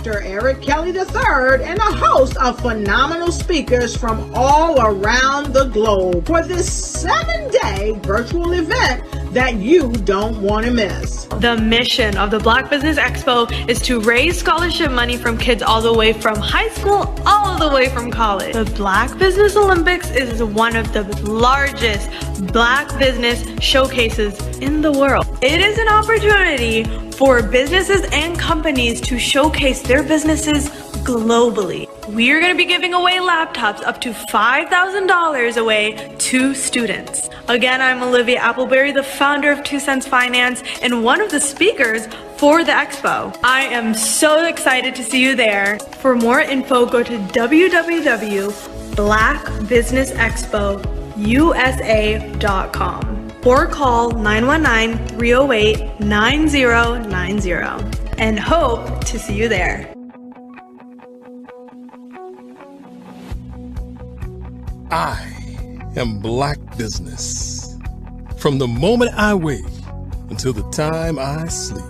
Dr. Eric Kelly III and a host of phenomenal speakers from all around the globe for this 7-day virtual event that you don't want to miss. The mission of the Black Business Expo is to raise scholarship money from kids all the way from high school all the way from college. The Black Business Olympics is one of the largest Black business showcases in the world. It is an opportunity for businesses and companies to showcase their businesses globally. We are going to be giving away laptops up to $5,000 away to students. Again, I'm Olivia Appleberry, the founder of 2 Cents Finance and one of the speakers for the expo. I am so excited to see you there. For more info, go to www.blackbusinessexpousa.com or call 919-308-9090 and hope to see you there. I am Black Business. From the moment I wake until the time I sleep.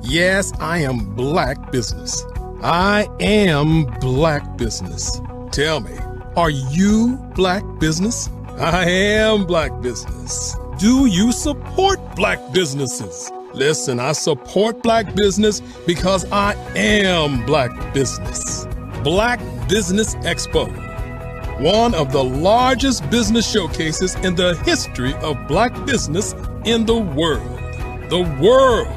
Yes, I am Black Business. I am Black Business. Tell me, are you Black Business? I am Black Business. Do you support Black businesses? Listen, I support Black business because I am Black Business. Black Business Expo, one of the largest business showcases in the history of Black business in the world. The world.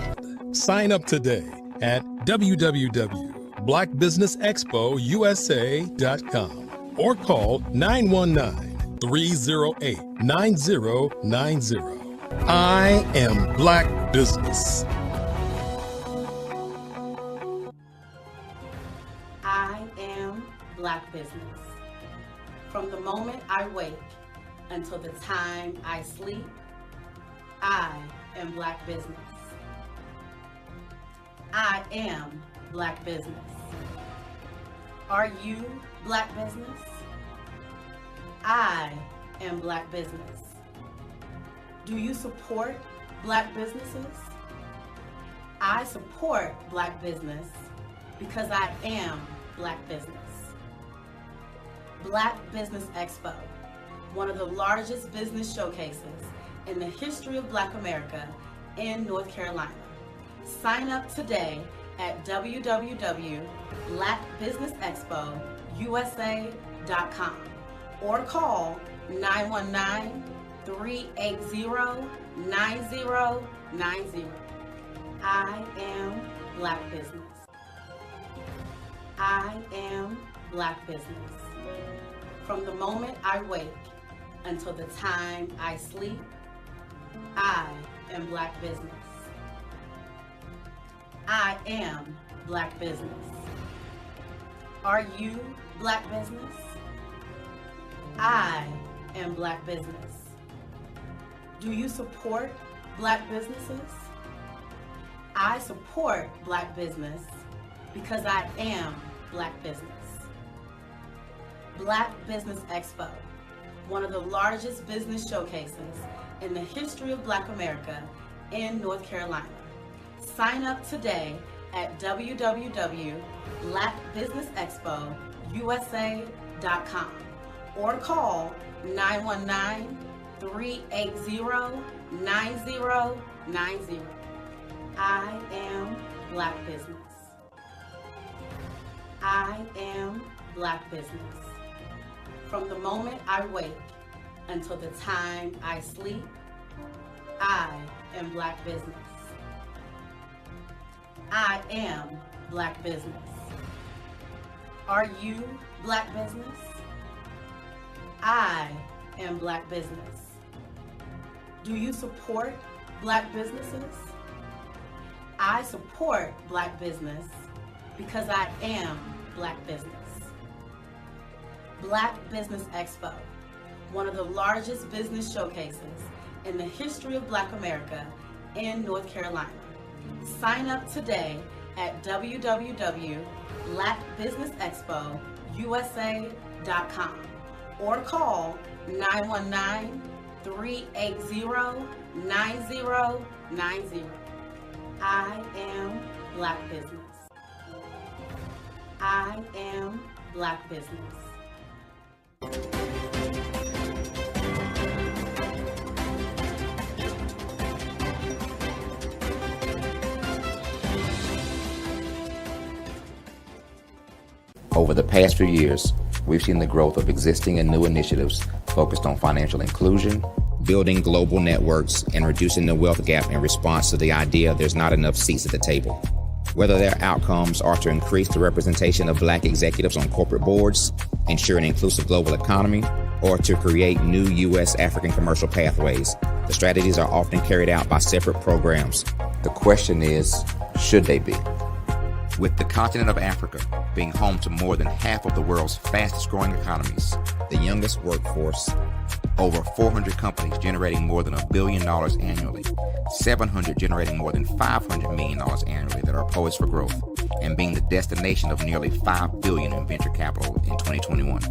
Sign up today at www.blackbusinessexpousa.com or call 919-308-9090. I am Black Business. I am Black Business. From the moment I wake until the time I sleep, I am Black Business. I am Black Business. Are you Black Business? I am Black Business. Do you support Black businesses? I support Black business because I am Black Business. Black Business Expo, one of the largest business showcases in the history of Black America in North Carolina. Sign up today at www.blackbusinessexpousa.com or call 919-380-9090. I am Black Business. I am Black Business. From the moment I wake until the time I sleep, I am Black Business. I am Black Business. Are you Black Business? I am Black Business. Do you support Black businesses? I support Black business because I am Black Business. Black Business Expo, one of the largest business showcases in the history of Black America in North Carolina. Sign up today at www.blackbusinessexpousa.com or call 919-380-9090. I am Black Business. I am Black Business. From the moment I wake until the time I sleep, I am Black business. I am Black business. Are you Black business? I am Black business. Do you support Black businesses? I support Black business because I am Black business. Black Business Expo, one of the largest business showcases in the history of Black America in North Carolina. Sign up today at www.blackbusinessexpousa.com or call 919-380-9090. I am Black business. I am Black business. Over the past few years, we've seen the growth of existing and new initiatives focused on financial inclusion, building global networks, and reducing the wealth gap in response to the idea there's not enough seats at the table. Whether their outcomes are to increase the representation of Black executives on corporate boards, ensure an inclusive global economy, or to create new U.S. African commercial pathways, the strategies are often carried out by separate programs. The question is, should they be? With the continent of Africa being home to more than half of the world's fastest growing economies, the youngest workforce, over 400 companies generating more than $1 billion annually, 700 generating more than $500 million annually that are poised for growth, and being the destination of nearly $5 billion in venture capital in 2021.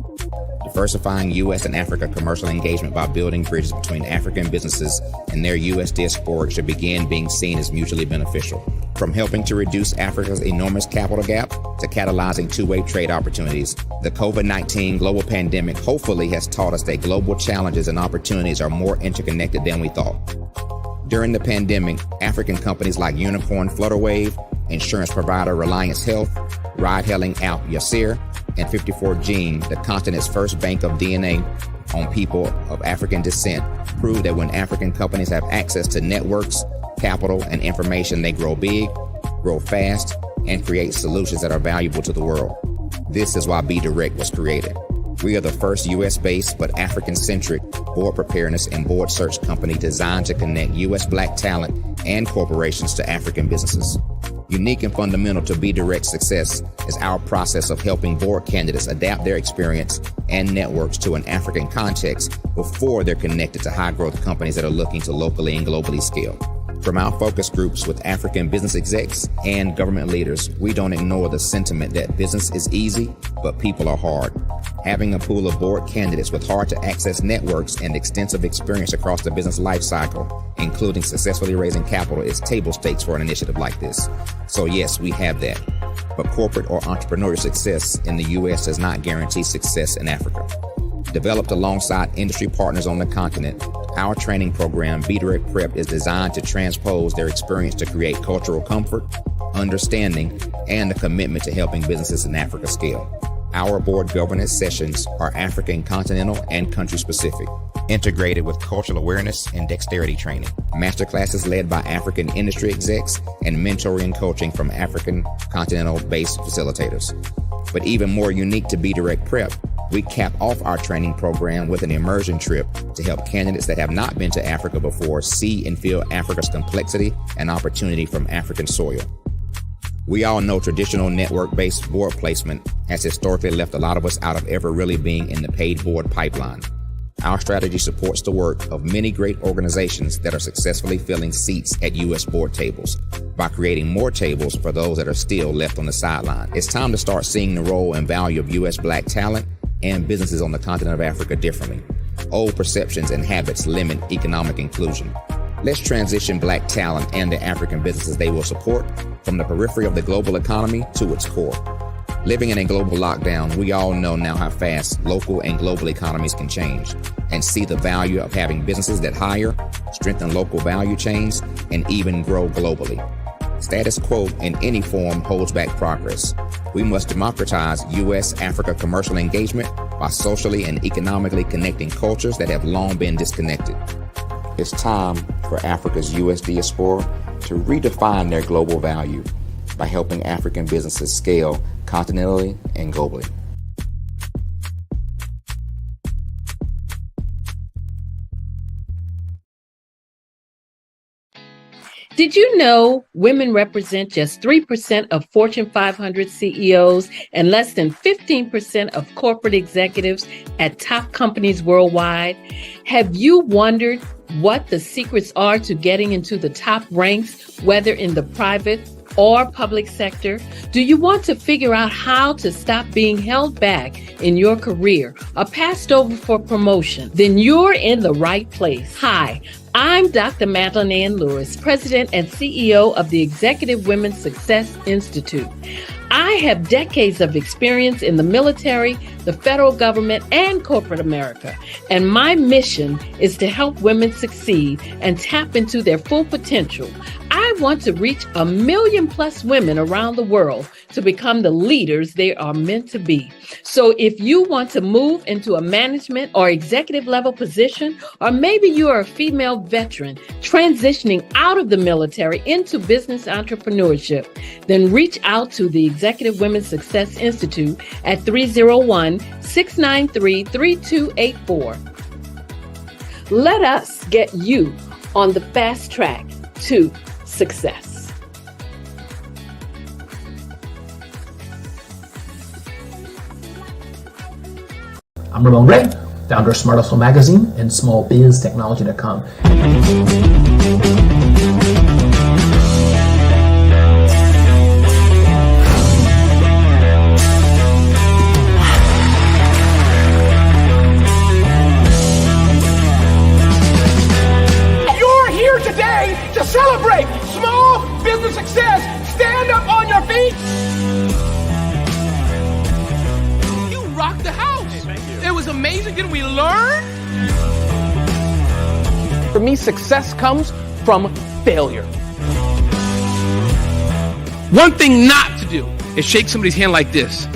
Diversifying U.S. and Africa commercial engagement by building bridges between African businesses and their U.S. diaspora should begin being seen as mutually beneficial. From helping to reduce Africa's enormous capital gap to catalyzing two-way trade opportunities, the COVID-19 global pandemic hopefully has taught us that global challenges and opportunities are more interconnected than we thought. During the pandemic, African companies like Unicorn Flutterwave, insurance provider Reliance Health, ride-hailing app Yasir, and 54Gene, the continent's first bank of DNA on people of African descent, proved that when African companies have access to networks, capital, and information, they grow big, grow fast, and create solutions that are valuable to the world. This is why Be Direct was created. We are the first U.S.-based but African-centric board preparedness and board search company designed to connect U.S. Black talent and corporations to African businesses. Unique and fundamental to Be Direct's success is our process of helping board candidates adapt their experience and networks to an African context before they're connected to high-growth companies that are looking to locally and globally scale. From our focus groups with African business execs and government leaders, we don't ignore the sentiment that business is easy, but people are hard. Having a pool of board candidates with hard-to-access networks and extensive experience across the business life cycle, including successfully raising capital, is table stakes for an initiative like this. So yes, we have that. But corporate or entrepreneurial success in the U.S. does not guarantee success in Africa. Developed alongside industry partners on the continent, our training program, Be Direct Prep, is designed to transpose their experience to create cultural comfort, understanding, and a commitment to helping businesses in Africa scale. Our board governance sessions are African, continental, and country-specific, integrated with cultural awareness and dexterity training, masterclasses led by African industry execs, and mentoring coaching from African continental-based facilitators. But even more unique to Be Direct Prep, we cap off our training program with an immersion trip to help candidates that have not been to Africa before see and feel Africa's complexity and opportunity from African soil. We all know traditional network-based board placement has historically left a lot of us out of ever really being in the paid board pipeline. Our strategy supports the work of many great organizations that are successfully filling seats at U.S. board tables by creating more tables for those that are still left on the sideline. It's time to start seeing the role and value of U.S. Black talent and businesses on the continent of Africa differently. Old perceptions and habits limit economic inclusion. Let's transition Black talent and the African businesses they will support from the periphery of the global economy to its core. Living in a global lockdown, we all know now how fast local and global economies can change, and see the value of having businesses that hire, strengthen local value chains, and even grow globally. Status quo in any form holds back progress. We must democratize U.S.-Africa commercial engagement by socially and economically connecting cultures that have long been disconnected. It's time for Africa's U.S. diaspora to redefine their global value by helping African businesses scale continentally and globally. Did you know women represent just 3% of Fortune 500 CEOs and less than 15% of corporate executives at top companies worldwide? Have you wondered what the secrets are to getting into the top ranks, whether in the private or public sector? Do you want to figure out how to stop being held back in your career or passed over for promotion? Then you're in the right place. Hi, I'm Dr. Madeline Ann Lewis, President and CEO of the Executive Women's Success Institute. I have decades of experience in the military, the federal government, and corporate America, and my mission is to help women succeed and tap into their full potential. I want to reach 1 million plus women around the world to become the leaders they are meant to be. So if you want to move into a management or executive level position, or maybe you are a female veteran transitioning out of the military into business entrepreneurship, then reach out to the Executive Women's Success Institute at 301-693-3284. Let us get you on the fast track to success. I'm Ramon Ray, founder of Smart Hustle Magazine and smallbiztechnology.com. You're here today to celebrate small business success. Stand up on your feet. You rocked the house. It was amazing. Didn't we learn? For me, success comes from failure. One thing not to do is shake somebody's hand like this.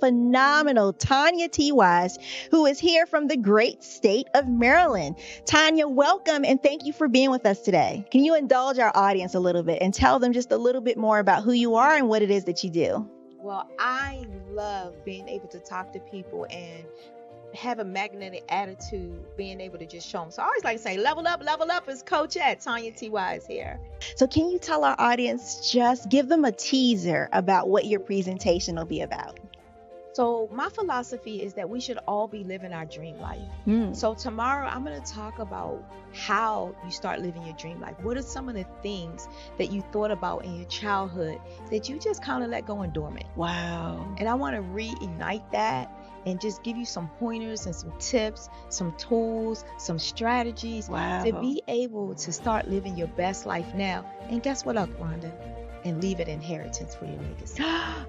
Phenomenal Tanya T. Wise, who is here from the great state of Maryland. Tanya, welcome and thank you for being with us today. Can you indulge our audience a little bit and tell them just a little bit more about who you are and what it is that you do? Well, I love being able to talk to people and have a magnetic attitude, being able to just show them. So I always like to say, level up is Coach at Tanya T. Wise here. So can you tell our audience, just give them a teaser about what your presentation will be about? So my philosophy is that we should all be living our dream life. So tomorrow I'm going to talk about how you start living your dream life. What are some of the things that you thought about in your childhood that you just kind of let go and dormant? Wow. And I want to reignite that and just give you some pointers and some tips, some tools, some strategies to be able to start living your best life now. And guess what, Rhonda? And leave an inheritance for your legacy.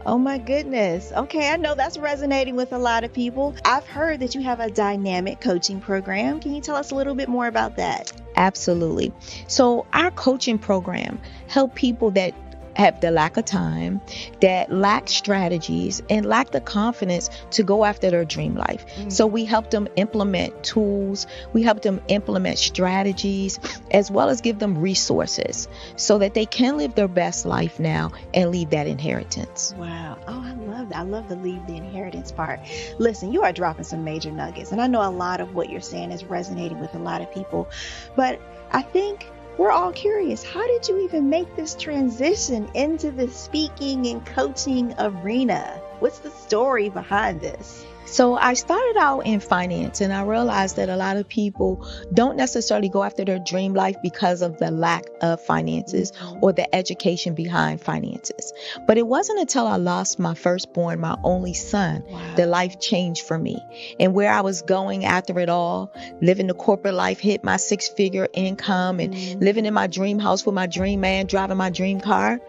Oh my goodness. Okay, I know that's resonating with a lot of people. I've heard that you have a dynamic coaching program. Can you tell us a little bit more about that? Absolutely. So our coaching program help people that have the lack of time, that lack strategies, and lack the confidence to go after their dream life. So we help them implement tools, we help them implement strategies, as well as give them resources so that they can live their best life now and leave that inheritance. Wow. Oh, I love that. I love the leave the inheritance part. Listen, you are dropping some major nuggets, and I know a lot of what you're saying is resonating with a lot of people, but I think we're all curious. How did you even make this transition into the speaking and coaching arena? What's the story behind this? So I started out in finance, and I realized that a lot of people don't necessarily go after their dream life because of the lack of finances or the education behind finances. But it wasn't until I lost my firstborn, my only son, that life changed for me. And where I was going after it all, living the corporate life, hit my 6-figure income and living in my dream house with my dream man, driving my dream car.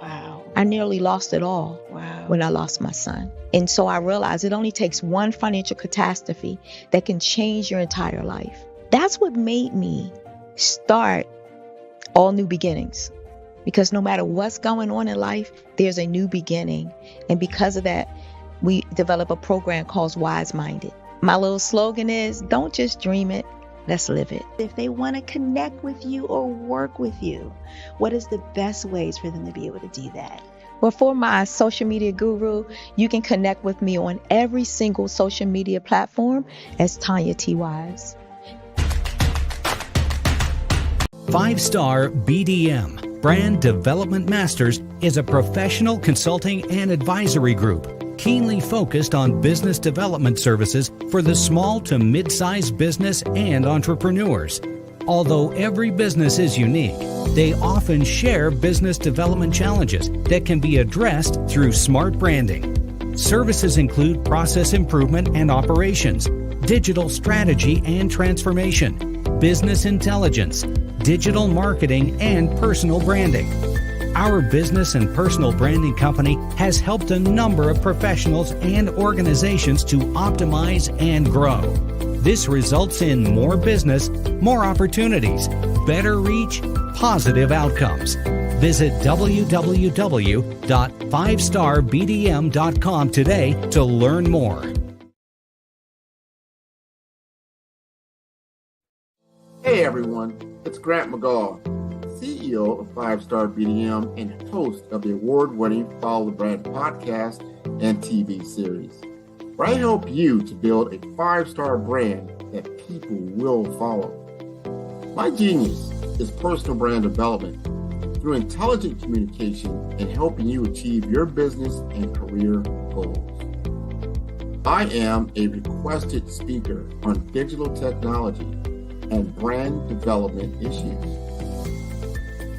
I nearly lost it all when I lost my son. And so I realized it only takes one financial catastrophe that can change your entire life. That's what made me start all new beginnings. Because no matter what's going on in life, there's a new beginning. And because of that, we develop a program called Wise Minded. My little slogan is, don't just dream it, let's live it. If they want to connect with you or work with you, what is the best ways for them to be able to do that? Well, for my social media guru, you can connect with me on every single social media platform as Tanya T. Wise. 5-Star BDM, Brand Development Masters, is a professional consulting and advisory group keenly focused on business development services for the small to mid-sized business and entrepreneurs. Although every business is unique, they often share business development challenges that can be addressed through smart branding. Services include process improvement and operations, digital strategy and transformation, business intelligence, digital marketing, and personal branding. Our business and personal branding company has helped a number of professionals and organizations to optimize and grow. This results in more business, more opportunities, better reach, positive outcomes. Visit www.5starbdm.com today to learn more. Hey everyone, it's Grant McGaw, CEO of 5-Star BDM and host of the award-winning Follow the Brand podcast and TV series, where I help you to build a 5-star brand that people will follow. My genius is personal brand development through intelligent communication and helping you achieve your business and career goals. I am a requested speaker on digital technology and brand development issues.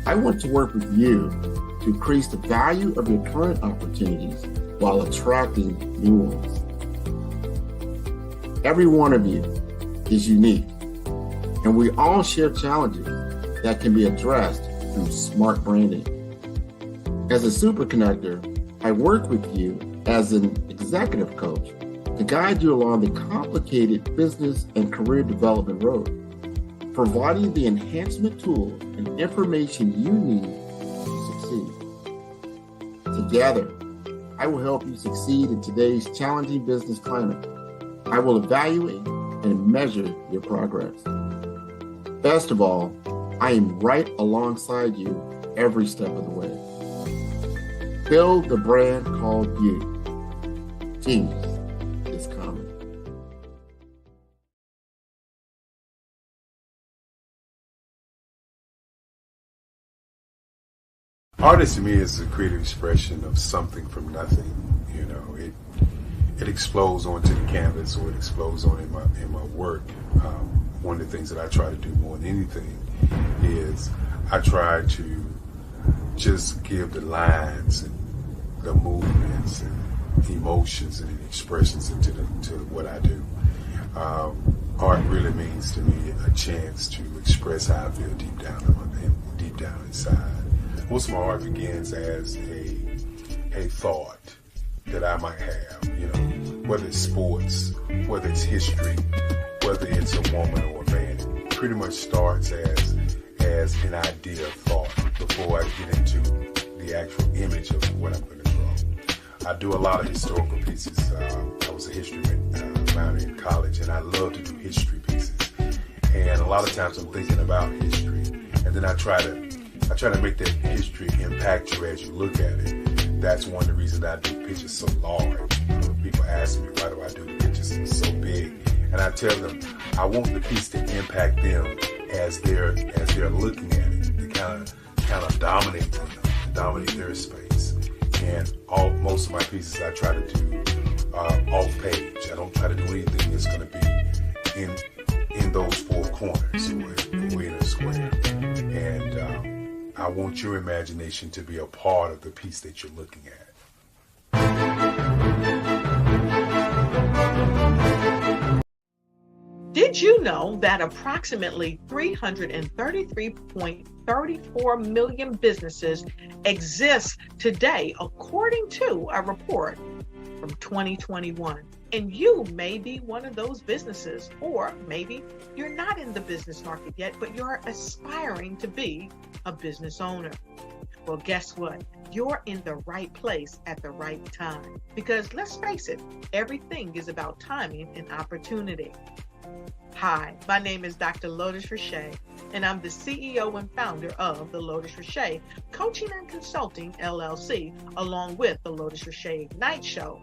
I want to work with you to increase the value of your current opportunities while attracting new ones. Every one of you is unique, and we all share challenges that can be addressed through smart branding. As a super connector, I work with you as an executive coach to guide you along the complicated business and career development road, providing the enhancement tools and information you need to succeed. Together, I will help you succeed in today's challenging business climate. I will evaluate and measure your progress. Best of all, I am right alongside you every step of the way. Build the brand called you. Genius is coming. Art to me is a creative expression of something from nothing. You know, it explodes onto the canvas, or it explodes on in my work. One of the things that I try to do more than anything is I try to just give the lines and the movements and emotions and expressions into what I do. Art really means to me a chance to express how I feel deep down inside. Most of my art begins as a thought that I might have, you know, whether it's sports, whether it's history, whether it's a woman or a man. It pretty much starts as an idea of thought before I get into the actual image of what I'm going to draw. I do a lot of historical pieces. I was a history minor in college, and I love to do history pieces. And a lot of times I'm thinking about history, and then I try to make that history impact you as you look at it. That's one of the reasons I do pictures so large. People ask me, why do I do the pictures so big? And I tell them, I want the piece to impact them as they're looking at it. To kind of dominate them, dominate their space. And most of my pieces I try to do off page. I don't try to do anything that's going to be in those four corners or in a square. And I want your imagination to be a part of the piece that you're looking at. Did you know that approximately 333.34 million businesses exist today, according to a report from 2021? And you may be one of those businesses, or maybe you're not in the business market yet, but you're aspiring to be a business owner. Well, guess what? You're in the right place at the right time. Because let's face it, everything is about timing and opportunity. Hi, my name is Dr. Lotus Richey, and I'm the CEO and founder of the Lotus Richey Coaching and Consulting LLC, along with the Lotus Richey Ignite Show.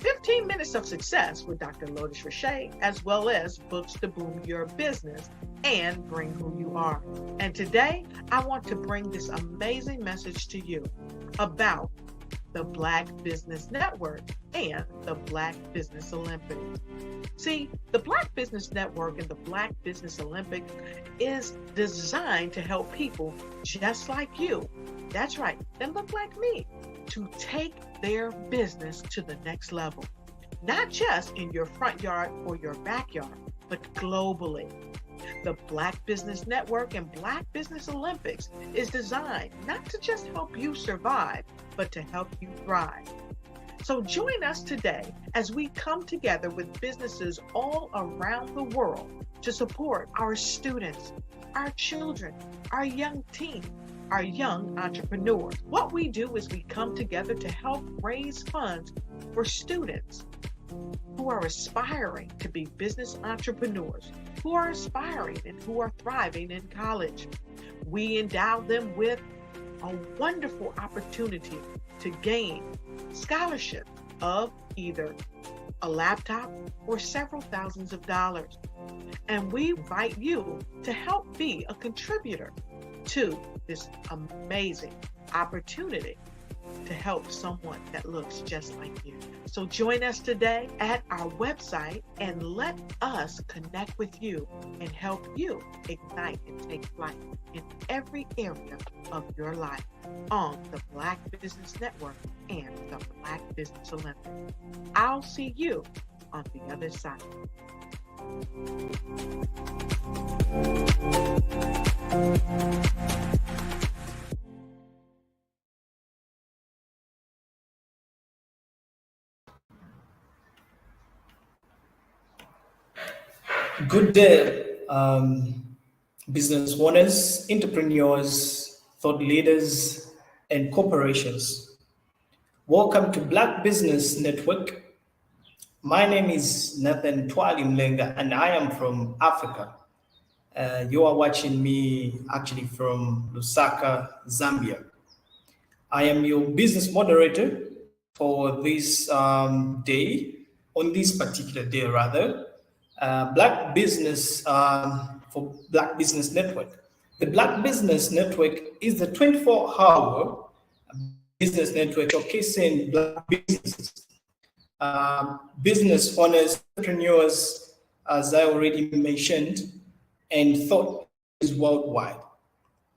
15 minutes of success with Dr. Lotus Richey, as well as books to boom your business and bring who you are. And today, I want to bring this amazing message to you about the Black Business Network and the Black Business Olympics. See, the Black Business Network and the Black Business Olympics is designed to help people just like you, that's right, that look like me, to take their business to the next level. Not just in your front yard or your backyard, but globally. The Black Business Network and Black Business Olympics is designed not to just help you survive, but to help you thrive. So join us today as we come together with businesses all around the world to support our students, our children, our young teens, our young entrepreneurs. What we do is we come together to help raise funds for students who are aspiring to be business entrepreneurs, who are aspiring and who are thriving in college. We endow them with a wonderful opportunity to gain scholarship of either a laptop or several thousands of dollars. And we invite you to help be a contributor to this amazing opportunity to help someone that looks just like you. So join us today at our website and let us connect with you and help you ignite and take flight in every area of your life on the Black Business Network and the Black Business Olympics. I'll see you on the other side. Good day, business owners, entrepreneurs, thought leaders, and corporations. Welcome to Black Business Network. My name is Nathan Twali Mlenga, and I am from Africa. You are watching me actually from Lusaka, Zambia. I am your business moderator for this day, on this particular day rather. Black Business for Black Business Network. The Black Business Network is the 24-hour business network showcasing Black businesses, business owners, entrepreneurs, as I already mentioned, and thought leaders worldwide.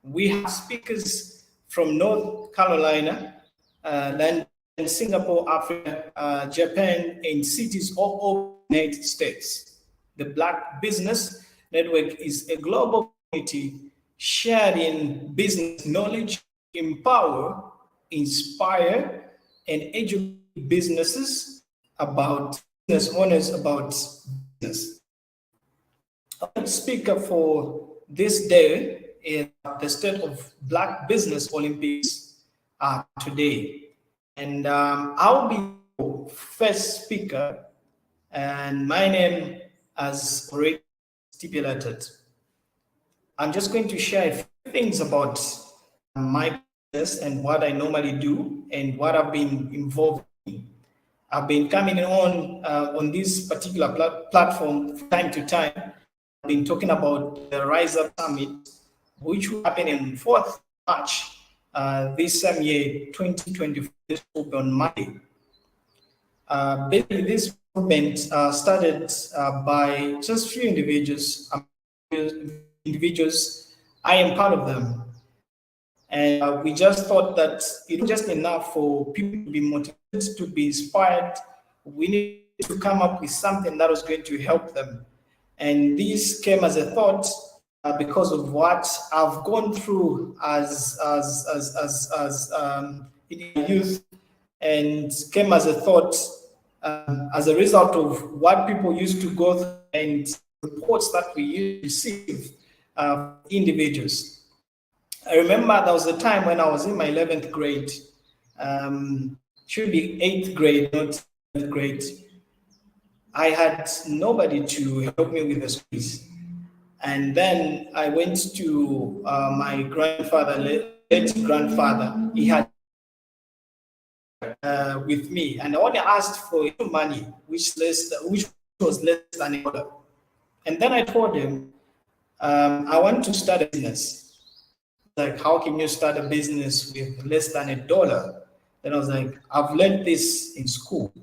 We have speakers from North Carolina, London, Singapore, Africa, Japan, and cities all over the United States. The Black Business Network is a global community sharing business knowledge, empower, inspire, and educate businesses about business owners about business. Our speaker for this day is the State of Black Business Olympics today. And I'll be the first speaker, and my name, as already stipulated, I'm just going to share a few things about my business and what I normally do and what I've been involved in. I've been coming on this particular platform from time to time. I've been talking about the Rise Up Summit, which will happen on 4th March this same year, 2024, on Monday. Basically, this movement started by just few individuals. I am part of them. And we just thought that it's just enough for people to be motivated, to be inspired. We need to come up with something that was going to help them. And this came as a thought because of what I've gone through as in youth, and came as a thought as a result of what people used to go through and reports that we used to receive individuals. I remember there was a time when I was in my 11th grade, should be 8th grade, not 7th grade. I had nobody to help me with the schools. And then I went to my grandfather, late grandfather. He had with me, and I only asked for money, which was less than $1. And then I told him, I want to start a business. Like, how can you start a business with less than $1? Then I was like, I've learned this in school,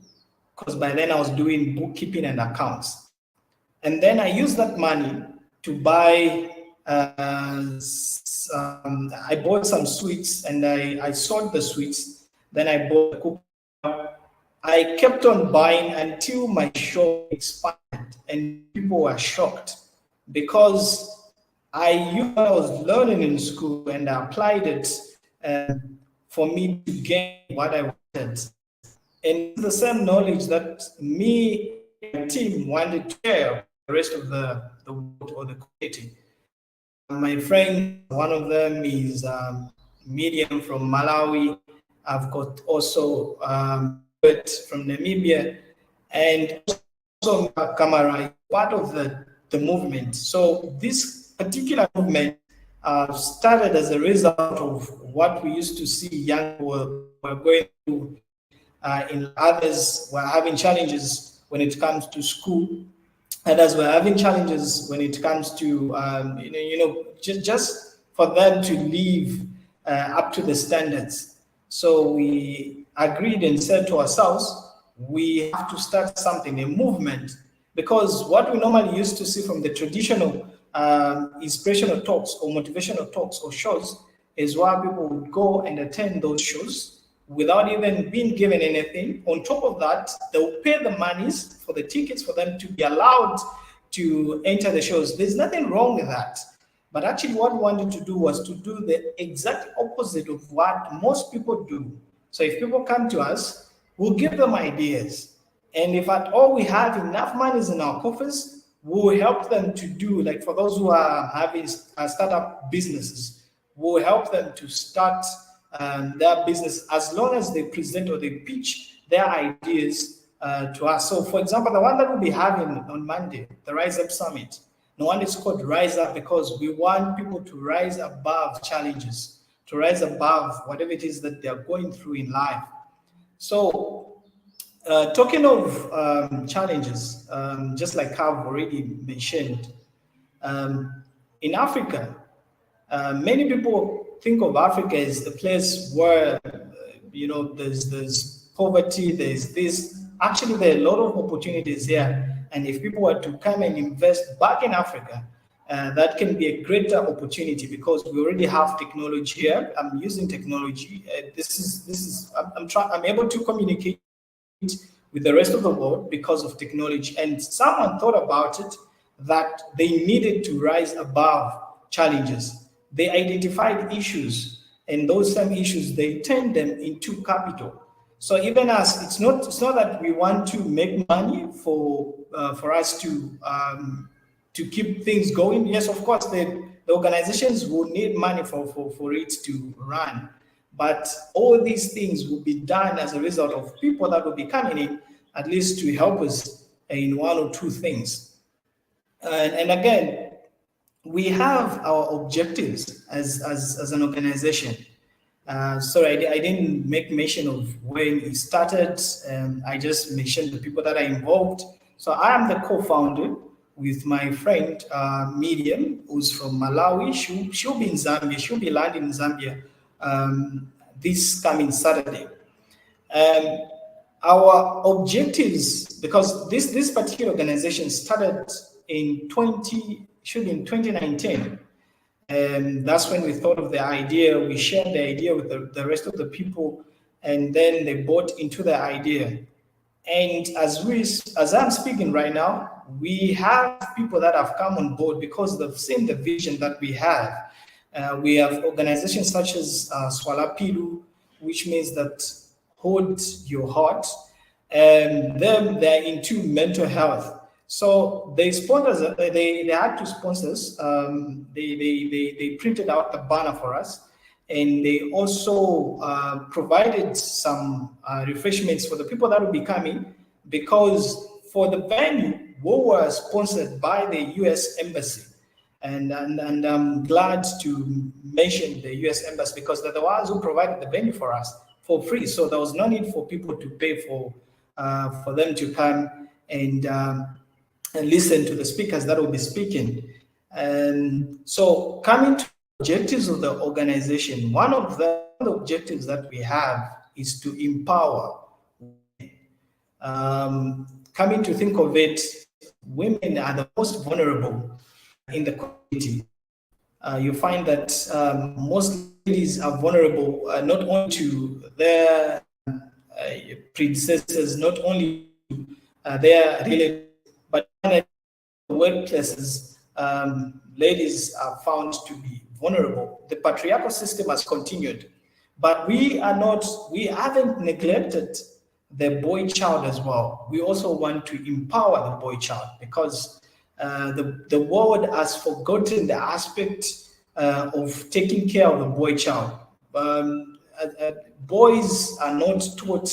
because by then I was doing bookkeeping and accounts. And then I used that money to buy, I bought some sweets, and I sold the sweets. Then I bought a cookie. I kept on buying until my shop expanded, and people were shocked because I used what I was learning in school and I applied it for me to gain what I wanted. And the same knowledge that me and my team wanted to share the rest of the world or the community. My friend, one of them is Medium from Malawi. I've got also from Namibia, and also Kamara, part of the movement. So this particular movement started as a result of what we used to see young people were going through. In others were having challenges when it comes to school. Others were having challenges when it comes to just for them to live up to the standards. So we agreed and said to ourselves, we have to start something, a movement, because what we normally used to see from the traditional inspirational talks or motivational talks or shows is where people would go and attend those shows without even being given anything. On top of that, they will pay the monies for the tickets for them to be allowed to enter the shows. There's nothing wrong with that. But actually what we wanted to do was to do the exact opposite of what most people do. So if people come to us, we'll give them ideas. And if at all we have enough monies in our coffers, we'll help them to do, like for those who are having startup businesses, we'll help them to start their business as long as they present or they pitch their ideas to us. So for example, the one that we'll be having on Monday, the Rise Up Summit, the one is called Rise Up because we want people to rise above challenges, to rise above whatever it is that they're going through in life. So talking of challenges, just like I've already mentioned, in Africa, many people think of Africa as a place where, there's poverty, there's this. Actually, there are a lot of opportunities here. And if people were to come and invest back in Africa, that can be a greater opportunity because we already have technology here. I'm using technology. I'm able to communicate with the rest of the world because of technology. And someone thought about it that they needed to rise above challenges. They identified issues, and those same issues, they turned them into capital. So even as it's not that we want to make money for us to keep things going. Yes, of course, the organizations will need money for it to run, but all these things will be done as a result of people that will be coming in, at least to help us in one or two things. And again, we have our objectives as an organization. Sorry, I didn't make mention of when it started. I just mentioned the people that are involved. So I am the co-founder with my friend Medium, who's from Malawi. She'll be in Zambia. She'll be landing in Zambia this coming Saturday. Our objectives, because this particular organization started in 2019. And that's when we thought of the idea. We shared the idea with the rest of the people, and then they bought into the idea. And as I'm speaking right now, we have people that have come on board because they've seen the vision that we have. We have organizations such as Swala Pilu, which means that hold your heart, and they're into mental health. So they sponsors, they had to sponsor us. They printed out the banner for us, and they also provided some refreshments for the people that will be coming, because for the venue, we were sponsored by the U.S. Embassy. And I'm glad to mention the U.S. Embassy, because they're the ones who provided the venue for us for free. So there was no need for people to pay for them to come and listen to the speakers that will be speaking. And so coming to objectives of the organization, one of the objectives that we have is to empower women. Coming to think of it, women are the most vulnerable in the community. You find that most ladies are vulnerable not only to their predecessors, not only to their relatives, but in the workplaces, ladies are found to be vulnerable. The patriarchal system has continued, but we haven't neglected the boy child as well. We also want to empower the boy child, because the world has forgotten the aspect of taking care of the boy child. Boys are not taught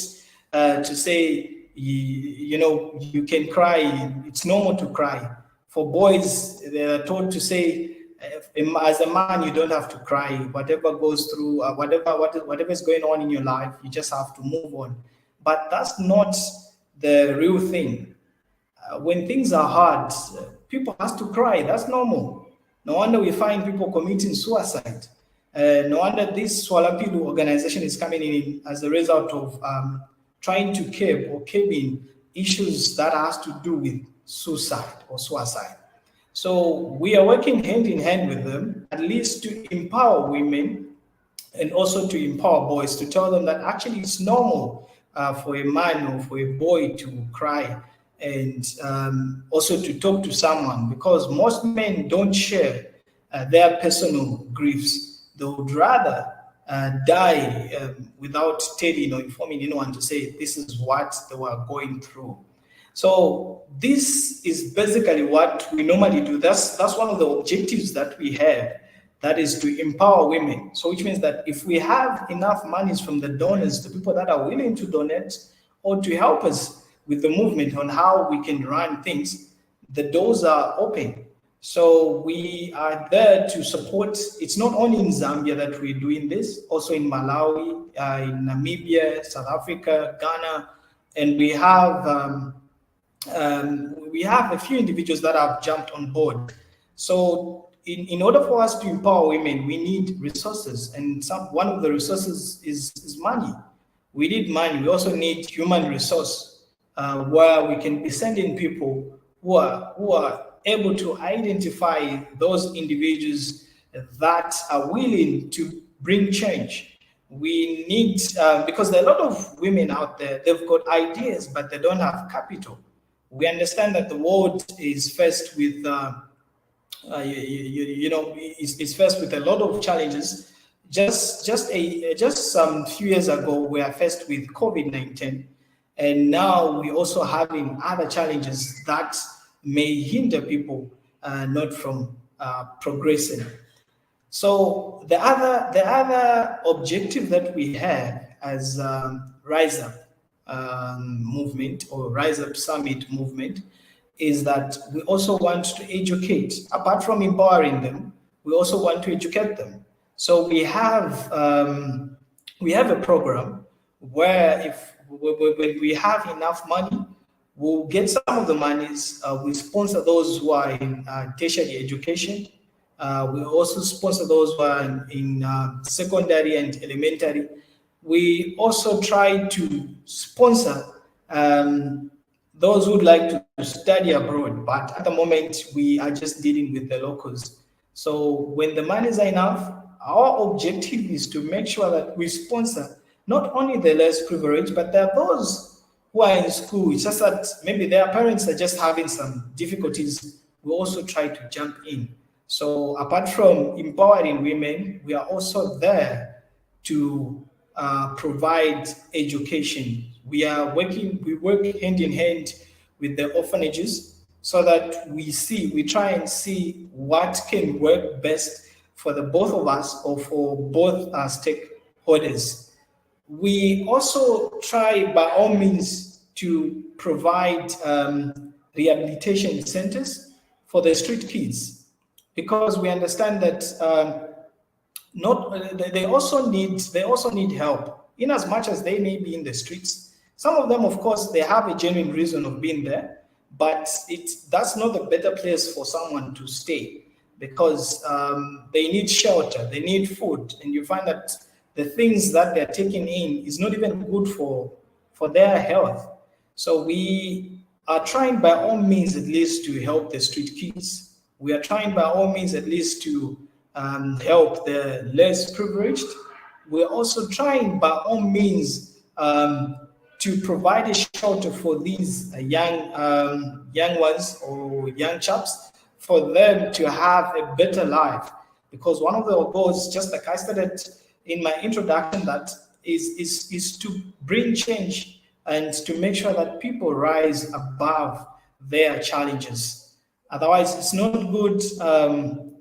to say, you can cry, it's normal to cry. For boys, they are taught to say, as a man, you don't have to cry. Whatever goes through, whatever is going on in your life, you just have to move on. But that's not the real thing. When things are hard, people have to cry. That's normal. No wonder we find people committing suicide. No wonder this Swalapidu organization is coming in as a result of trying to curbing issues that has to do with suicide or suicide. So we are working hand in hand with them, at least to empower women and also to empower boys, to tell them that actually it's normal for a man or for a boy to cry, and also to talk to someone, because most men don't share their personal griefs. They would rather die without telling or informing anyone to say this is what they were going through. So this is basically what we normally do. That's one of the objectives that we have, that is to empower women. So which means that if we have enough monies from the donors, the people that are willing to donate or to help us with the movement on how we can run things, the doors are open. So we are there to support. It's not only in Zambia that we're doing this, also in Malawi, in Namibia, South Africa, Ghana, and we have a few individuals that have jumped on board. So in order for us to empower women, we need resources, and one of the resources is money. We need money. We also need human resource, where we can be sending people who are able to identify those individuals that are willing to bring change. We need, because there are a lot of women out there, they've got ideas, but they don't have capital. We understand that the world is faced with, is faced with a lot of challenges. Just some few years ago, we are faced with COVID-19, and now we're also having other challenges that may hinder people not from progressing. So the other objective that we have as Rise Up movement or Rise Up Summit movement is that we also want to educate. Apart from empowering them, we also want to educate them. So we have a program where if we have enough money, we'll get some of the monies. We sponsor those who are in tertiary education. We also sponsor those who are in secondary and elementary. We also try to sponsor those who would like to study abroad, but at the moment we are just dealing with the locals. So when the monies are enough, our objective is to make sure that we sponsor not only the less privileged, but there are those who are in school. It's just that maybe their parents are just having some difficulties. We also try to jump in. So apart from empowering women, we are also there to provide education. We work hand in hand with the orphanages. so that we try and see what can work best for the both of us or for both our stakeholders. We also try by all means to provide rehabilitation centers for the street kids, because we understand that they also need help in as much as they may be in the streets. Some of them, of course, they have a genuine reason of being there, but that's not the better place for someone to stay, because they need shelter, they need food, and you find that the things that they're taking in is not even good for their health. So we are trying by all means at least to help the street kids. We are trying by all means at least to help the less privileged. We're also trying by all means to provide a shelter for these young ones or young chaps, for them to have a better life. Because one of the goals, just like I stated in my introduction, that is to bring change and to make sure that people rise above their challenges. Otherwise, it's not good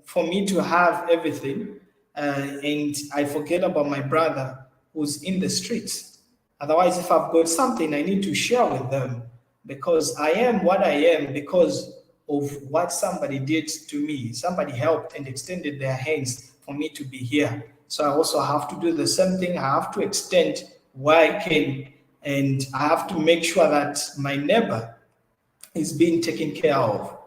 for me to have everything and I forget about my brother who's in the streets. Otherwise, if I've got something, I need to share with them, because I am what I am because of what somebody did to me. Somebody helped and extended their hands for me to be here. So I also have to do the same thing. I have to extend where I can, and I have to make sure that my neighbor is being taken care of,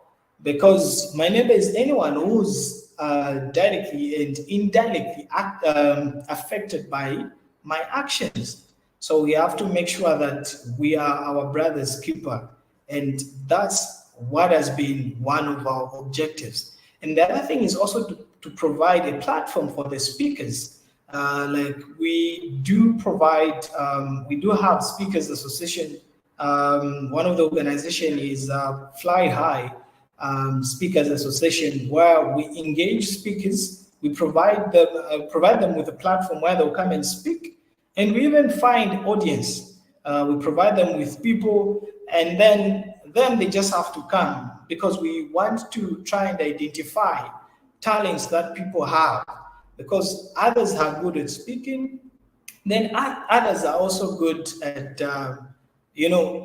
because my neighbor is anyone who's directly and indirectly affected by my actions. So we have to make sure that we are our brother's keeper, and that's what has been one of our objectives. And the other thing is also to provide a platform for the speakers. Like we do provide, we do have Speakers Association. One of the organization is Fly High Speakers Association, where we engage speakers. We provide them with a platform where they'll come and speak. And we even find audience. We provide them with people, and then they just have to come, because we want to try and identify talents that people have, because others are good at speaking, then others are also good at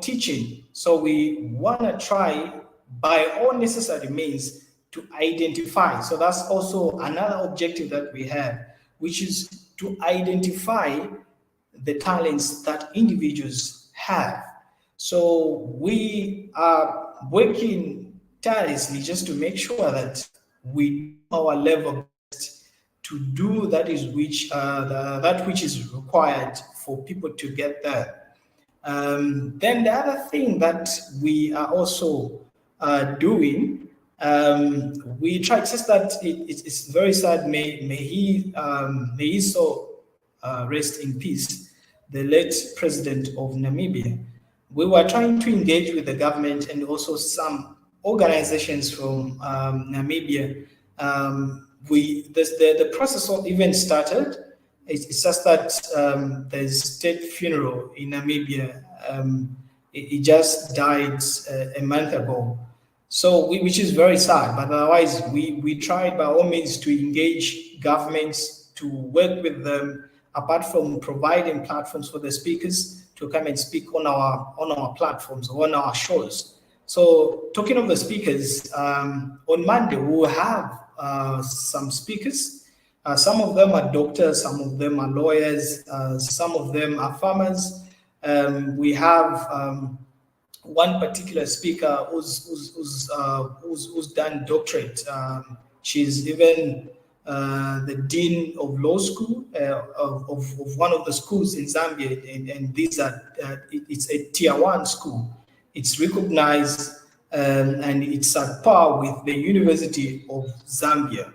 teaching. So we want to try by all necessary means to identify. So that's also another objective that we have, which is to identify the talents that individuals have. So we are working tirelessly just to make sure that we do our level best to do that which is required for people to get there. Then the other thing that we are also doing, we try. It's just that it's very sad. May he so rest in peace, the late president of Namibia. We were trying to engage with the government and also some organizations from Namibia. The process even started. It's just that there's state funeral in Namibia. It just died a month ago. So which is very sad, but otherwise we tried by all means to engage governments, to work with them, apart from providing platforms for the speakers to come and speak on our platforms, on our shows. So talking of the speakers, on Monday we will have some speakers. Some of them are doctors, some of them are lawyers, some of them are farmers. We have one particular speaker who's done doctorate. She's even the dean of law school of one of the schools in Zambia, and these are it's a tier 1 school. It's recognized and it's at par with the University of Zambia.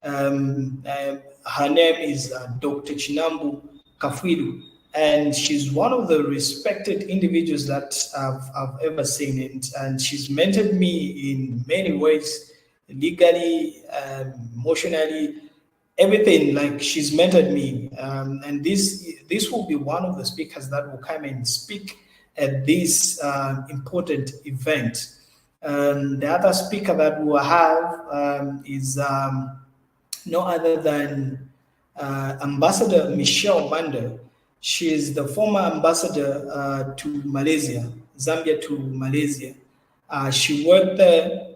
Her name is Dr. Chinambu Kafwilu, and she's one of the respected individuals that I've ever seen, and she's mentored me in many ways, legally, emotionally, everything. Like, she's mentored me, and this will be one of the speakers that will come and speak at this important event. The other speaker that we will have is no other than Ambassador Michelle Manda. She is the former ambassador to Malaysia, Zambia to Malaysia. She worked there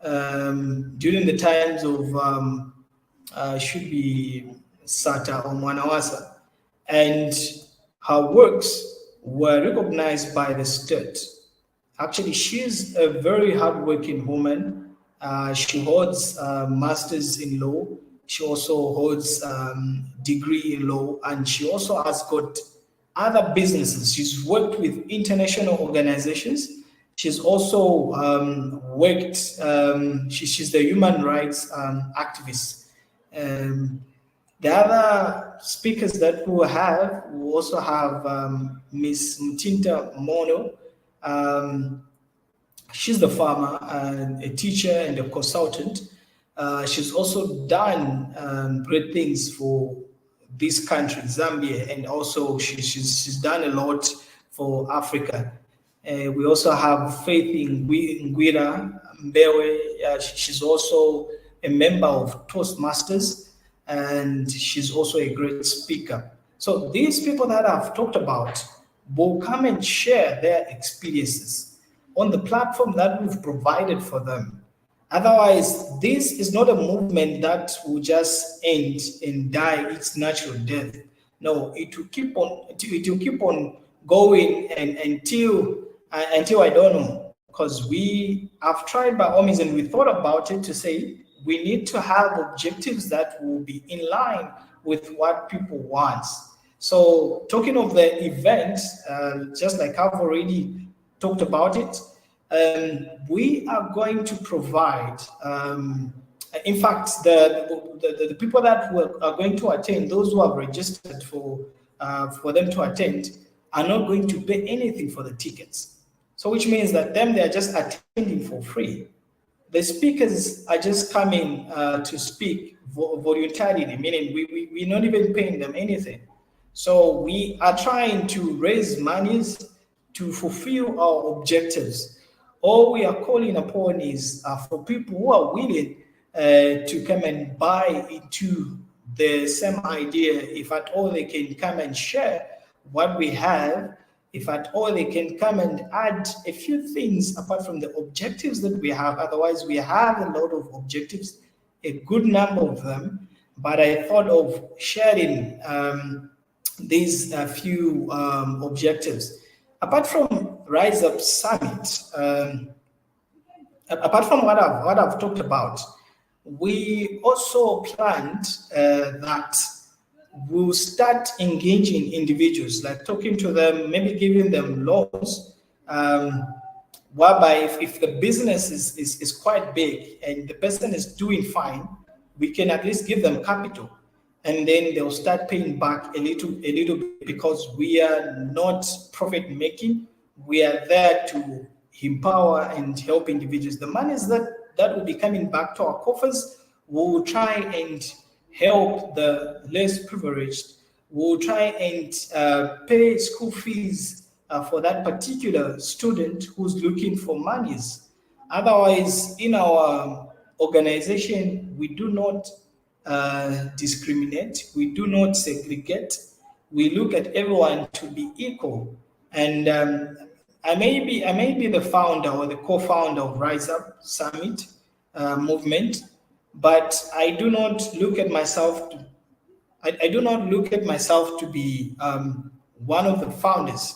during the times of should be Sata or Mwanawasa, and her works were recognized by the state. Actually, she's a very hardworking woman. She holds a master's in law. She also holds degree in law, and she also has got other businesses. She's worked with international organizations. She's also worked, she's the human rights activist. The other speakers that we also have Miss Mtinta Mono. She's the farmer, and a teacher and a consultant. She's also done great things for this country, Zambia, and also she's done a lot for Africa. We also have Faith in Ngwira Mbewe. She's also a member of Toastmasters, and she's also a great speaker. So these people that I've talked about will come and share their experiences on the platform that we've provided for them. Otherwise, this is not a movement that will just end and die its natural death. No, it will keep on going and until I don't know, because we have tried by all means and we thought about it to say we need to have objectives that will be in line with what people want. So talking of the event, just like I've already talked about it, we are going to provide, in fact, the people that are going to attend, those who have registered for them to attend, are not going to pay anything for the tickets. So which means that they are just attending for free. The speakers are just coming to speak voluntarily, meaning we're not even paying them anything. So we are trying to raise monies to fulfill our objectives. All we are calling upon is for people who are willing to come and buy into the same idea. If at all they can come and share what we have, if at all they can come and add a few things apart from the objectives that we have. Otherwise, we have a lot of objectives, a good number of them, but I thought of sharing these few objectives. Apart from Rise Up Summit, apart from what I've talked about, we also planned that we'll start engaging individuals, like talking to them, maybe giving them loans, whereby if the business is quite big and the person is doing fine, we can at least give them capital, and then they'll start paying back a little bit, because we are not profit making. We are there to empower and help individuals. The monies that will be coming back to our coffers, we'll try and help the less privileged. We'll try and pay school fees for that particular student who's looking for monies. Otherwise, in our organization, we do not discriminate. We do not segregate. We look at everyone to be equal. And I may be the founder or the co-founder of Rise Up Summit movement, but I do not look at myself to, I do not look at myself to be one of the founders.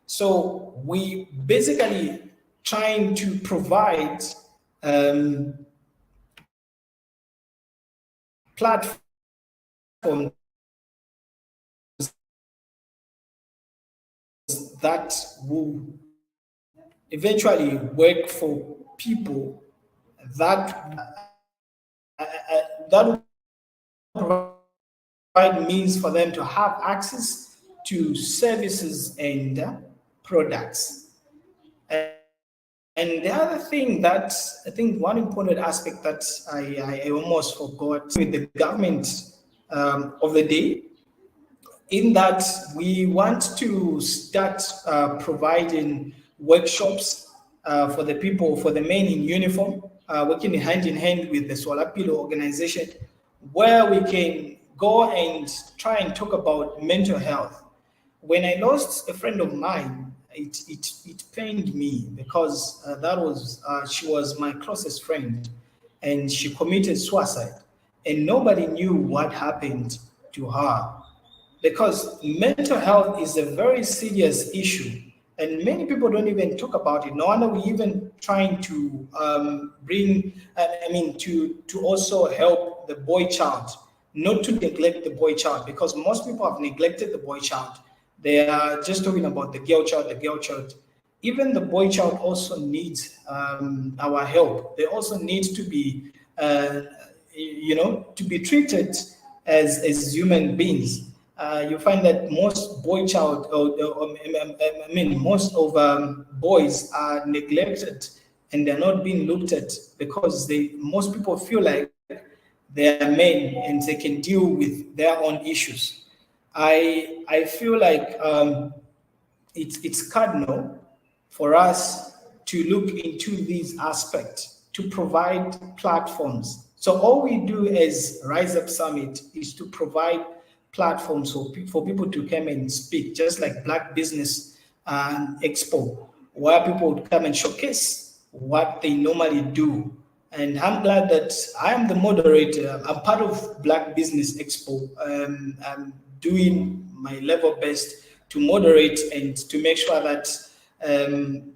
So we basically trying to provide platform that will eventually work for people that will provide means for them to have access to services and products. And the other thing that I think one important aspect that I almost forgot with the government of the day, in that we want to start providing workshops for the people, for the men in uniform, working hand in hand with the Swalapilo organization, where we can go and try and talk about mental health. When I lost a friend of mine, it pained me because she was my closest friend, and she committed suicide, and nobody knew what happened to her, because mental health is a very serious issue, and many people don't even talk about it. No wonder we even trying to to also help the boy child, not to neglect the boy child, because most people have neglected the boy child. They are just talking about the girl child. Even the boy child also needs our help. They also need to be, to be treated as human beings. You find that most most of boys are neglected, and they're not being looked at because most people feel like they are men and they can deal with their own issues. I feel like it's cardinal for us to look into these aspects, to provide platforms. So all we do as Rise Up Summit is to provide platforms for people to come and speak, just like Black Business Expo, where people would come and showcase what they normally do. And I'm glad that I am the moderator. I'm part of Black Business Expo. I'm doing my level best to moderate and to make sure that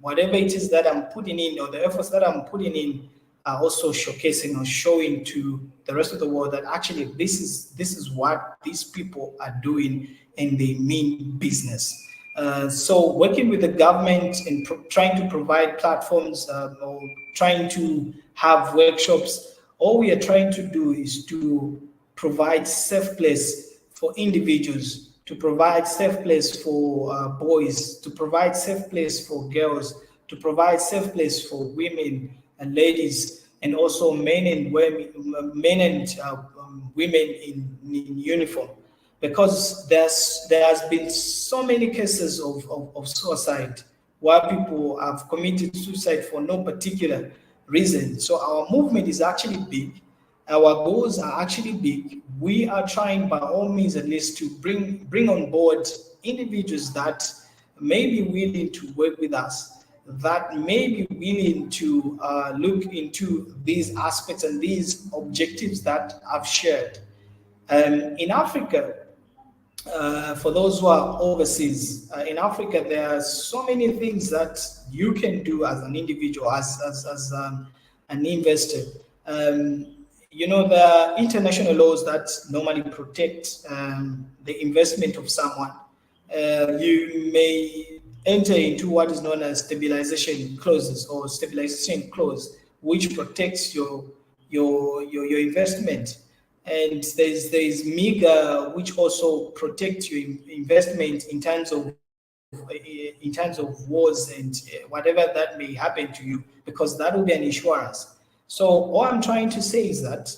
whatever it is that I'm putting in, or the efforts that I'm putting in, are also showcasing or showing to the rest of the world that actually this is what these people are doing, and they mean business. So working with the government and trying to provide platforms or trying to have workshops, all we are trying to do is to provide safe place for individuals, to provide safe place for boys, to provide safe place for girls, to provide safe place for women and ladies, and also men and women, women in uniform. Because there has been so many cases of suicide where people have committed suicide for no particular reason. So our movement is actually big. Our goals are actually big. We are trying by all means at least to bring on board individuals that may be willing to work with us, that may be willing to look into these aspects and these objectives that I've shared. In Africa, for those who are overseas, in Africa, there are so many things that you can do as an individual, as an investor. There are international laws that normally protect the investment of someone. You may enter into what is known as stabilization clauses or stabilization clause, which protects your investment. And there's MIGA, which also protects your investment in terms of wars and whatever that may happen to you, because that will be an insurance. So all I'm trying to say is that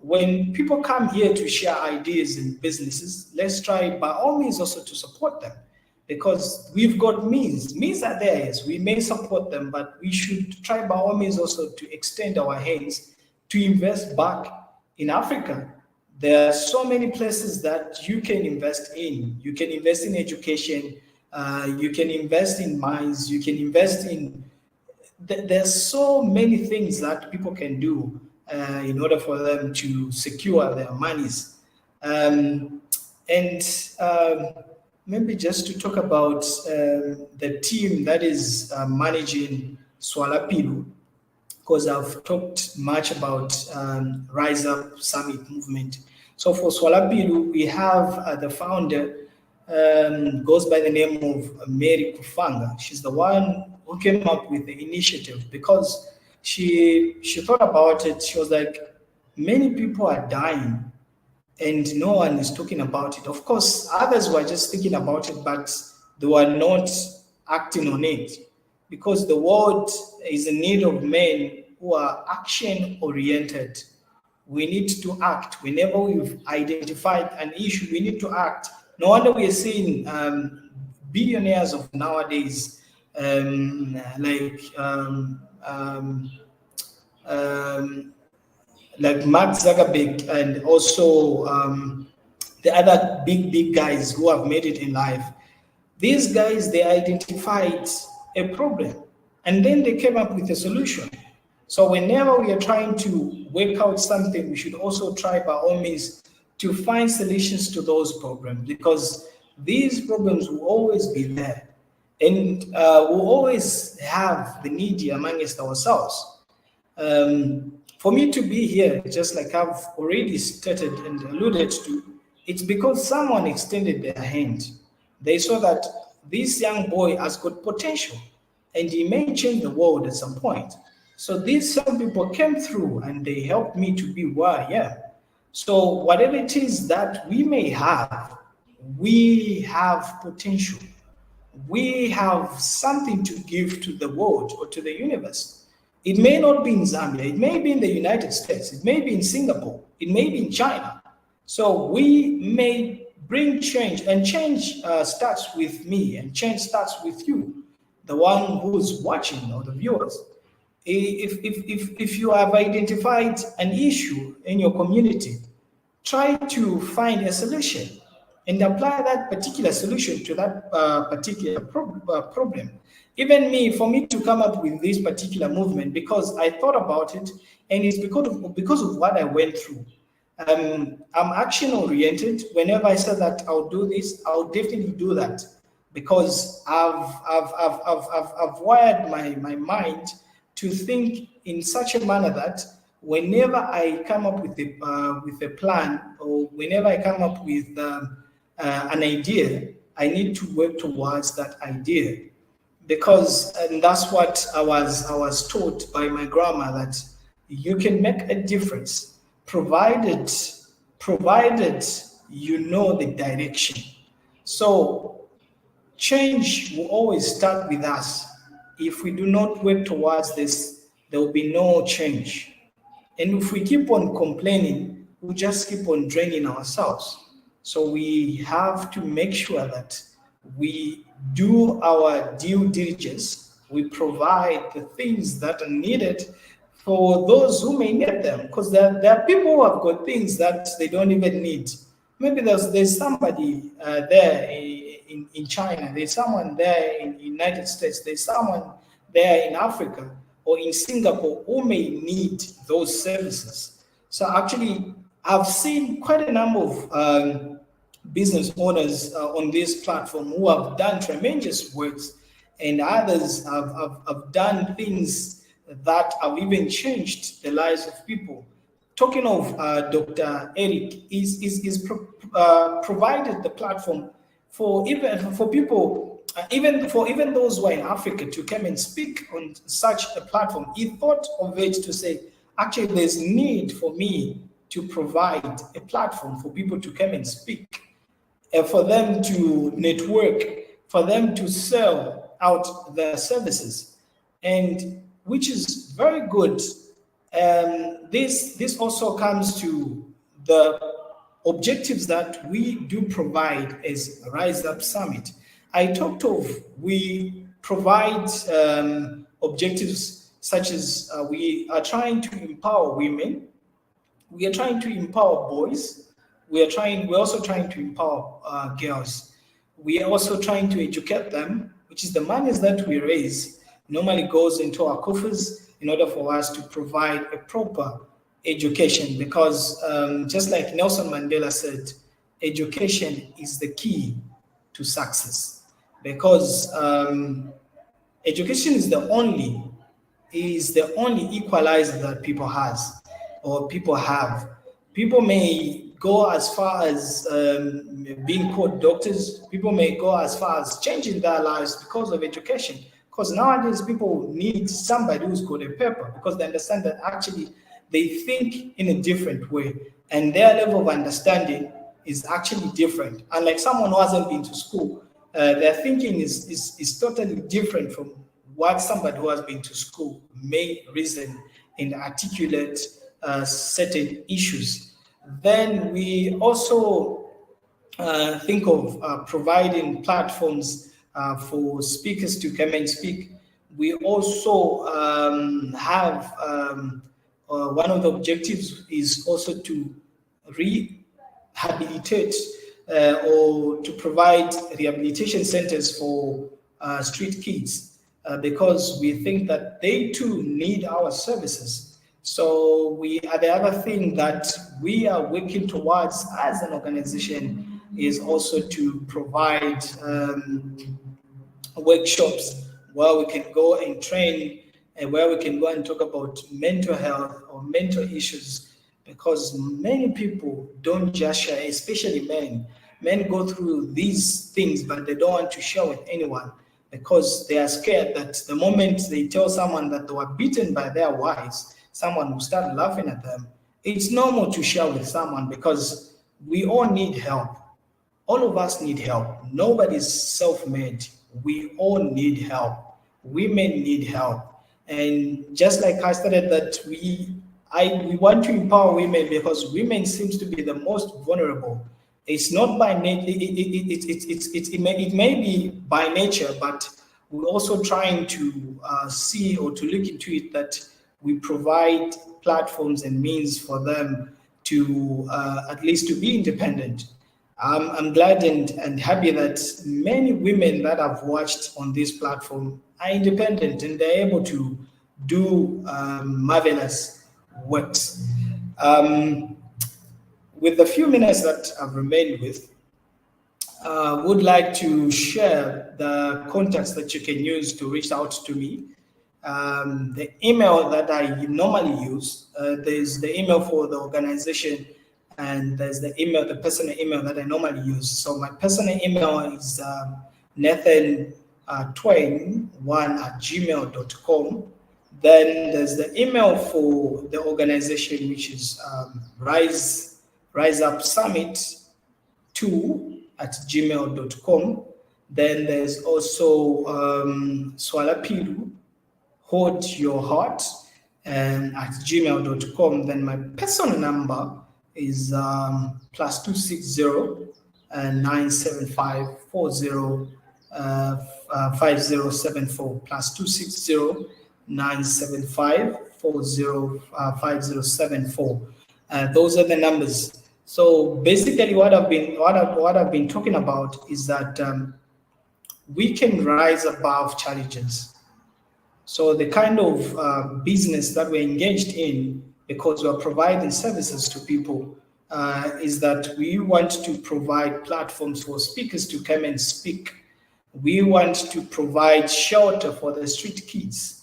when people come here to share ideas and businesses, let's try by all means also to support them, because we've got means. Means are there, yes, we may support them, but we should try by all means also to extend our hands to invest back in Africa. There are so many places that you can invest in. You can invest in education, you can invest in mines, you can invest in, there's so many things that people can do in order for them to secure their monies. Maybe just to talk about the team that is managing Swalapilu, because I've talked much about Rise Up Summit movement. So for Swalapilu, we have the founder, goes by the name of Mary Kufanga. She's the one who came up with the initiative, because she thought about it. She was like, many people are dying and no one is talking about it. Of course, others were just thinking about it, but they were not acting on it, because the world is in need of men who are action-oriented. We need to act. Whenever we've identified an issue, we need to act. No wonder we are seeing billionaires of nowadays like Mark Zuckerberg, and also the other big guys who have made it in life. These guys, they identified a problem and then they came up with a solution. So whenever we are trying to work out something, we should also try by all means to find solutions to those problems, because these problems will always be there, and we'll always have the needy amongst ourselves. For me to be here, just like I've already stated and alluded to, it's because someone extended their hand. They saw that this young boy has got potential and he may change the world at some point. So these some people came through and they helped me to be where I am. So whatever it is that we may have, we have potential. We have something to give to the world or to the universe. It may not be in Zambia, it may be in the United States, it may be in Singapore, it may be in China. So we may bring change, and change starts with me, and change starts with you, the one who's watching or the viewers. If you have identified an issue in your community, try to find a solution and apply that particular solution to that particular problem. Even me, for me to come up with this particular movement, because I thought about it, and it's because of what I went through. I'm action oriented. Whenever I said that I'll do this, I'll definitely do that, because I've wired my mind to think in such a manner that whenever I come up with a plan, or whenever I come up with an idea, I need to work towards that idea, because and that's what I was taught by my grandma, that you can make a difference provided you know the direction. So change will always start with us. If we do not work towards this, there will be no change. And if we keep on complaining, we'll just keep on draining ourselves. So we have to make sure that we do our due diligence. We provide the things that are needed for those who may need them, because there are people who have got things that they don't even need. Maybe there's somebody there in China, there's someone there in the United States, there's someone there in Africa or in Singapore who may need those services. So actually, I've seen quite a number of business owners on this platform who have done tremendous works, and others have done things that have even changed the lives of people. Talking of Dr. Eric, is provided the platform for people, even those who are in Africa, to come and speak on such a platform. He thought of it to say, actually, there's need for me to provide a platform for people to come and speak, for them to network, for them to sell out their services, and which is very good. This also comes to the objectives that we do provide as Rise Up Summit. I talked of, we provide objectives such as we are trying to empower women, we are trying to empower boys, we're also trying to empower girls. We are also trying to educate them, which is the monies that we raise normally goes into our coffers in order for us to provide a proper education, because just like Nelson Mandela said, education is the key to success, because education is the only equalizer that people have. People may go as far as being called doctors. People may go as far as changing their lives because of education. Because nowadays people need somebody who's got a paper, because they understand that actually they think in a different way, and their level of understanding is actually different. Unlike someone who hasn't been to school, their thinking is totally different from what somebody who has been to school may reason and articulate certain issues. Then we also think of providing platforms for speakers to come and speak. We also have one of the objectives is also to rehabilitate or to provide rehabilitation centers for street kids because we think that they too need our services. So the other thing that we are working towards as an organization is also to provide workshops where we can go and train and where we can go and talk about mental health or mental issues, because many people don't just share, especially men. Men go through these things, but they don't want to share with anyone because they are scared that the moment they tell someone that they were beaten by their wives, someone will start laughing at them. It's normal to share with someone because we all need help. All of us need help. Nobody's self-made. We all need help. Women need help. And just like I stated that we want to empower women because women seems to be the most vulnerable. It's not by nature, it may be by nature, but we're also trying to see or to look into it that we provide platforms and means for them to at least to be independent. I'm glad and happy that many women that I've watched on this platform are independent and they're able to do marvelous works. With the few minutes that I've remained with, would like to share the contacts that you can use to reach out to me. The email that I normally use, there's the email for the organization, and there's the personal email that I normally use. So my personal email is nathan.twain1@gmail.com. Then there's the email for the organization, which is Rise Up Summit 2@gmail.com. Then there's also Swalapilu, Hold Your Heart, @gmail.com. Then my personal number is +260 975 40 5074 +260 975 40 5074. Those are the numbers. So basically, what I've been talking about is that we can rise above challenges. So the kind of business that we're engaged in, because we're providing services to people, is that we want to provide platforms for speakers to come and speak. We want to provide shelter for the street kids.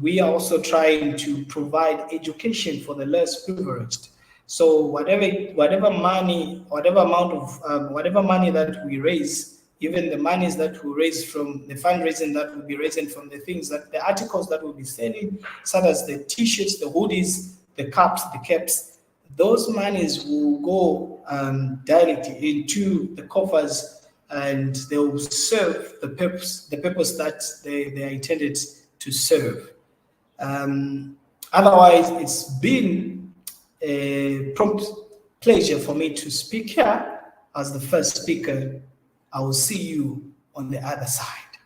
We are also trying to provide education for the less privileged. So whatever money that we raise, even the monies that we raise from the fundraising that we'll be raising from the things that the articles that we'll be selling, such as the t-shirts, the hoodies, the cups, the caps, those monies will go directly into the coffers, and they will serve the purpose that they are intended to serve. Otherwise, it's been a prompt pleasure for me to speak here as the first speaker. I will see you on the other side.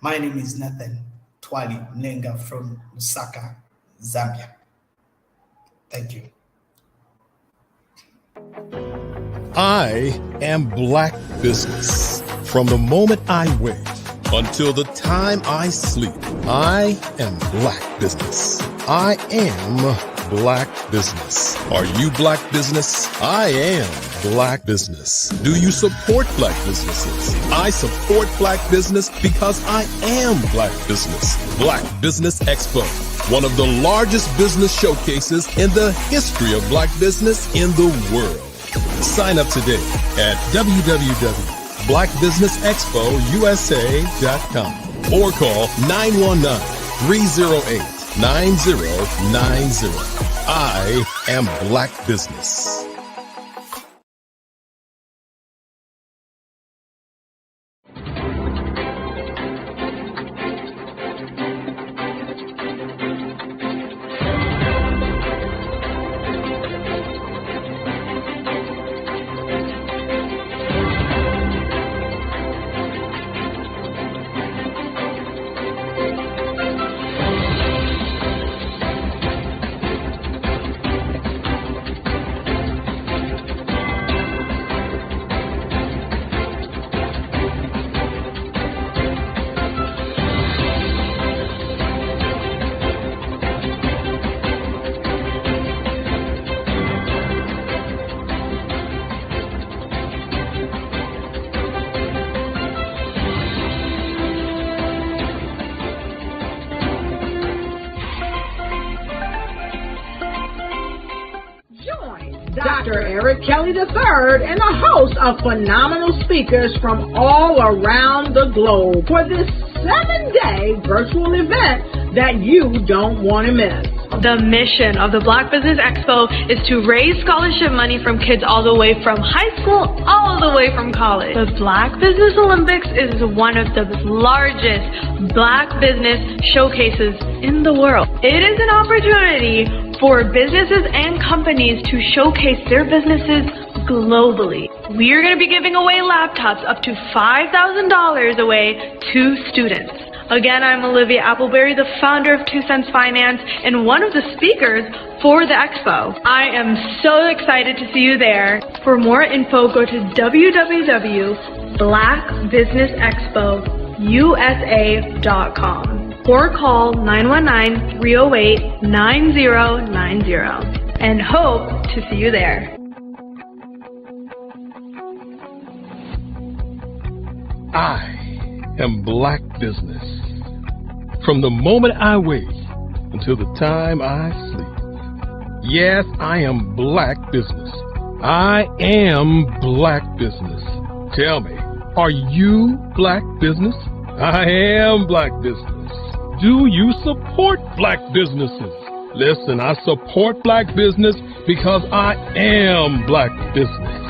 My name is Nathan Twali Mlenga from Lusaka, Zambia. Thank you. I am Black Business. From the moment I wake until the time I sleep, I am Black Business. I am Black Business. Are you Black Business? I am Black Business. Do you support Black businesses? I support Black business because I am Black Business. Black Business Expo, one of the largest business showcases in the history of Black business in the world. Sign up today at www.blackbusinessexpousa.com or call 919-308-9090. I am Black Business. Dr. Eric Kelly III, and a host of phenomenal speakers from all around the globe for this 7-day virtual event that you don't want to miss. The mission of the Black Business Expo is to raise scholarship money from kids all the way from high school, all the way from college. The Black Business Olympics is one of the largest Black business showcases in the world. It is an opportunity for businesses and companies to showcase their businesses globally. We are going to be giving away laptops up to $5,000 away to students. Again, I'm Olivia Appleberry, the founder of 2 Cents Finance and one of the speakers for the expo. I am so excited to see you there. For more info, go to www.blackbusinessexpousa.com or call 919-308-9090 and hope to see you there. I am Black Business. From the moment I wake until the time I sleep. Yes, I am Black Business. I am Black Business. Tell me, are you Black Business? I am Black Business. Do you support Black businesses? Listen, I support Black business because I am Black Business.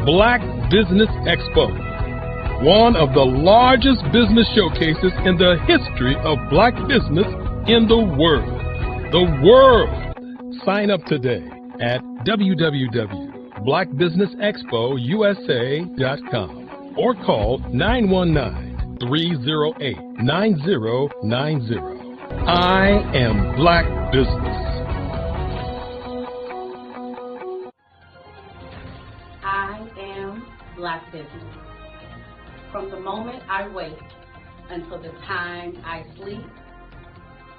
Black Business Expo, one of the largest business showcases in the history of Black business in the world. The world! Sign up today at www.blackbusinessexpousa.com or call 919-308-9090. I am Black Business. I am Black Business. From the moment I wake until the time I sleep,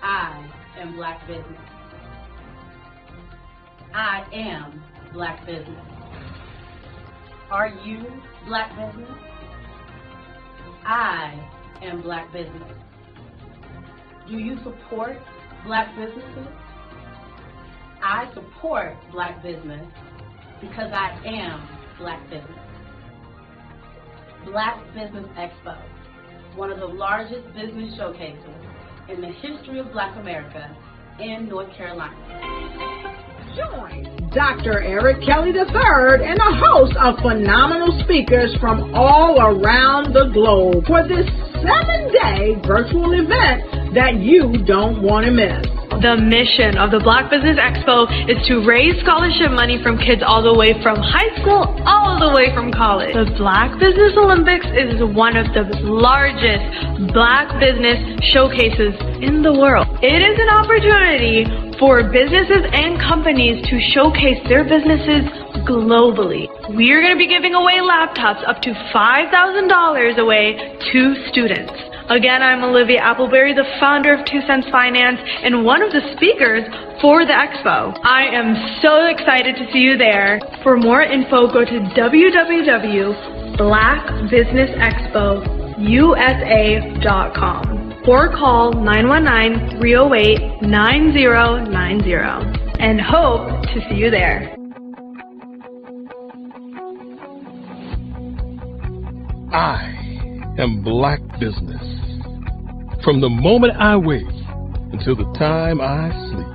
I am Black Business. I am Black Business. Are you Black Business? I am Black Business. Do you support Black businesses? I support Black business because I am Black Business. Black Business Expo, one of the largest business showcases in the history of Black America in North Carolina. Join Dr. Eric Kelly III and a host of phenomenal speakers from all around the globe for this 7-day virtual event that you don't want to miss. The mission of the Black Business Expo is to raise scholarship money from kids all the way from high school, all the way from college. The Black Business Olympics is one of the largest Black business showcases in the world. It is an opportunity for businesses and companies to showcase their businesses globally. We are going to be giving away laptops up to $5,000 away to students. Again, I'm Olivia Appleberry, the founder of 2 Cents Finance and one of the speakers for the expo. I am so excited to see you there. For more info, go to www.blackbusinessexpousa.com or call 919-308-9090 and hope to see you there. I am Black Business. From the moment I wake until the time I sleep.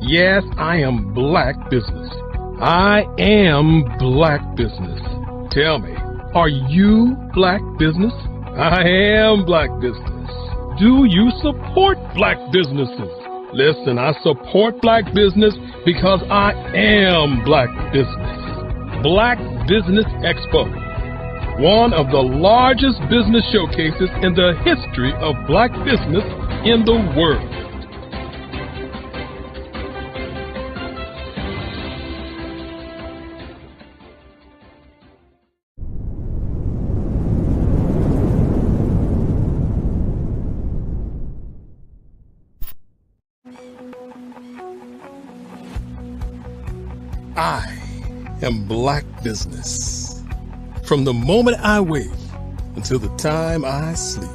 Yes, I am Black Business. I am Black Business. Tell me, are you Black Business? I am Black Business. Do you support Black businesses? Listen, I support Black business because I am Black Business. Black Business Expo, one of the largest business showcases in the history of Black business in the world. I am Black Business. From the moment I wake until the time I sleep.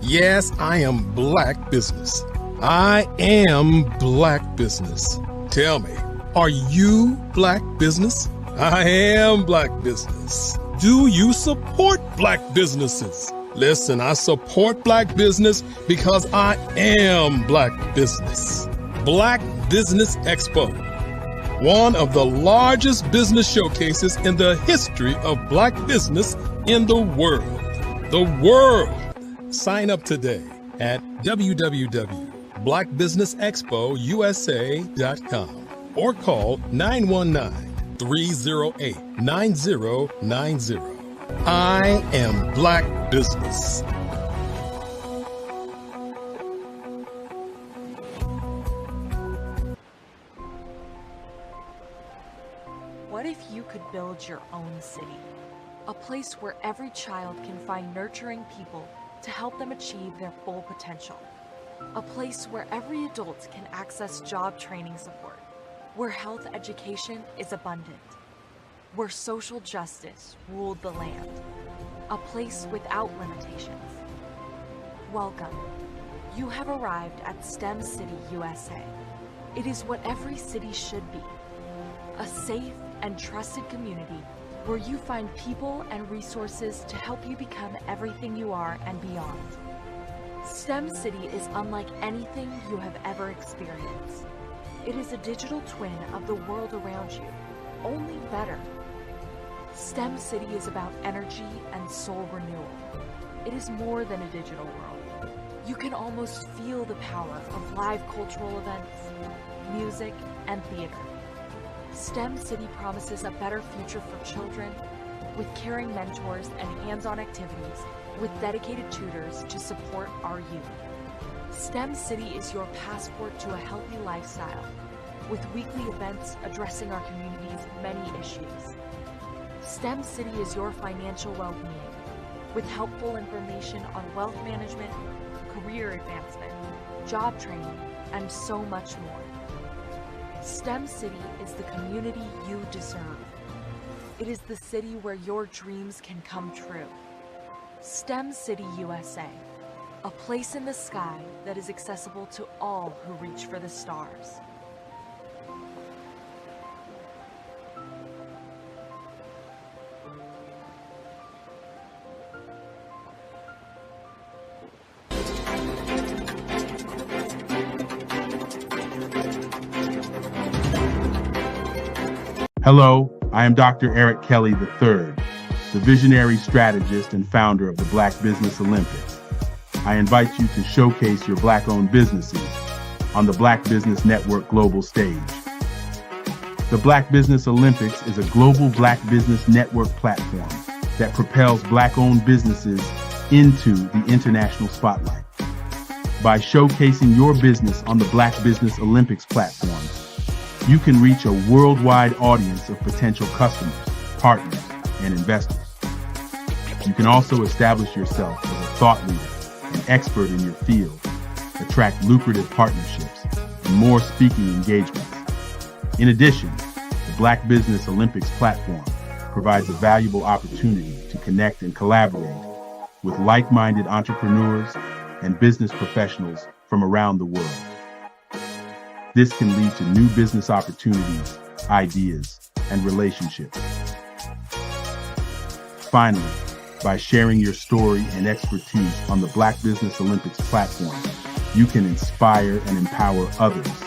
Yes, I am Black Business. I am Black Business. Tell me, Are you Black business? I am Black business. Do you support Black businesses? Listen, I support Black business because I am Black business. Black Business Expo, one of the largest business showcases in the history of Black business in the world. The world! Sign up today at www.blackbusinessexpousa.com or call 919-308-9090. I am Black business. What if you could build your own city? A place where every child can find nurturing people to help them achieve their full potential. A place where every adult can access job training support, where health education is abundant, where social justice ruled the land. A place without limitations. Welcome. You have arrived at STEM City USA. It is what every city should be. A safe and trusted community where you find people and resources to help you become everything you are and beyond. STEM City is unlike anything you have ever experienced. It is a digital twin of the world around you, only better. STEM City is about energy and soul renewal. It is more than a digital world. You can almost feel the power of live cultural events, music, and theater. STEM City promises a better future for children, with caring mentors and hands-on activities, with dedicated tutors to support our youth. STEM City is your passport to a healthy lifestyle, with weekly events addressing our community's many issues. STEM City is your financial well-being, with helpful information on wealth management, career advancement, job training, and so much more. STEM City is the community you deserve. It is the city where your dreams can come true. STEM City USA, a place in the sky that is accessible to all who reach for the stars. Hello, I am Dr. Eric Kelly III, the visionary strategist and founder of the Black Business Olympics. I invite you to showcase your Black-owned businesses on the Black Business Network global stage. The Black Business Olympics is a global Black Business Network platform that propels Black-owned businesses into the international spotlight. By showcasing your business on the Black Business Olympics platform, you can reach a worldwide audience of potential customers, partners, and investors. You can also establish yourself as a thought leader, an expert in your field, attract lucrative partnerships, and more speaking engagements. In addition, the Black Business Olympics platform provides a valuable opportunity to connect and collaborate with like-minded entrepreneurs and business professionals from around the world. This can lead to new business opportunities, ideas, and relationships. Finally, by sharing your story and expertise on the Black Business Olympics platform, you can inspire and empower others.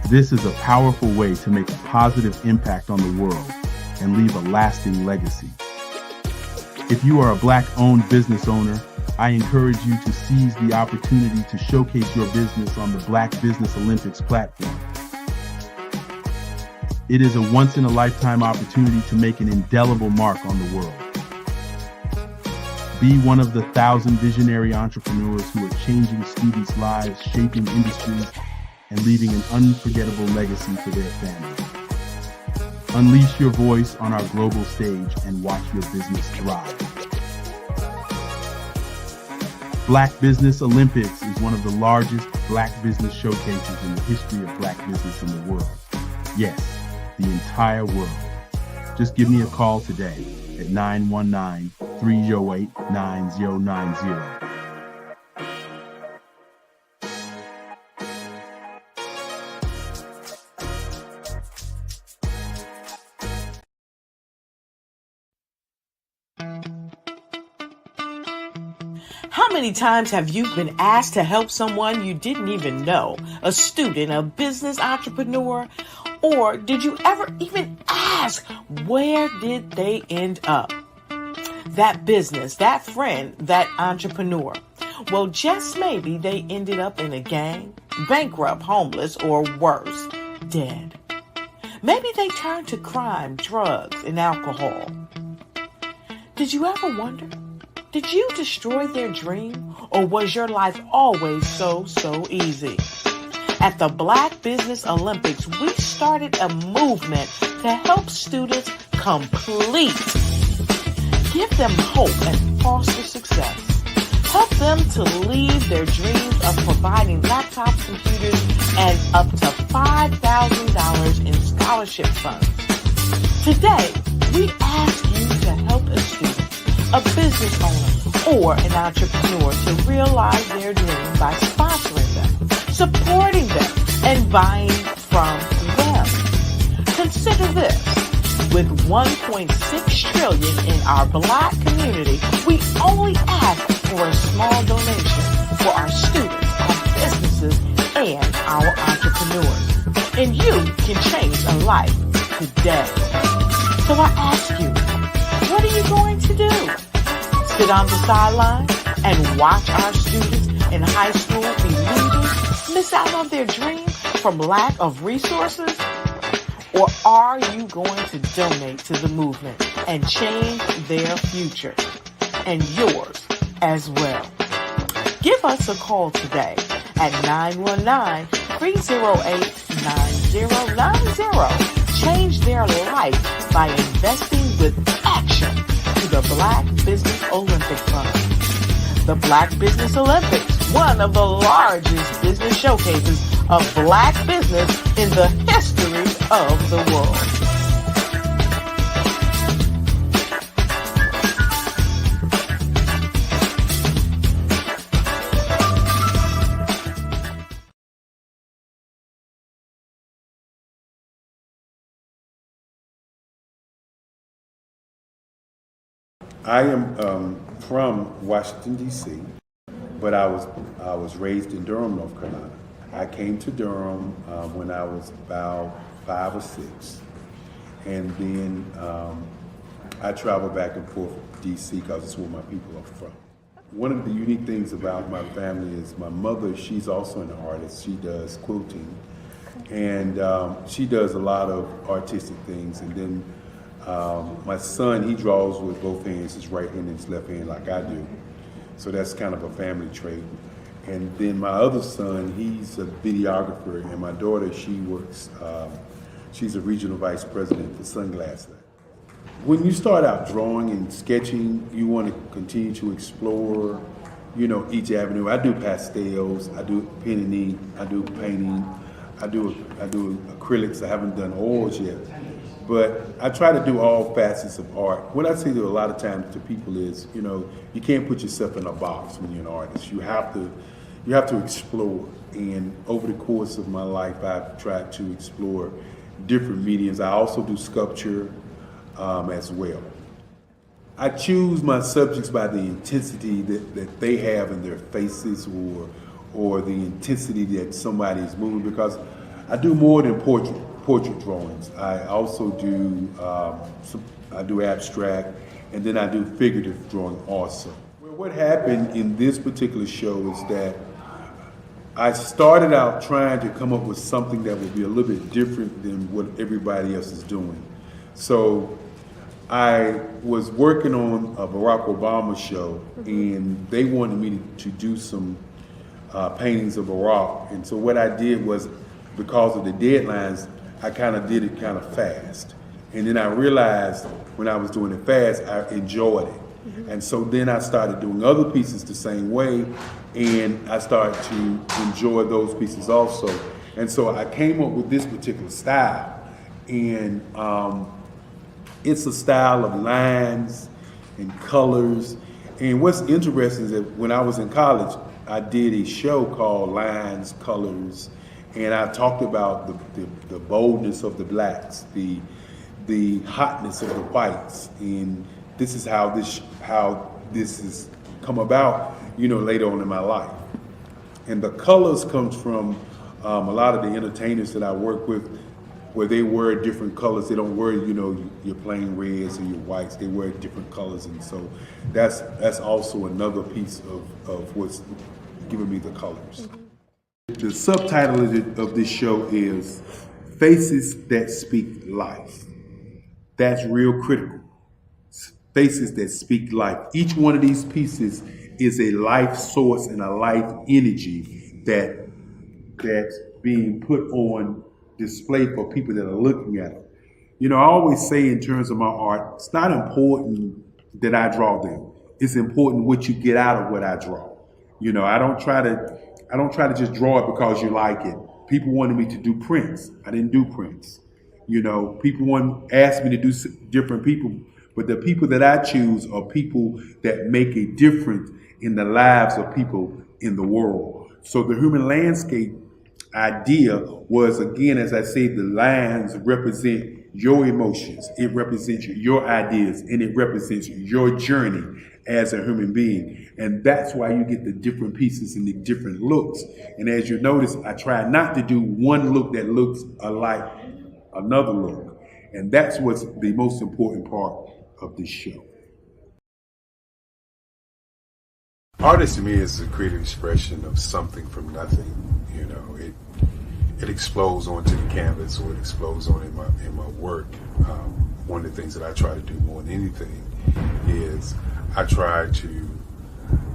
This is a powerful way to make a positive impact on the world and leave a lasting legacy. If you are a Black-owned business owner, I encourage you to seize the opportunity to showcase your business on the Black Business Olympics platform. It is a once-in-a-lifetime opportunity to make an indelible mark on the world. Be one of the 1,000 visionary entrepreneurs who are changing students' lives, shaping industries, and leaving an unforgettable legacy for their families. Unleash your voice on our global stage and watch your business thrive. Black Business Olympics is one of the largest Black business showcases in the history of Black business in the world. Yes, the entire world. Just give me a call today at 919-308-9090. How many times have you been asked to help someone you didn't even know? A student, a business entrepreneur? Or did you ever even ask, where did they end up? That business, that friend, that entrepreneur. Well, just maybe they ended up in a gang, bankrupt, homeless, or worse, dead. Maybe they turned to crime, drugs, and alcohol. Did you ever wonder? Did you destroy their dream, or was your life always so easy? At the Black Business Olympics, we started a movement to help students complete. Give them hope and foster success. Help them to leave their dreams of providing laptops, computers, and up to $5,000 in scholarship funds. Today, we ask you to help a student, a business owner, or an entrepreneur to realize their dream by sponsoring them, supporting them, and buying from them. Consider this. With $1.6 trillion in our Black community, we only ask for a small donation for our students, our businesses, and our entrepreneurs. And you can change a life today. So I ask you, what are you going to do? Sit on the sideline and watch our students in high school be leaders, miss out on their dream from lack of resources? Or are you going to donate to the movement and change their future and yours as well? Give us a call today at 919-308-9090. Change their life by investing with action to the Black Business Olympic Fund. The Black Business Olympics, one of the largest business showcases of Black business in the history of the world. I am from Washington, D.C., but I was raised in Durham, North Carolina. I came to Durham when I was about 5 or 6, and then I traveled back and forth to D.C. because it's where my people are from. One of the unique things about my family is my mother, she's also an artist. She does quilting, and she does a lot of artistic things. And then my son, he draws with both hands, his right hand and his left hand like I do. So that's kind of a family trait. And then my other son, he's a videographer, and my daughter, she works, she's a regional vice president for Sunglass Lab. When you start out drawing and sketching, you want to continue to explore, you know, each avenue. I do pastels, I do pen and ink, I do painting, I do acrylics. I haven't done oils yet. But I try to do all facets of art. What I say to a lot of times to people is, you know, you can't put yourself in a box when you're an artist. You have to explore. And over the course of my life, I've tried to explore different mediums. I also do sculpture as well. I choose my subjects by the intensity that they have in their faces, or the intensity that somebody is moving, because I do more than portrait drawings. I also do I do abstract, and then I do figurative drawing also. Well, what happened in this particular show is that I started out trying to come up with something that would be a little bit different than what everybody else is doing. So I was working on a Barack Obama show, and they wanted me to do some paintings of Barack. And so what I did was, because of the deadlines, I kind of did it kind of fast. And then I realized when I was doing it fast, I enjoyed it. And so then I started doing other pieces the same way, and I started to enjoy those pieces also. And so I came up with this particular style. And it's a style of lines and colors. And what's interesting is that when I was in college, I did a show called Lines, Colors, and I talked about the boldness of the blacks, the hotness of the whites, and this is how this has come about. later on in my life. And the colors comes from a lot of the entertainers that I work with, where they wear different colors. They don't wear, your plain reds or your whites. They wear different colors, and so that's also another piece of what's giving me the colors. The subtitle of this show is Faces That Speak Life. That's real critical. Faces that speak life. Each one of these pieces is a life source and a life energy that's being put on display for people that are looking at it. I always say in terms of my art, it's not important that I draw them. It's important what you get out of what I draw. I don't try to just draw it because you like it. People wanted me to do prints. I didn't do prints. People asked me to do different people, but the people that I choose are people that make a difference in the lives of people in the world. So the human landscape idea was, again, as I say, the lines represent your emotions, it represents your ideas, and it represents your journey as a human being. And that's why you get the different pieces and the different looks. And as you notice, I try not to do one look that looks alike another look. And that's what's the most important part of this show. Art to me is a creative expression of something from nothing. It explodes onto the canvas, or it explodes on in my work. One of the things that I try to do more than anything is I try to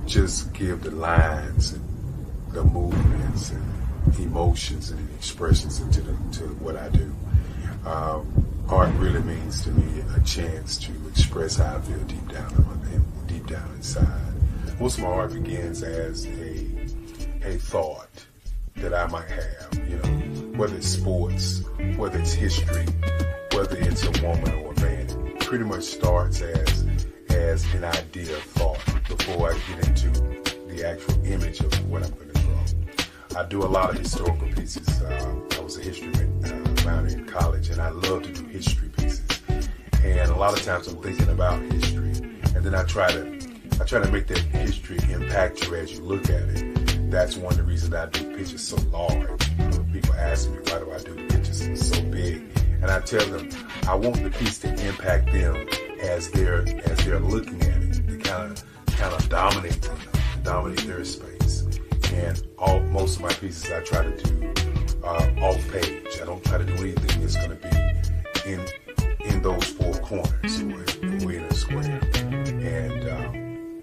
just give the lines and the movements and emotions and expressions into what I do. Art really means to me a chance to express how I feel deep down inside. Most of my art begins as a thought that I might have, whether it's sports, whether it's history, whether it's a woman or a man. It pretty much starts as an idea of thought before I get into the actual image of what I'm going to draw. I do a lot of historical pieces. I was a history minor in college, and I love to do history pieces. And a lot of times I'm thinking about history, and then I try to make that history impact you as you look at it. That's one of the reasons I do pictures so large. People ask me, why do I do pictures so big? And I tell them, I want the piece to impact them as they're looking at it. To kind of dominate them, dominate their space. And most of my pieces I try to do off page. I don't try to do anything that's going to be in those four corners or in a square. And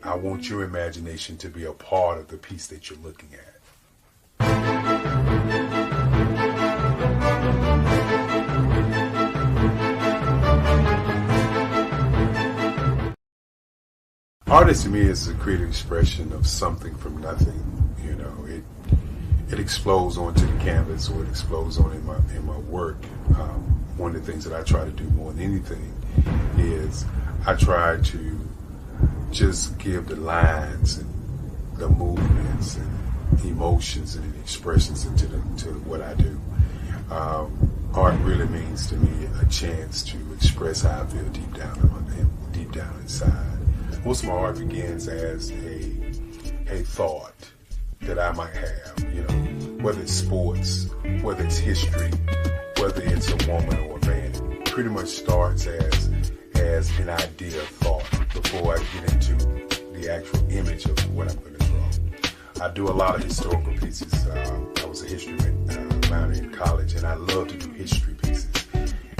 I want your imagination to be a part of the piece that you're looking at. Art to me is a creative expression of something from nothing. It explodes onto the canvas, or it explodes on in my work. One of the things that I try to do more than anything is I try to just give the lines and the movements and emotions and expressions into what I do. Art really means to me a chance to express how I feel deep down inside. Most of my art begins as a thought that I might have, whether it's sports, whether it's history, whether it's a woman or a man. It pretty much starts as an idea of thought before I get into the actual image of what I'm going to draw. I do a lot of historical pieces. I was a history minor in college, and I love to do history pieces.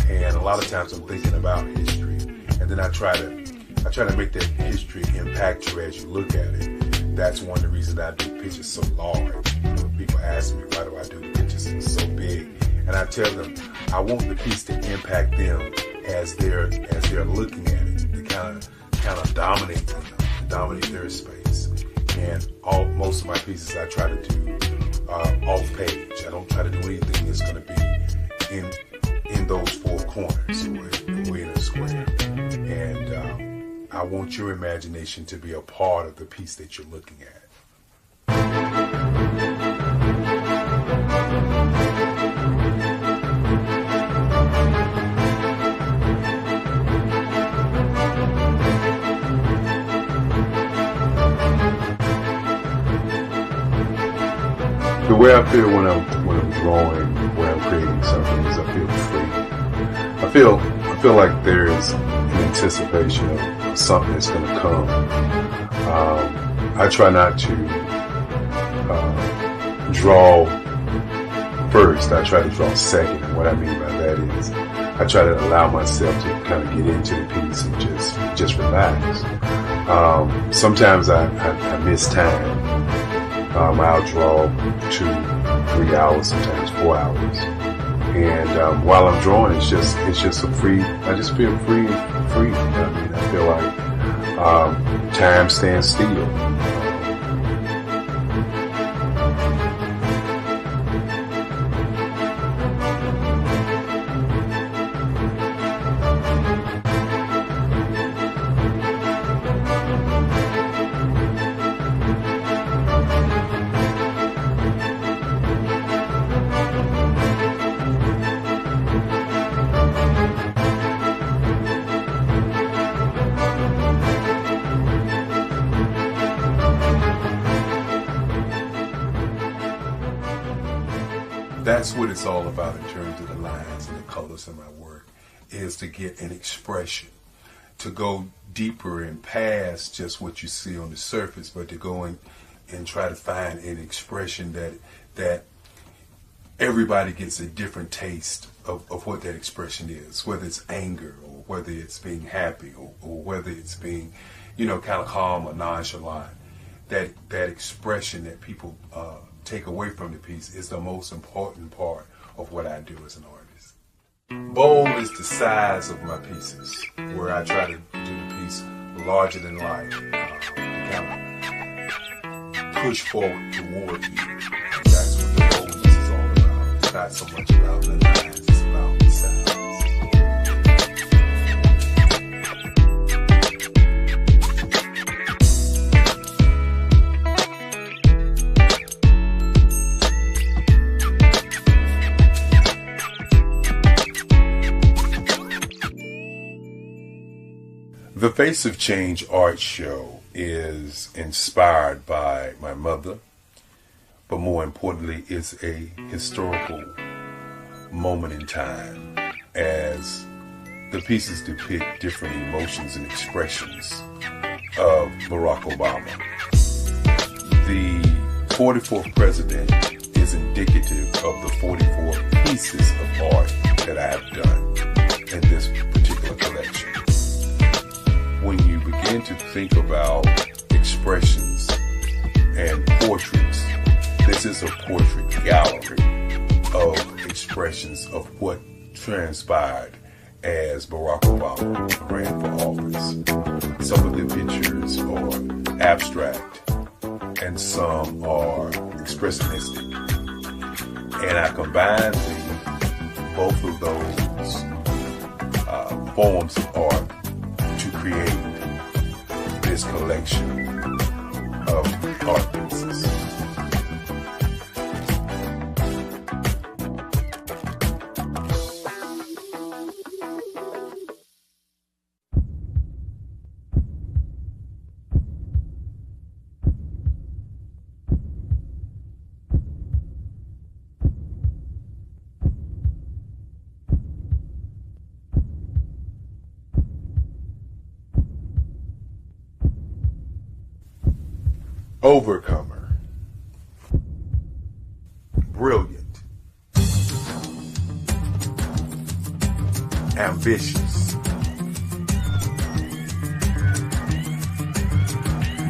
And a lot of times I'm thinking about history, and then I try to make that history impact you as you look at it. That's one of the reasons I do pictures so large. People ask me, why do I do pictures so big? And I tell them, I want the piece to impact them as they're looking at it. To kind of dominate them, dominate their space. And most of my pieces I try to do off page. I don't try to do anything that's going to be in those four corners or in a square. And I want your imagination to be a part of the piece that you're looking at. The way I feel when I'm drawing, when I'm creating something, is I feel free. I feel like there's an anticipation of something that's going to come. I try not to draw first. I try to draw second. And what I mean by that is I try to allow myself to kind of get into the piece and just relax. Sometimes I miss time. I'll draw 2, 3 hours, sometimes 4 hours. And while I'm drawing, it's just a free. I just feel free. I mean, I feel like time stands still. That's what it's all about in terms of the lines and the colors in my work, is to get an expression, to go deeper and past just what you see on the surface, but to go in and try to find an expression that everybody gets a different taste of what that expression is, whether it's anger or whether it's being happy or whether it's being, kind of calm or nonchalant. That expression that people take away from the piece is the most important part of what I do as an artist. Bold is the size of my pieces, where I try to do the piece larger than life, to kind of push forward toward you. That's what the boldness is all about. It's not so much about the lines, it's about the size. The Face of Change art show is inspired by my mother, but more importantly, it's a historical moment in time as the pieces depict different emotions and expressions of Barack Obama. The 44th president is indicative of the 44 pieces of art that I have done in this particular collection. When you begin to think about expressions and portraits, this is a portrait gallery of expressions of what transpired as Barack Obama ran for office. Some of the pictures are abstract and some are expressionistic. And I combined both of those forms of art to create this collection of art pieces. Overcomer, brilliant, ambitious,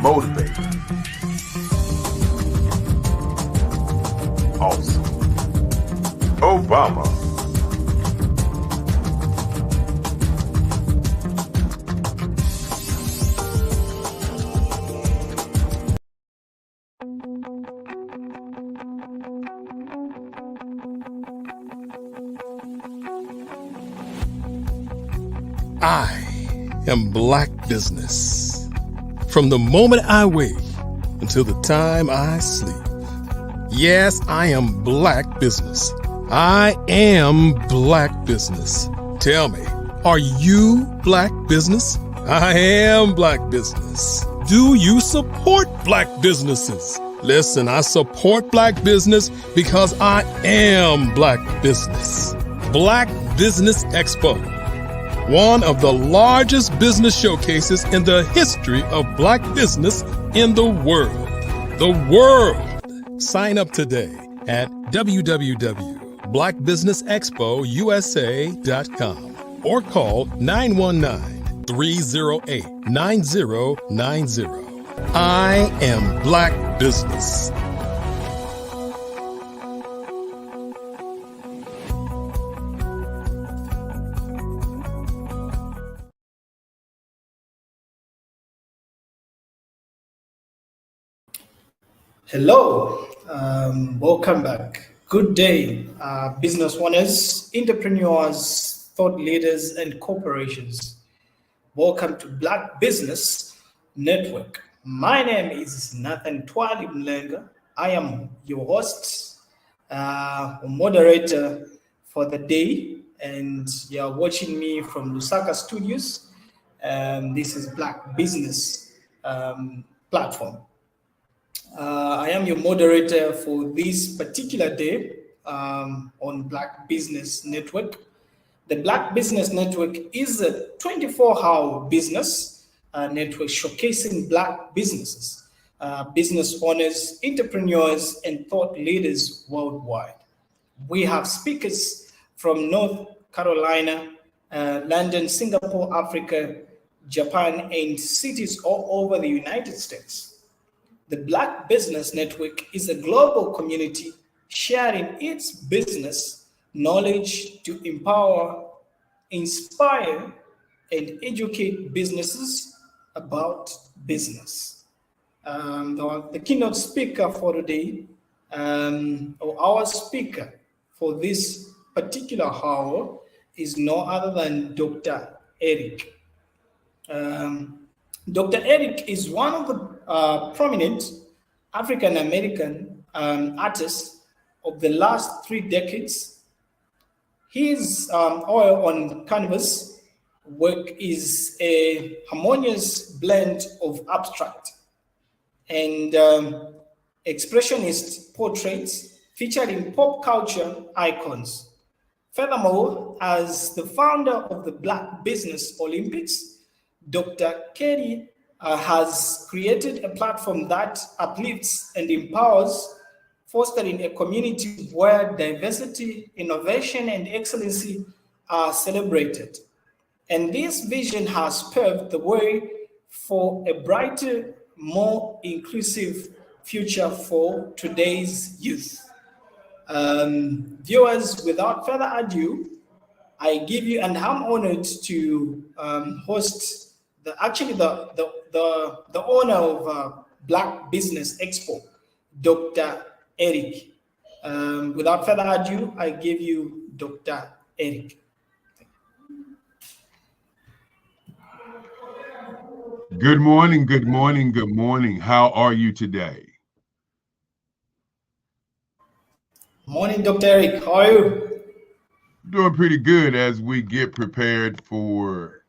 motivated, awesome. Obama. I am Black Business. From the moment I wake until the time I sleep. Yes, I am Black Business. I am Black Business. Tell me, are you Black Business? I am Black Business. Do you support Black businesses? Listen, I support Black business because I am Black business. Black Business Expo, one of the largest business showcases in the history of Black business in the world. The world! Sign up today at www.blackbusinessexpousa.com or call 919-308-9090. I am Black business. Hello, welcome back. Good day, business owners, entrepreneurs, thought leaders, and corporations. Welcome to Black Business Network. My name is Nathan Twali Mlenga. I am your host, moderator for the day, and you're watching me from Lusaka Studios. This is Black Business platform. I am your moderator for this particular day on Black Business Network. The Black Business Network is a 24-hour business network showcasing Black businesses, business owners, entrepreneurs, and thought leaders worldwide. We have speakers from North Carolina, London, Singapore, Africa, Japan, and cities all over the United States. The Black Business Network is a global community sharing its business knowledge to empower, inspire, and educate businesses about business. The keynote speaker for today, or our speaker for this particular hour, is no other than Dr. Eric. Dr. Eric is one of the prominent African-American artists of the last 3 decades. His oil on canvas work is a harmonious blend of abstract and expressionist portraits featuring pop culture icons. Furthermore, as the founder of the Black Business Olympics, Dr. Kerry has created a platform that uplifts and empowers, fostering a community where diversity, innovation, and excellency are celebrated. And this vision has paved the way for a brighter, more inclusive future for today's youth. Viewers, without further ado, I give you, and I'm honored to host the owner of Black Business Expo, Dr. Eric. Without further ado, I give you Dr. Eric. Good morning, good morning, good morning. How are you today? Morning, Dr. Eric. How are you? Doing pretty good as we get prepared for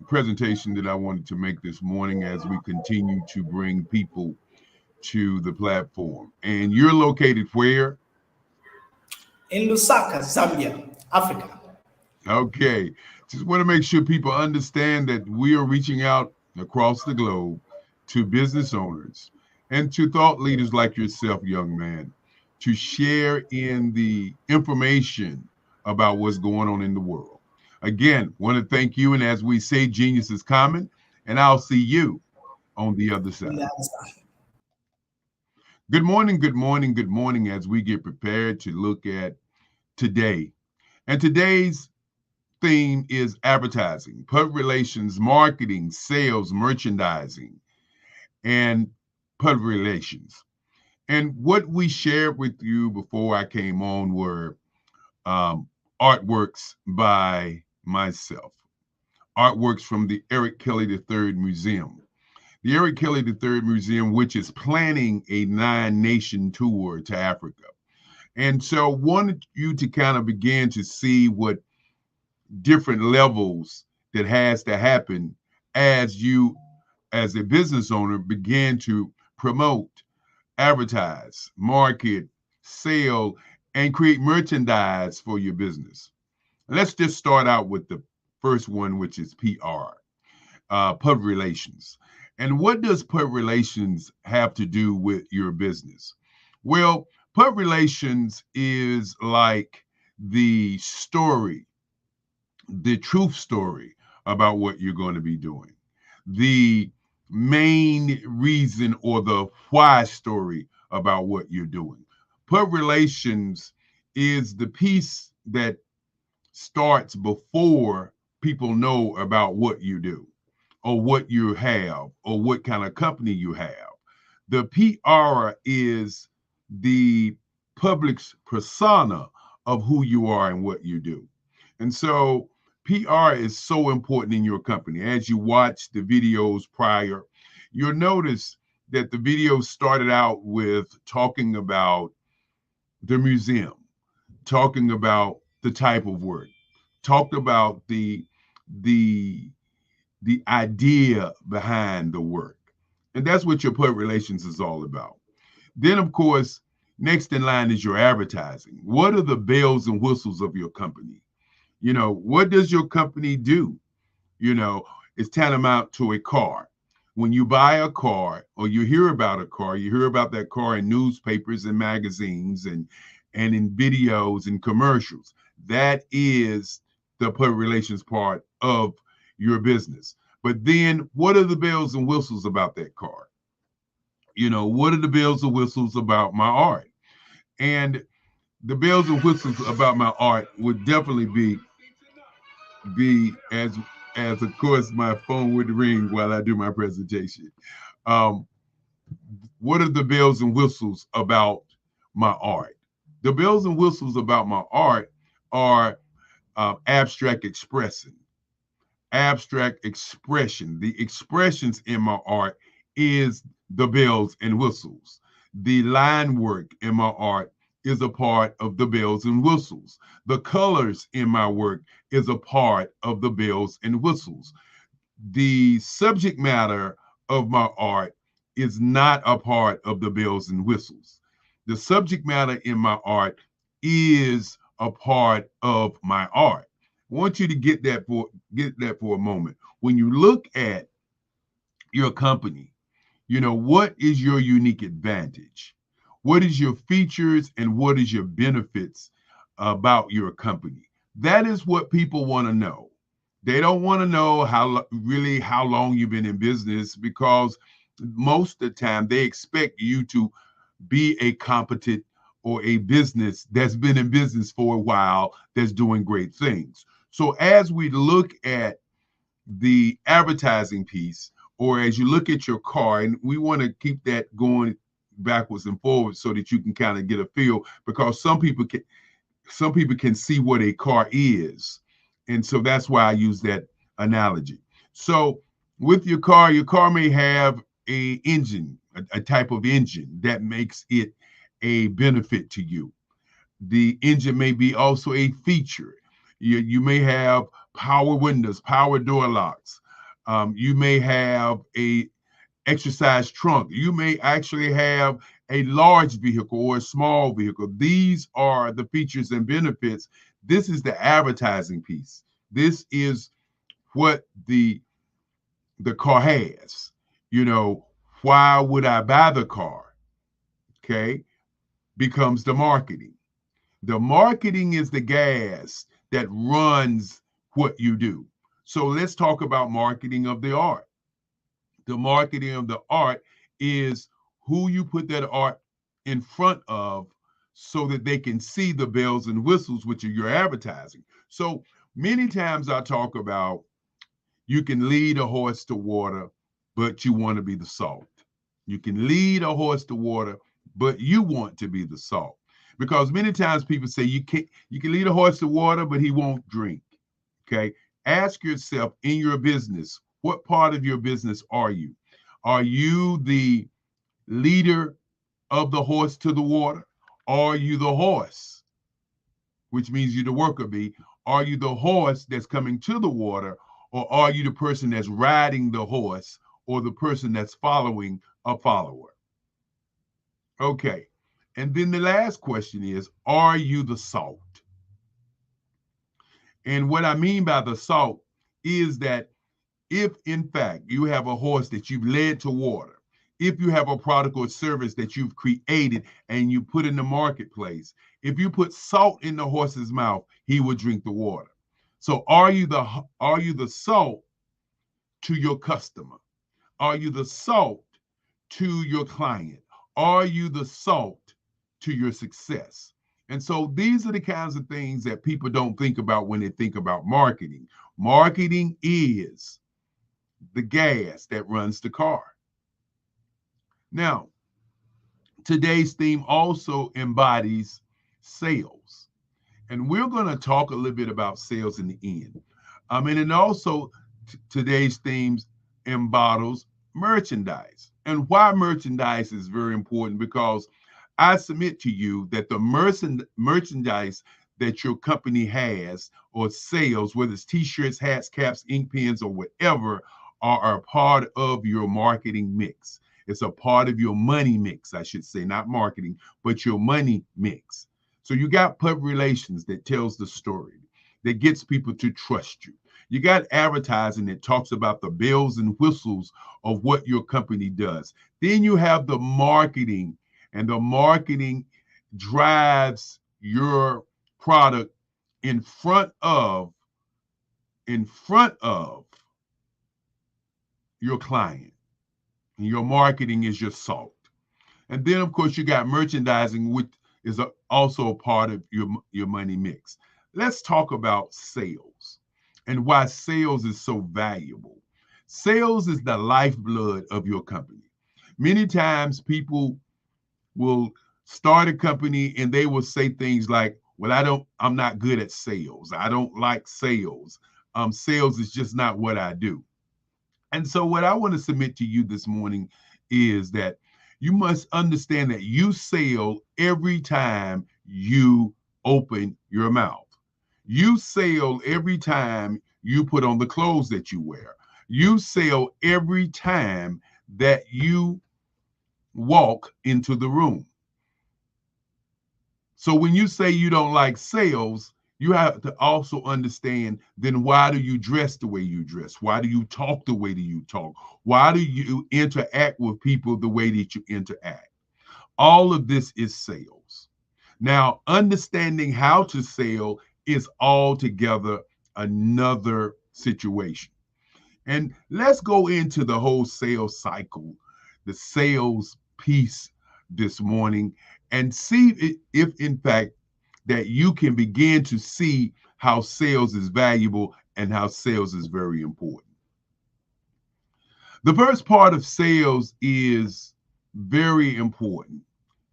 presentation that I wanted to make this morning as we continue to bring people to the platform. And you're located where? In Lusaka, Zambia, Africa. Okay. Just want to make sure people understand that we are reaching out across the globe to business owners and to thought leaders like yourself, young man, to share in the information about what's going on in the world. Again, want to thank you. And as we say, genius is common, and I'll see you on the other side. Good morning, good morning, good morning as we get prepared to look at today. And today's theme is advertising, public relations, marketing, sales, merchandising, and public relations. And what we shared with you before I came on were artworks by myself, artworks from the Eric Kelly III Museum. The Eric Kelly III Museum, which is planning a 9-nation tour to Africa. And so wanted you to kind of begin to see what different levels that has to happen as you, as a business owner, begin to promote, advertise, market, sell, and create merchandise for your business. Let's just start out with the first one, which is PR, public relations. And what does public relations have to do with your business? Well, public relations is like the story, the truth story about what you're going to be doing. The main reason or the why story about what you're doing. Public relations is the piece that starts before people know about what you do or what you have or what kind of company you have. The PR is the public's persona of who you are and what you do. And so PR is so important in your company. As you watch the videos prior, you'll notice that the videos started out with talking about the museum, talking about the type of work, talked about the idea behind the work. And that's what your public relations is all about. Then, of course, next in line is your advertising. What are the bells and whistles of your company? You know, what does your company do? You know, it's tantamount to a car. When you buy a car or you hear about a car, you hear about that car in newspapers and magazines and in videos and commercials. That is the public relations part of your business. But then what are the bells and whistles about that car? You know, what are the bells and whistles about my art? And the bells and whistles about my art would definitely be as of course my phone would ring while I do my presentation. What are the bells and whistles about my art? The bells and whistles about my art are abstract expression. Abstract expression. The expressions in my art is the bells and whistles. The line work in my art is a part of the bells and whistles. The colors in my work is a part of the bells and whistles. The subject matter of my art is not a part of the bells and whistles. The subject matter in my art is a part of my art. I want you to get that for a moment. When you look at your company, you know, what is your unique advantage? What is your features and what is your benefits about your company? That is what people want to know. They don't want to know how long you've been in business, because most of the time they expect you to be a competent or a business that's been in business for a while, that's doing great things. So as we look at the advertising piece, or as you look at your car, and we want to keep that going backwards and forwards so that you can kind of get a feel, because some people can see what a car is. And so that's why I use that analogy. So with your car may have a engine, a type of engine that makes it a benefit to you. The engine may be also a feature. You may have power windows, power door locks. You may have a exercise trunk. You may actually have a large vehicle or a small vehicle. These are the features and benefits. This is the advertising piece. This is what the car has. You know, why would I buy the car? Okay, becomes the marketing. The marketing is the gas that runs what you do. So let's talk about marketing of the art. The marketing of the art is who you put that art in front of so that they can see the bells and whistles, which are your advertising. So many times I talk about you can lead a horse to water, but you want to be the salt. You can lead a horse to water, but you want to be the salt. Because many times people say you can lead a horse to water, but he won't drink. Okay. Ask yourself in your business, what part of your business are you? Are you the leader of the horse to the water? Are you the horse, which means you're the worker bee? Are you the horse that's coming to the water, or are you the person that's riding the horse, or the person that's following a follower? Okay. And then the last question is, are you the salt? And what I mean by the salt is that if in fact you have a horse that you've led to water, if you have a product or service that you've created and you put in the marketplace, if you put salt in the horse's mouth, he will drink the water. So are you the salt to your customer? Are you the salt to your client? Are you the salt to your success? And so these are the kinds of things that people don't think about when they think about marketing. Marketing is the gas that runs the car. Now, today's theme also embodies sales. And we're going to talk a little bit about sales in the end. And then also today's themes embodies merchandise. And why merchandise is very important, because I submit to you that the merchandise that your company has or sells, whether it's t-shirts, hats, caps, ink pens, or whatever, are a part of your marketing mix. It's a part of your money mix, I should say, not marketing, but your money mix. So you got public relations that tells the story, that gets people to trust you. You got advertising that talks about the bells and whistles of what your company does. Then you have the marketing, and the marketing drives your product in front of your client. And your marketing is your salt. And then, of course, you got merchandising, which is also a part of your money mix. Let's talk about sales and why sales is so valuable. Sales is the lifeblood of your company. Many times people will start a company and they will say things like, well, I'm not good at sales. I don't like sales. Sales is just not what I do. And so what I want to submit to you this morning is that you must understand that you sell every time you open your mouth. You sell every time you put on the clothes that you wear. You sell every time that you walk into the room. So when you say you don't like sales, you have to also understand, then why do you dress the way you dress? Why do you talk the way that you talk? Why do you interact with people the way that you interact? All of this is sales. Now, understanding how to sell is altogether another situation. And let's go into the whole sales cycle, the sales piece this morning, and see if in fact that you can begin to see how sales is valuable and how sales is very important. The first part of sales is very important.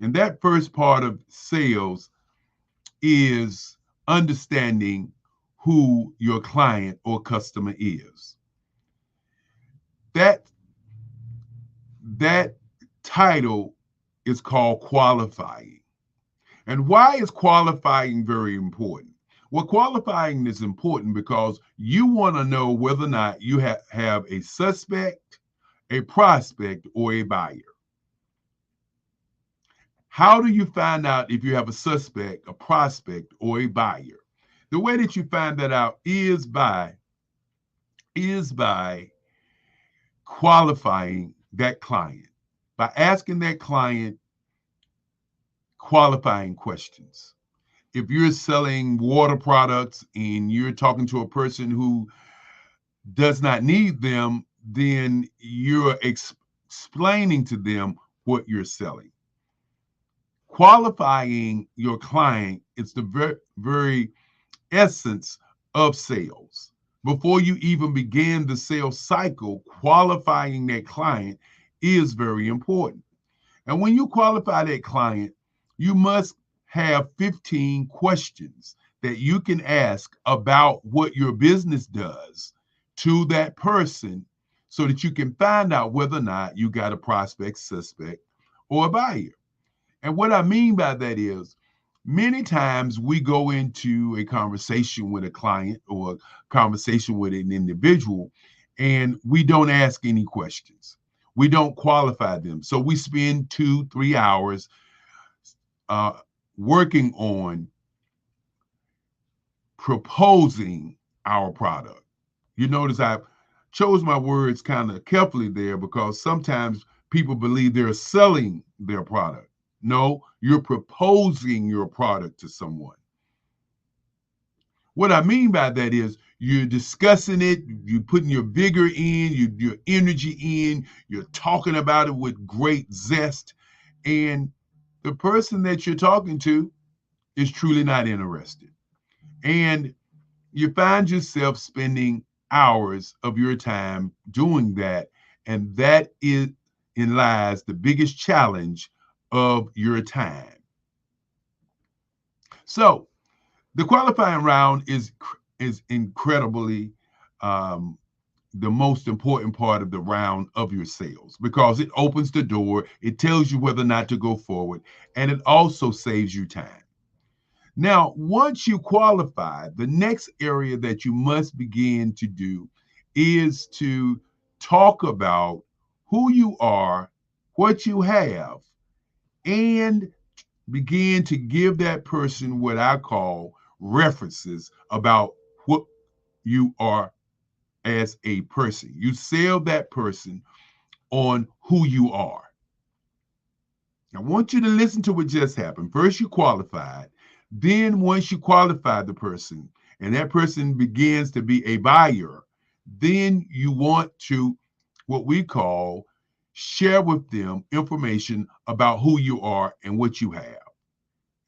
And that first part of sales is understanding who your client or customer is. That title is called qualifying. And why is qualifying very important? Well, qualifying is important because you want to know whether or not you have a suspect, a prospect, or a buyer. How do you find out if you have a suspect, a prospect, or a buyer? The way that you find that out is by qualifying that client, by asking that client qualifying questions. If you're selling water products and you're talking to a person who does not need them, then you're explaining to them what you're selling. Qualifying your client is the very essence of sales. Before you even begin the sales cycle, qualifying that client is very important. And when you qualify that client, you must have 15 questions that you can ask about what your business does to that person so that you can find out whether or not you got a prospect, suspect, or a buyer. And what I mean by that is, many times we go into a conversation with a client or a conversation with an individual and we don't ask any questions. we don't qualify them. So we spend 2-3 hours working on proposing our product. You notice I chose my words kind of carefully there because sometimes people believe they're selling their product. No, you're proposing your product to someone. What I mean by that is you're discussing it, you're putting your vigor in, your energy in, you're talking about it with great zest, and the person that you're talking to is truly not interested. And you find yourself spending hours of your time doing that, and that is in lies the biggest challenge of your time. So the qualifying round is incredibly the most important part of the round of your sales because it opens the door, it tells you whether or not to go forward, and it also saves you time. Now, once you qualify, the next area that you must begin to do is to talk about who you are, what you have, and begin to give that person what I call references about what you are as a person. You sell that person on who you are. I want you to listen to what just happened. First, you qualified. Then, once you qualify the person and that person begins to be a buyer, then you want to, what we call, share with them information about who you are and what you have.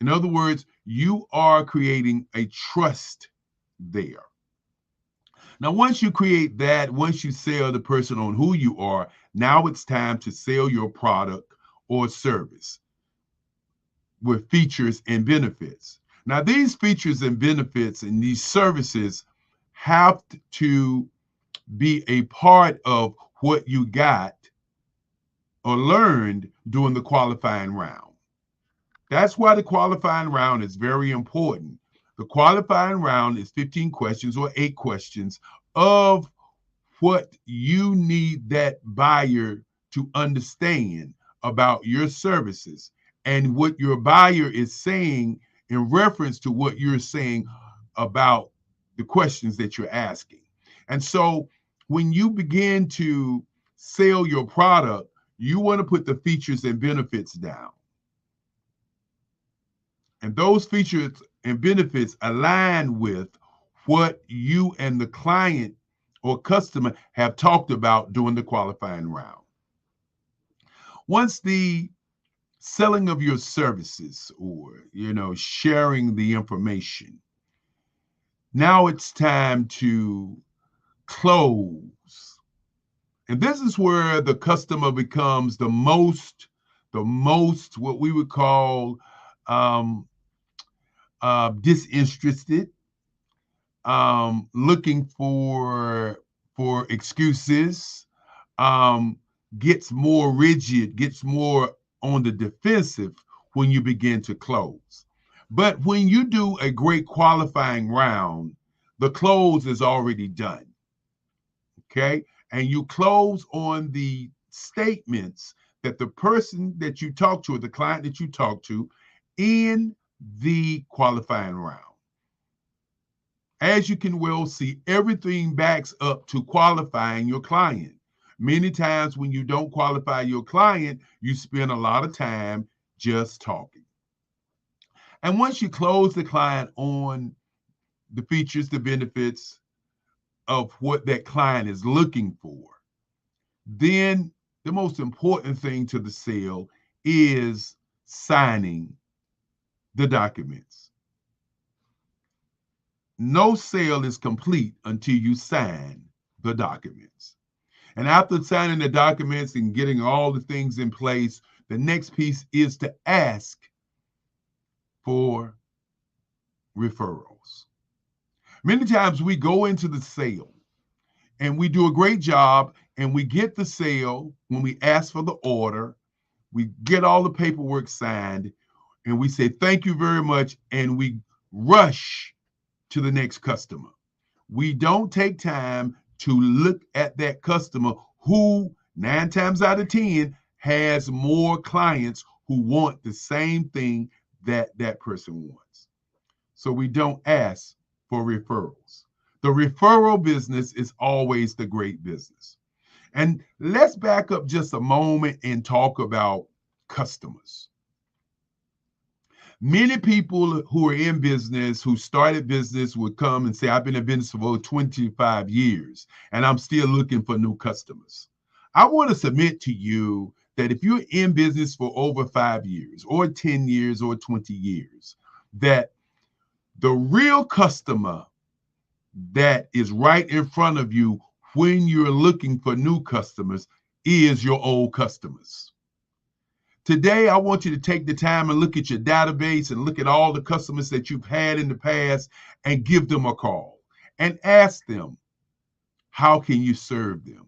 In other words, you are creating a trust there. Now, once you create that, once you sell the person on who you are, now it's time to sell your product or service with features and benefits. Now, these features and benefits and these services have to be a part of what you got or learned during the qualifying round. That's why the qualifying round is very important. The qualifying round is 15 questions or 8 questions of what you need that buyer to understand about your services and what your buyer is saying in reference to what you're saying about the questions that you're asking. And so when you begin to sell your product, you want to put the features and benefits down. And those features and benefits align with what you and the client or customer have talked about during the qualifying round. Once the selling of your services or, sharing the information, now it's time to close. And this is where the customer becomes the most what we would call disinterested, looking for excuses, gets more rigid, gets more on the defensive when you begin to close. But when you do a great qualifying round, the close is already done. Okay? And you close on the statements that the person that you talk to or the client that you talk to in the qualifying round. As you can well see, everything backs up to qualifying your client. Many times when you don't qualify your client, you spend a lot of time just talking. And once you close the client on the features, the benefits of what that client is looking for, then the most important thing to the sale is signing the documents. No sale is complete until you sign the documents. And after signing the documents and getting all the things in place, the next piece is to ask for referrals. Many times we go into the sale and we do a great job and we get the sale when we ask for the order, we get all the paperwork signed, and we say, thank you very much, and we rush to the next customer. We don't take time to look at that customer who 9 times out of 10 has more clients who want the same thing that that person wants. So we don't ask for referrals. The referral business is always the great business. And let's back up just a moment and talk about customers. Many people who are in business, who started business, would come and say, I've been in business for over 25 years, and I'm still looking for new customers. I want to submit to you that if you're in business for over 5 years, or 10 years, or 20 years, that the real customer that is right in front of you when you're looking for new customers is your old customers. Today, I want you to take the time and look at your database and look at all the customers that you've had in the past and give them a call and ask them, how can you serve them?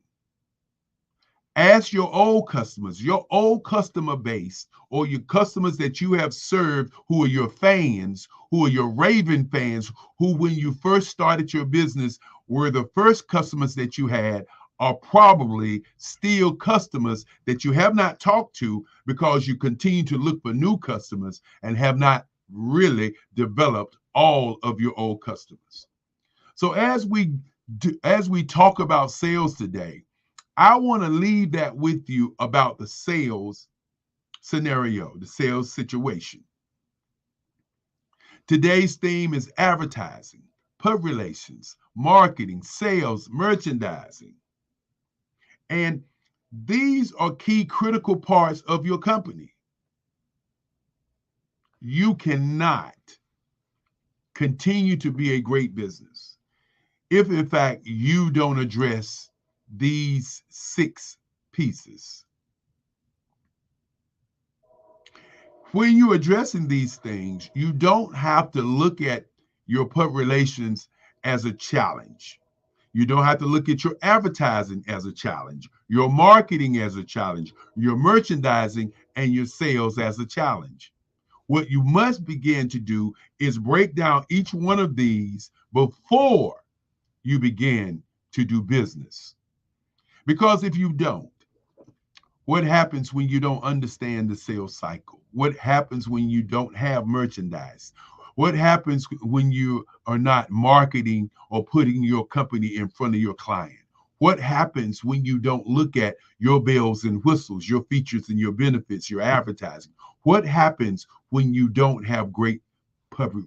Ask your old customers, your old customer base, or your customers that you have served who are your fans, who are your raving fans, who when you first started your business were the first customers that you had, are probably still customers that you have not talked to because you continue to look for new customers and have not really developed all of your old customers. So as we talk about sales today, I want to leave that with you about the sales scenario, the sales situation. Today's theme is advertising, public relations, marketing, sales, merchandising. And these are key critical parts of your company. You cannot continue to be a great business if, in fact, you don't address these 6 pieces. When you're addressing these things, you don't have to look at your public relations as a challenge. You don't have to look at your advertising as a challenge, your marketing as a challenge, your merchandising and your sales as a challenge. What you must begin to do is break down each one of these before you begin to do business. Because if you don't, what happens when you don't understand the sales cycle? What happens when you don't have merchandise? What happens when you are not marketing or putting your company in front of your client? What happens when you don't look at your bells and whistles, your features and your benefits, your advertising? What happens when you don't have great public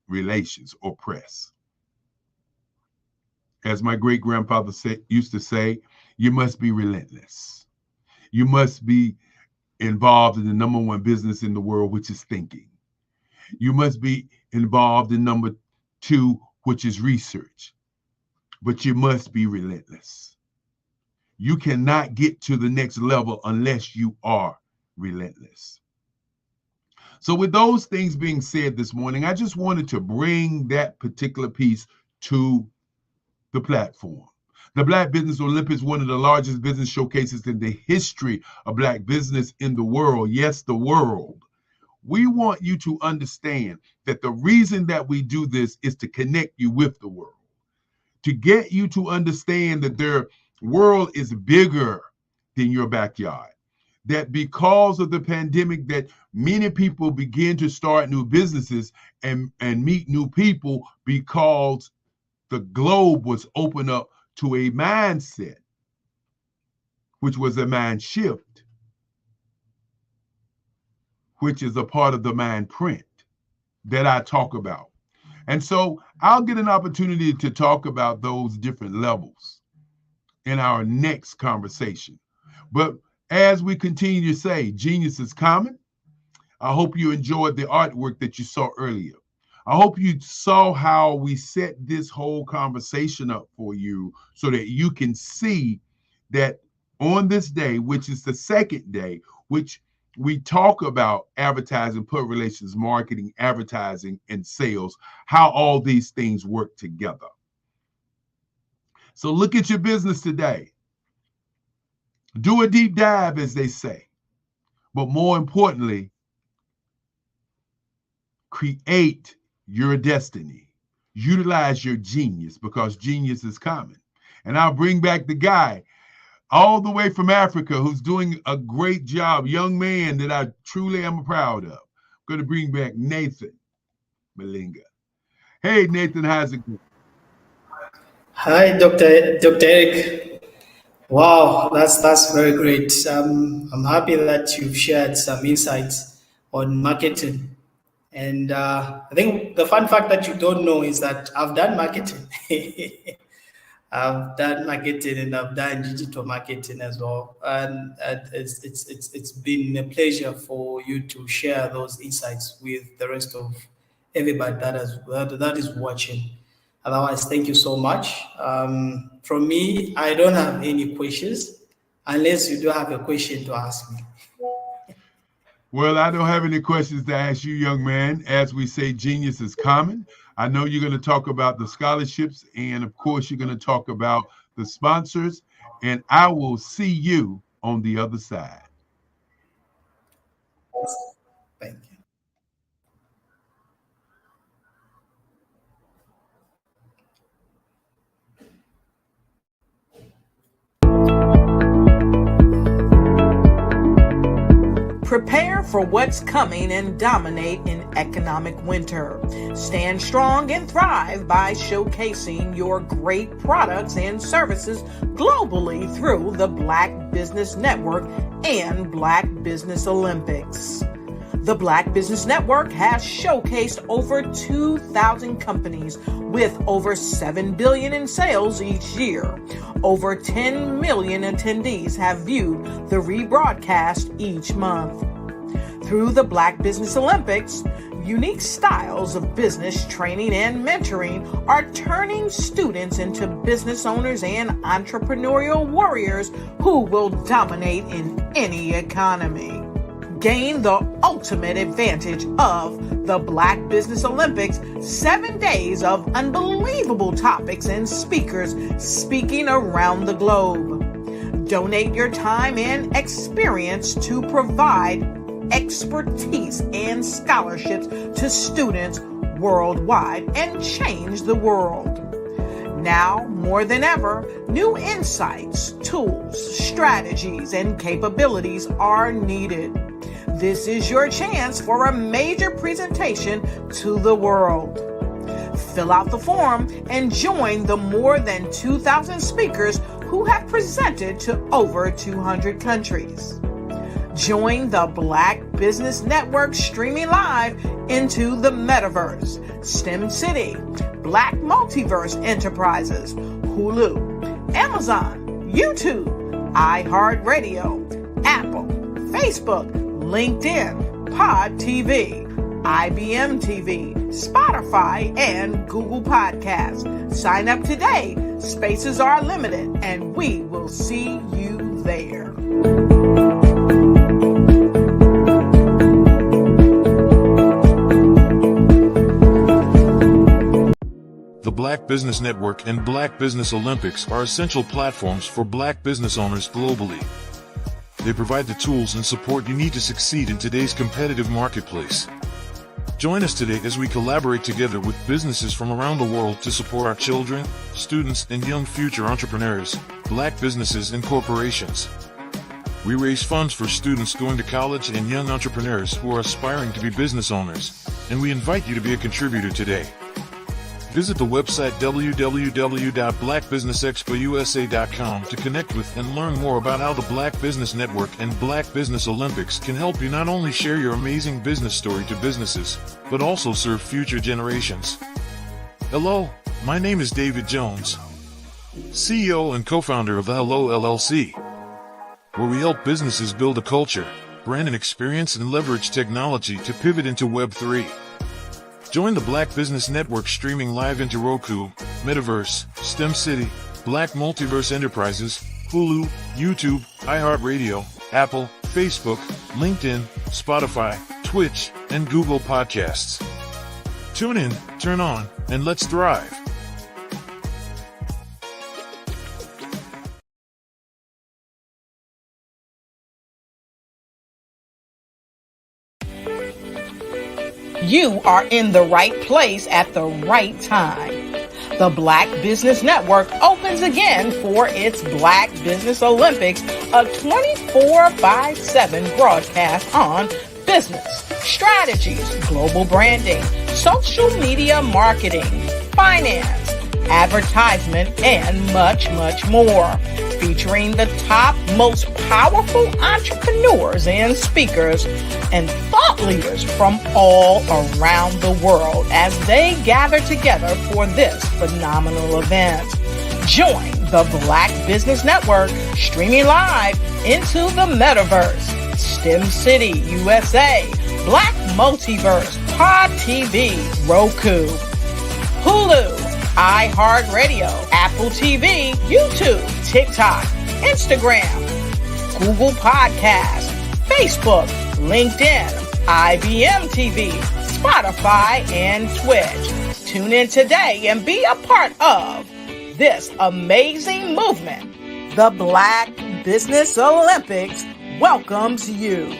relations or press? As my great grandfather used to say, you must be relentless. You must be involved in the number 1 business in the world, which is thinking. You must be involved in number 2, which is research. But you must be relentless. You cannot get to the next level unless you are relentless. So with those things being said this morning, I just wanted to bring that particular piece to the platform. The Black Business Olympics, one of the largest business showcases in the history of Black business in the world. Yes, the world. We want you to understand that the reason that we do this is to connect you with the world, to get you to understand that their world is bigger than your backyard, that because of the pandemic that many people begin to start new businesses and meet new people because the globe was opened up to a mindset, which was a mind shift, which is a part of the mind print that I talk about. And so I'll get an opportunity to talk about those different levels in our next conversation. But as we continue to say, genius is common. I hope you enjoyed the artwork that you saw earlier. I hope you saw how we set this whole conversation up for you so that you can see that on this day, which is the second day, which we talk about advertising, public relations, marketing, advertising, and sales, how all these things work together. So look at your business today. Do a deep dive, as they say. But more importantly, create your destiny. Utilize your genius, because genius is common. And I'll bring back the guy all the way from Africa, who's doing a great job, young man that I truly am proud of. I'm going to bring back Nathan Malinga. Hey, Nathan, how's it going? Hi, Dr. Eric. Wow, that's very great. I'm happy that you've shared some insights on marketing. And I think the fun fact that you don't know is that I've done marketing. I've done marketing and I've done digital marketing as well. And it's been a pleasure for you to share those insights with the rest of everybody that is watching. Otherwise, thank you so much. From me, I don't have any questions unless you do have a question to ask me. Well, I don't have any questions to ask you, young man. As we say, genius is common. I know you're going to talk about the scholarships, and of course, you're going to talk about the sponsors, and I will see you on the other side. Thank you. Prepare for what's coming and dominate in economic winter. Stand strong and thrive by showcasing your great products and services globally through the Black Business Network and Black Business Olympics. The Black Business Network has showcased over 2,000 companies with over $7 billion in sales each year. Over 10 million attendees have viewed the rebroadcast each month. Through the Black Business Olympics, unique styles of business training and mentoring are turning students into business owners and entrepreneurial warriors who will dominate in any economy. Gain the ultimate advantage of the Black Business Olympics, 7 days of unbelievable topics and speakers speaking around the globe. Donate your time and experience to provide expertise and scholarships to students worldwide and change the world. Now, more than ever, new insights, tools, strategies, and capabilities are needed. This is your chance for a major presentation to the world. Fill out the form and join the more than 2,000 speakers who have presented to over 200 countries. Join the Black Business Network streaming live into the metaverse, STEM City, Black Multiverse Enterprises, Hulu, Amazon, YouTube, iHeartRadio, Apple, Facebook, LinkedIn, Pod TV, IBM TV, Spotify, and Google Podcasts. Sign up today. Spaces are limited, and we will see you there. The Black Business Network and Black Business Olympics are essential platforms for Black business owners globally. They provide the tools and support you need to succeed in today's competitive marketplace. Join us today as we collaborate together with businesses from around the world to support our children, students, and young future entrepreneurs, Black businesses, and corporations. We raise funds for students going to college and young entrepreneurs who are aspiring to be business owners, and we invite you to be a contributor today. Visit the website www.blackbusinessexpousa.com to connect with and learn more about how the Black Business Network and Black Business Olympics can help you not only share your amazing business story to businesses, but also serve future generations. Hello, my name is David Jones, CEO and co-founder of the Hello LLC, where we help businesses build a culture, brand and experience, and leverage technology to pivot into Web 3. Join the Black Business Network streaming live into Roku, Metaverse, STEM City, Black Multiverse Enterprises, Hulu, YouTube, iHeartRadio, Apple, Facebook, LinkedIn, Spotify, Twitch, and Google Podcasts. Tune in, turn on, and let's thrive. You are in the right place at the right time. The Black Business Network opens again for its Black Business Olympics, a 24/7 broadcast on business, strategies, global branding, social media marketing, finance, advertisement, and much, much more. Featuring the top, most powerful entrepreneurs and speakers and thought leaders from all around the world as they gather together for this phenomenal event. Join the Black Business Network streaming live into the metaverse, STEM City USA, Black Multiverse, Pod TV, Roku, Hulu, iHeartRadio, Apple TV, YouTube, TikTok, Instagram, Google Podcasts, Facebook, LinkedIn, IBM TV, Spotify, and Twitch. Tune in today and be a part of this amazing movement. The Black Business Olympics welcomes you.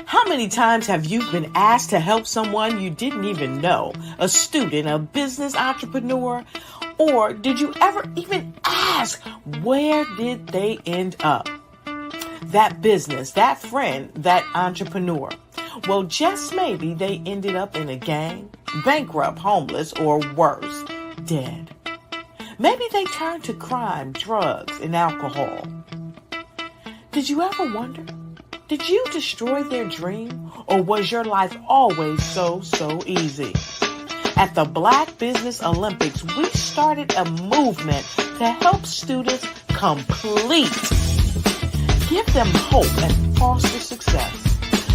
How many times have you been asked to help someone you didn't even know? A student, a business entrepreneur? Or did you ever even ask, where did they end up? That business, that friend, that entrepreneur. Well, just maybe they ended up in a gang, bankrupt, homeless, or worse, dead. Maybe they turned to crime, drugs, and alcohol. Did you ever wonder? Did you destroy their dream, or was your life always so easy? At the Black Business Olympics, we started a movement to help students complete. Give them hope and foster success.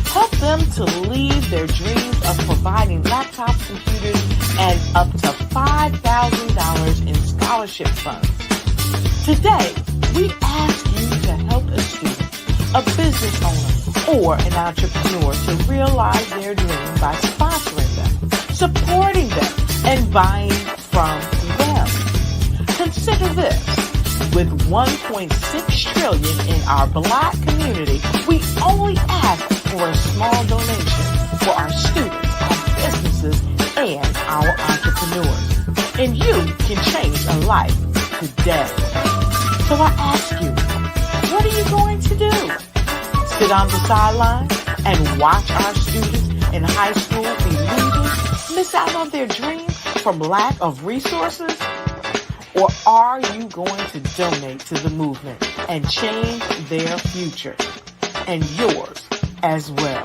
Help them to leave their dreams of providing laptops, computers, and up to $5,000 in scholarship funds. Today, we ask you to help a student, a business owner, or an entrepreneur to realize their dream by sponsoring them, supporting them, and buying from them. Consider this. With $1.6 trillion in our Black community, we only ask for a small donation for our students, our businesses, and our entrepreneurs. And you can change a life today. So I ask you, what are you going to do? Sit on the sideline and watch our students in high school be leaders, miss out on their dreams from lack of resources? Or are you going to donate to the movement and change their future and yours as well?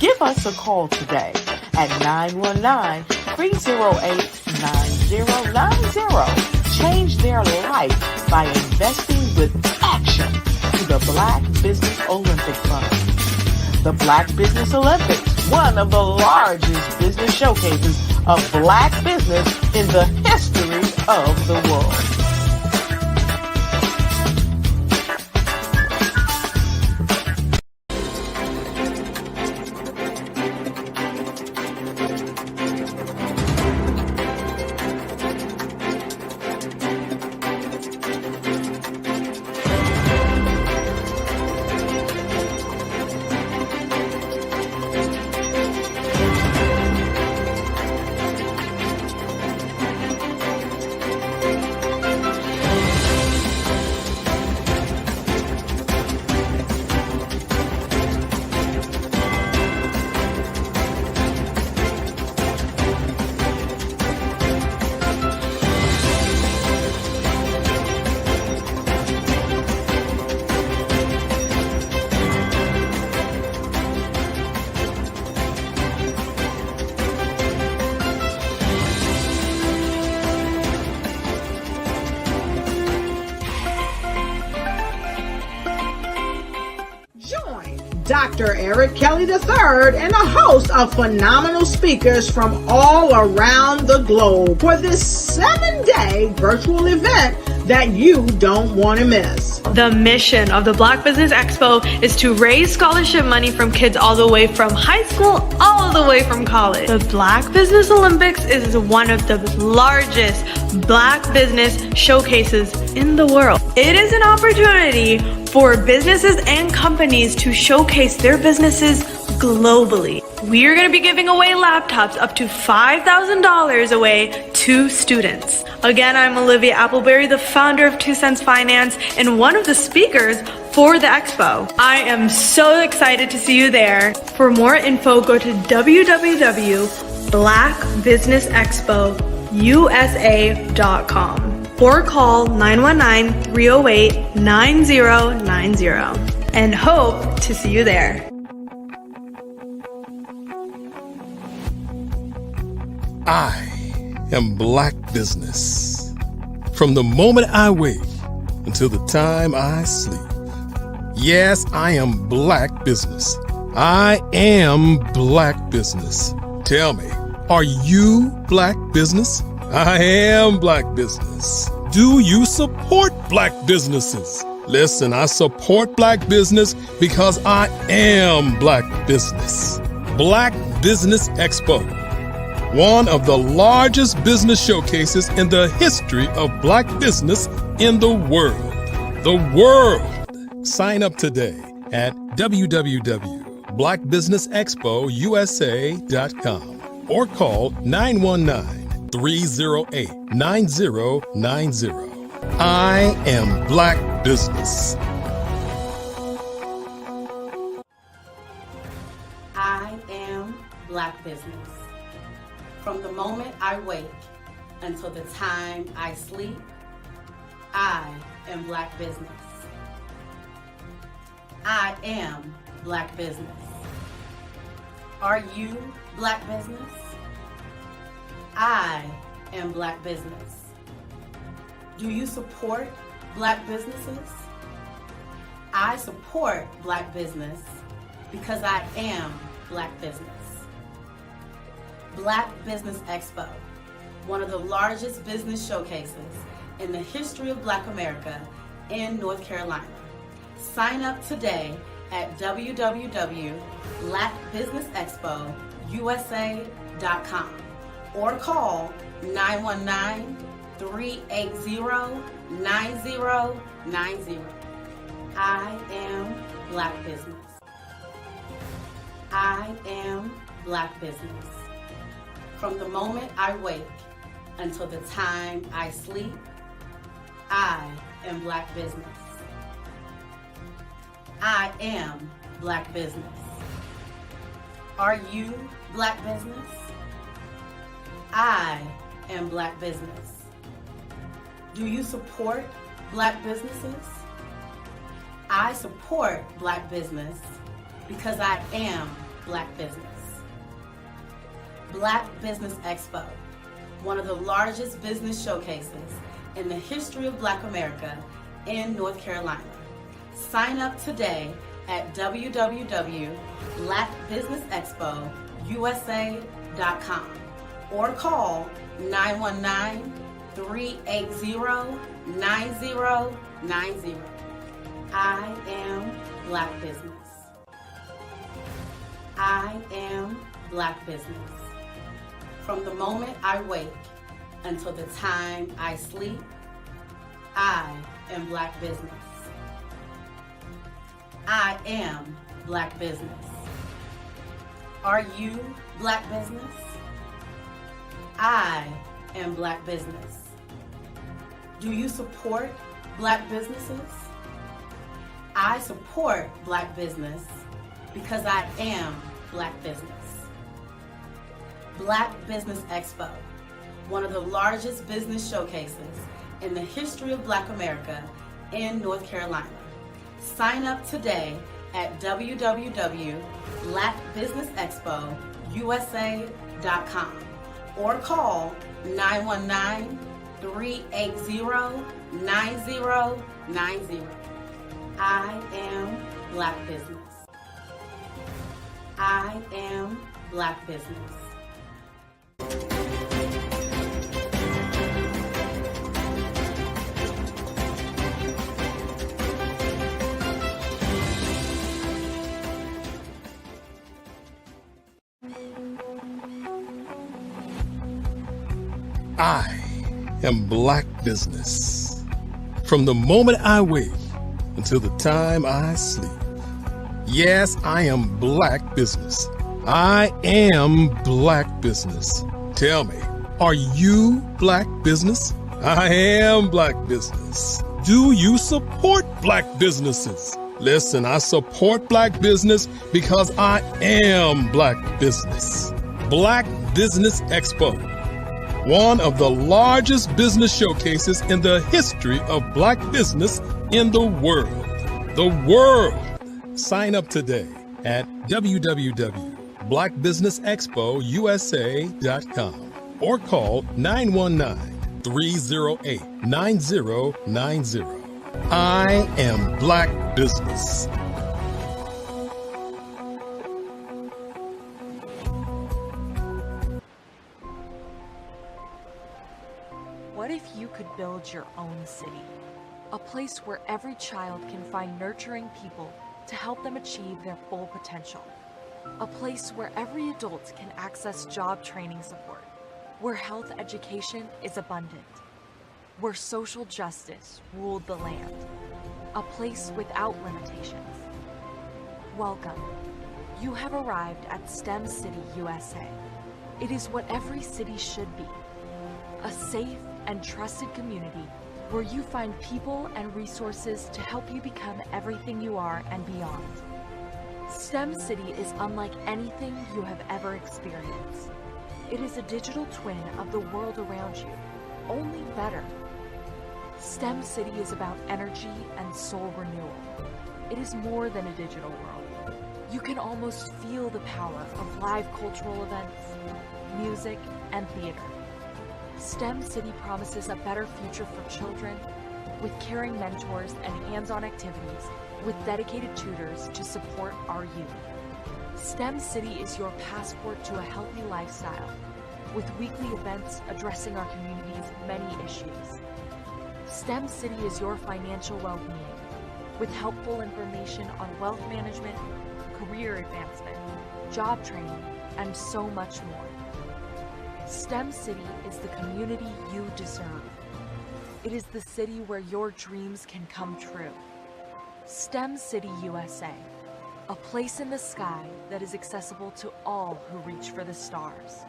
Give us a call today at 919-308-9090. Change their life by investing with action to the Black Business Olympic Fund. The Black Business Olympics, one of the largest business showcases of Black business in the history of the world. Dr. Eric Kelly III and a host of phenomenal speakers from all around the globe for this 7-day virtual event that you don't want to miss. The mission of the Black Business Expo is to raise scholarship money from kids all the way from high school, all the way from college. The Black Business Olympics is one of the largest Black business showcases in the world. It is an opportunity for businesses and companies to showcase their businesses globally. We are going to be giving away laptops up to $5,000 away to students. Again, I'm Olivia Appleberry, the founder of 2 Cents Finance and one of the speakers for the expo. I am so excited to see you there. For more info, go to www.blackbusinessexpousa.com or call 919-308-9090 and hope to see you there. I am Black Business. From the moment I wake until the time I sleep. Yes, I am Black Business. I am Black Business. Tell me, are you Black Business? I am Black Business. Do you support Black businesses? Listen, I support Black business because I am Black Business. Black Business Expo, one of the largest business showcases in the history of Black business in the world. The world! Sign up today at www.blackbusinessexpousa.com or call 919-308-9090. I am Black Business. I am Black Business. From the moment I wake until the time I sleep, I am Black Business. I am Black Business. Are you Black Business? I am Black Business. Do you support Black businesses? I support Black business because I am Black business. Black Business Expo, one of the largest business showcases in the history of Black America in North Carolina. Sign up today at www.blackbusinessexpousa.com or call 919-380-9090. I am Black Business. I am Black Business. From the moment I wake until the time I sleep, I am Black Business. I am Black Business. Are you Black Business? I am Black Business. Do you support Black businesses? I support Black business because I am Black business. Black Business Expo, one of the largest business showcases in the history of Black America in North Carolina. Sign up today at www.blackbusinessexpousa.com or call 919-380-9090. I am Black Business. I am Black Business. From the moment I wake until the time I sleep, I am Black Business. I am Black Business. Are you Black Business? I am Black Business. Do you support Black businesses? I support Black business because I am Black business. Black Business Expo, one of the largest business showcases in the history of Black America in North Carolina. Sign up today at www.blackbusinessexpousa.com or call 919-380-9090. I am Black Business. I am Black Business. I am Black Business. From the moment I wake until the time I sleep. Yes, I am Black Business. I am Black Business. Tell me, are you Black Business? I am Black Business. Do you support Black businesses? Listen, I support Black business because I am Black Business. Black Business Expo, one of the largest business showcases in the history of Black business in the world. The world! Sign up today at www.blackbusinessexpousa.com or call 919-308-9090. I am Black Business. What if you could build your own city? A place where every child can find nurturing people to help them achieve their full potential. A place where every adult can access job training support, where health education is abundant, where social justice ruled the land. A place without limitations. Welcome. You have arrived at STEM City USA. It is what every city should be. A safe and trusted community where you find people and resources to help you become everything you are and beyond. STEM City is unlike anything you have ever experienced. It is a digital twin of the world around you, only better. STEM City is about energy and soul renewal. It is more than a digital world. You can almost feel the power of live cultural events, music, and theater. STEM City promises a better future for children with caring mentors and hands-on activities with dedicated tutors to support our youth. STEM City is your passport to a healthy lifestyle with weekly events addressing our community's many issues. STEM City is your financial well-being with helpful information on wealth management, career advancement, job training, and so much more. STEM City is the community you deserve. It is the city where your dreams can come true. STEM City USA, a place in the sky that is accessible to all who reach for the stars.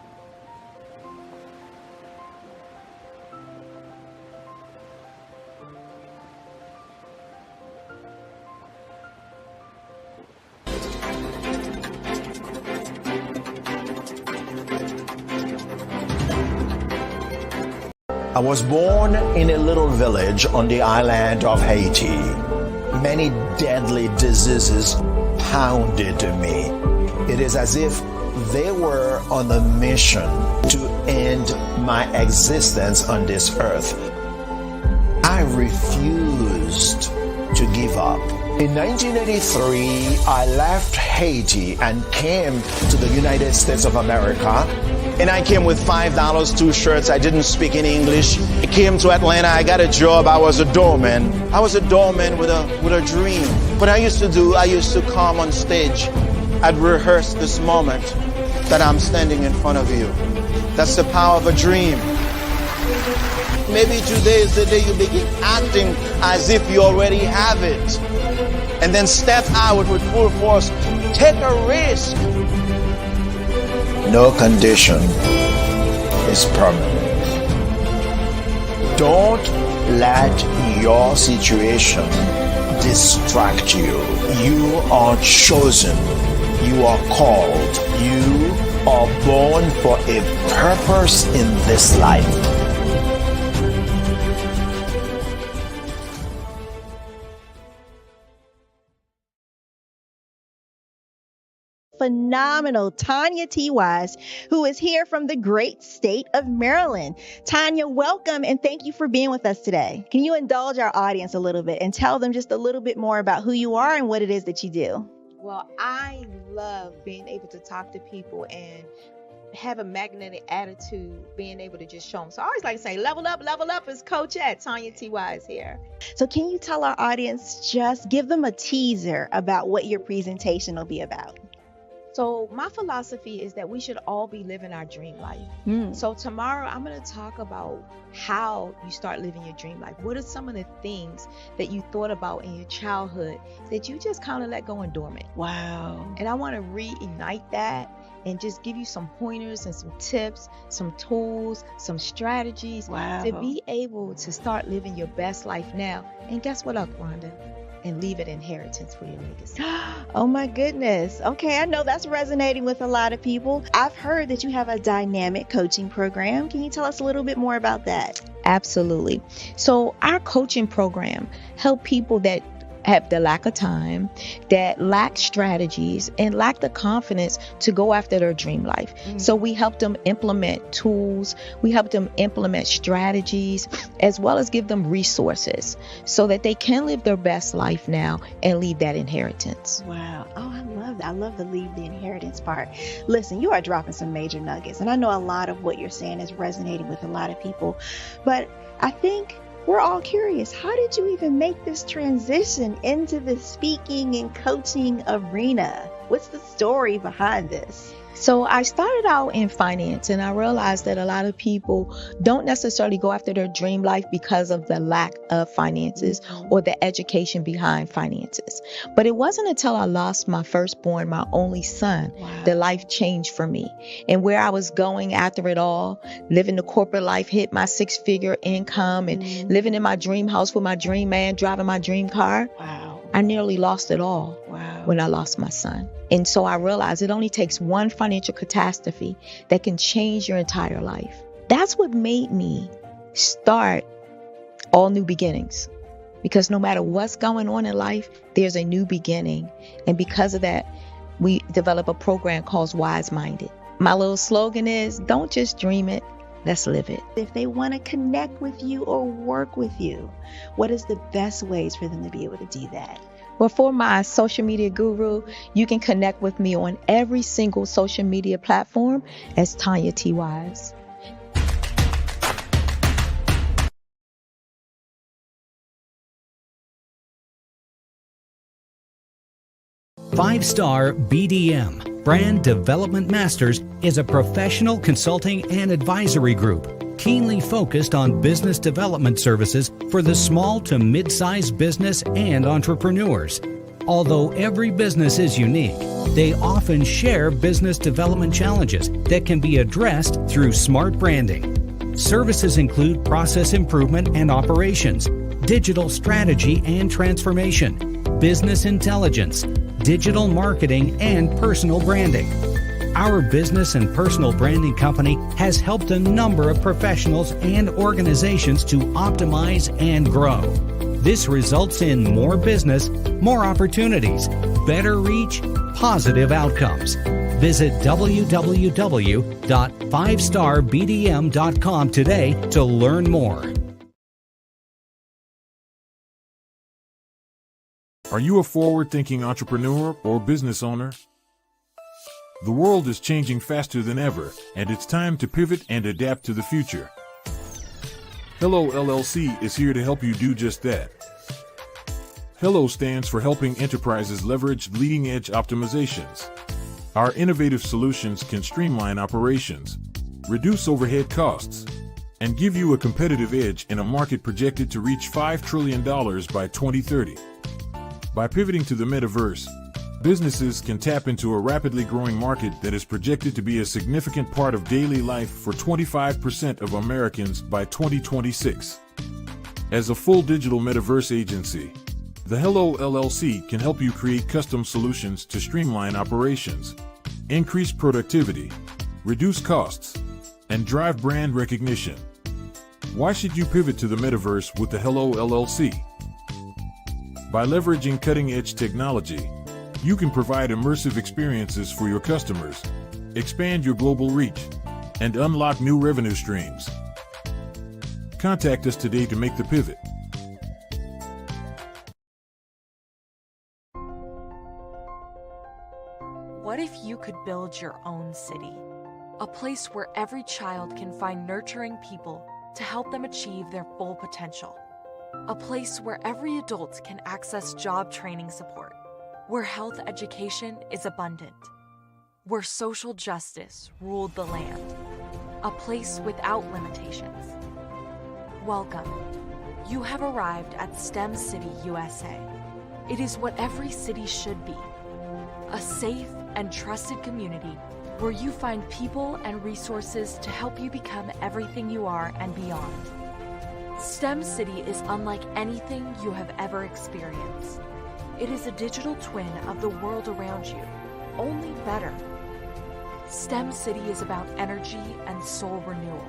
I was born in a little village on the island of Haiti. Many deadly diseases pounded me. It is as if they were on a mission to end my existence on this earth. I refused to give up. In 1983, I left Haiti and came to the United States of America. And I came with $5, 2 shirts. I didn't speak in English. I came to Atlanta. I got a job. I was a doorman. I was a doorman with a dream. What I used to do, I used to come on stage. I'd rehearse this moment that I'm standing in front of you. That's the power of a dream. Maybe today is the day you begin acting as if you already have it. And then step out with full force. Take a risk. No condition is permanent. Don't let your situation distract you. You are chosen. You are called. You are born for a purpose in this life. Phenomenal Tanya T. Wise, who is here from the great state of Maryland. Tanya, welcome and thank you for being with us today. Can you indulge our audience a little bit and tell them just a little bit more about who you are and what it is that you do? Well, I love being able to talk to people and have a magnetic attitude, being able to just show them. So I always like to say, level up is Coach at Tanya T.Y. is here. So can you tell our audience, just give them a teaser about what your presentation will be about? So my philosophy is that we should all be living our dream life. So tomorrow I'm going to talk about how you start living your dream life. What are some of the things that you thought about in your childhood that you just kind of let go and dormant? Wow. And I want to reignite that and just give you some pointers and some tips, some tools, some strategies to be able to start living your best life now. And guess what, Rhonda? And leave an inheritance for your legacy. Oh my goodness. Okay, I know that's resonating with a lot of people. I've heard that you have a dynamic coaching program. Can you tell us a little bit more about that? Absolutely. So our coaching program help people that have the lack of time, that lack strategies, and lack the confidence to go after their dream life. So we help them implement tools, we help them implement strategies, as well as give them resources so that they can live their best life now and leave that inheritance. Wow. Oh, I love that. I love the leave the inheritance part. Listen, you are dropping some major nuggets, and I know a lot of what you're saying is resonating with a lot of people, but I think we're all curious. How did you even make this transition into the speaking and coaching arena? What's the story behind this? So I started out in finance, and I realized that a lot of people don't necessarily go after their dream life because of the lack of finances or the education behind finances. But it wasn't until I lost my firstborn, my only son, that life changed for me. And where I was going after it all, living the corporate life, hit my 6-figure income and living in my dream house with my dream man, driving my dream car. I nearly lost it all when I lost my son. And so I realized it only takes one financial catastrophe that can change your entire life. That's what made me start All New Beginnings. Because no matter what's going on in life, there's a new beginning. And because of that, we develop a program called Wise Minded. My little slogan is, don't just dream it, let's live it. If they want to connect with you or work with you, what is the best ways for them to be able to do that? Well, for my social media guru, you can connect with me on every single social media platform as Tanya T. Wise. Five-Star BDM, Brand Development Masters, is a professional consulting and advisory group keenly focused on business development services for the small to mid-sized business and entrepreneurs. Although every business is unique, they often share business development challenges that can be addressed through smart branding. Services include process improvement and operations, digital strategy and transformation, business intelligence, digital marketing, and personal branding. Our business and personal branding company has helped a number of professionals and organizations to optimize and grow. This results in more business, more opportunities, better reach, positive outcomes. Visit www.fivestarbdm.com today to learn more. Are you a forward-thinking entrepreneur or business owner? The world is changing faster than ever, and it's time to pivot and adapt to the future. Hello LLC is here to help you do just that. Hello stands for helping enterprises leverage leading-edge optimizations. Our innovative solutions can streamline operations, reduce overhead costs, and give you a competitive edge in a market projected to reach $5 trillion by 2030. By pivoting to the metaverse, businesses can tap into a rapidly growing market that is projected to be a significant part of daily life for 25% of Americans by 2026. As a full digital metaverse agency, the Hello LLC can help you create custom solutions to streamline operations, increase productivity, reduce costs, and drive brand recognition. Why should you pivot to the metaverse with the Hello LLC? By leveraging cutting-edge technology, you can provide immersive experiences for your customers, expand your global reach, and unlock new revenue streams. Contact us today to make the pivot. you could build your own city? A place where every child can find nurturing people to help them achieve their full potential. A place where every adult can access job training support, where health education is abundant, where social justice ruled the land. A place without limitations. Welcome. You have arrived at STEM City USA. It is what every city should be. A safe and trusted community where you find people and resources to help you become everything you are and beyond. STEM City is unlike anything you have ever experienced. It is a digital twin of the world around you, only better. STEM City is about energy and soul renewal.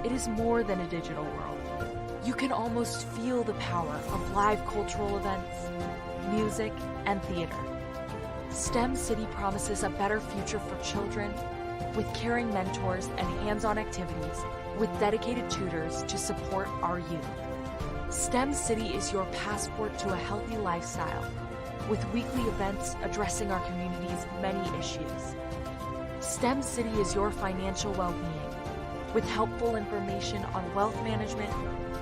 It is more than a digital world. You can almost feel the power of live cultural events, music, and theater. STEM City promises a better future for children with caring mentors and hands-on activities with dedicated tutors to support our youth. STEM City is your passport to a healthy lifestyle with weekly events addressing our community's many issues. STEM City is your financial well-being with helpful information on wealth management,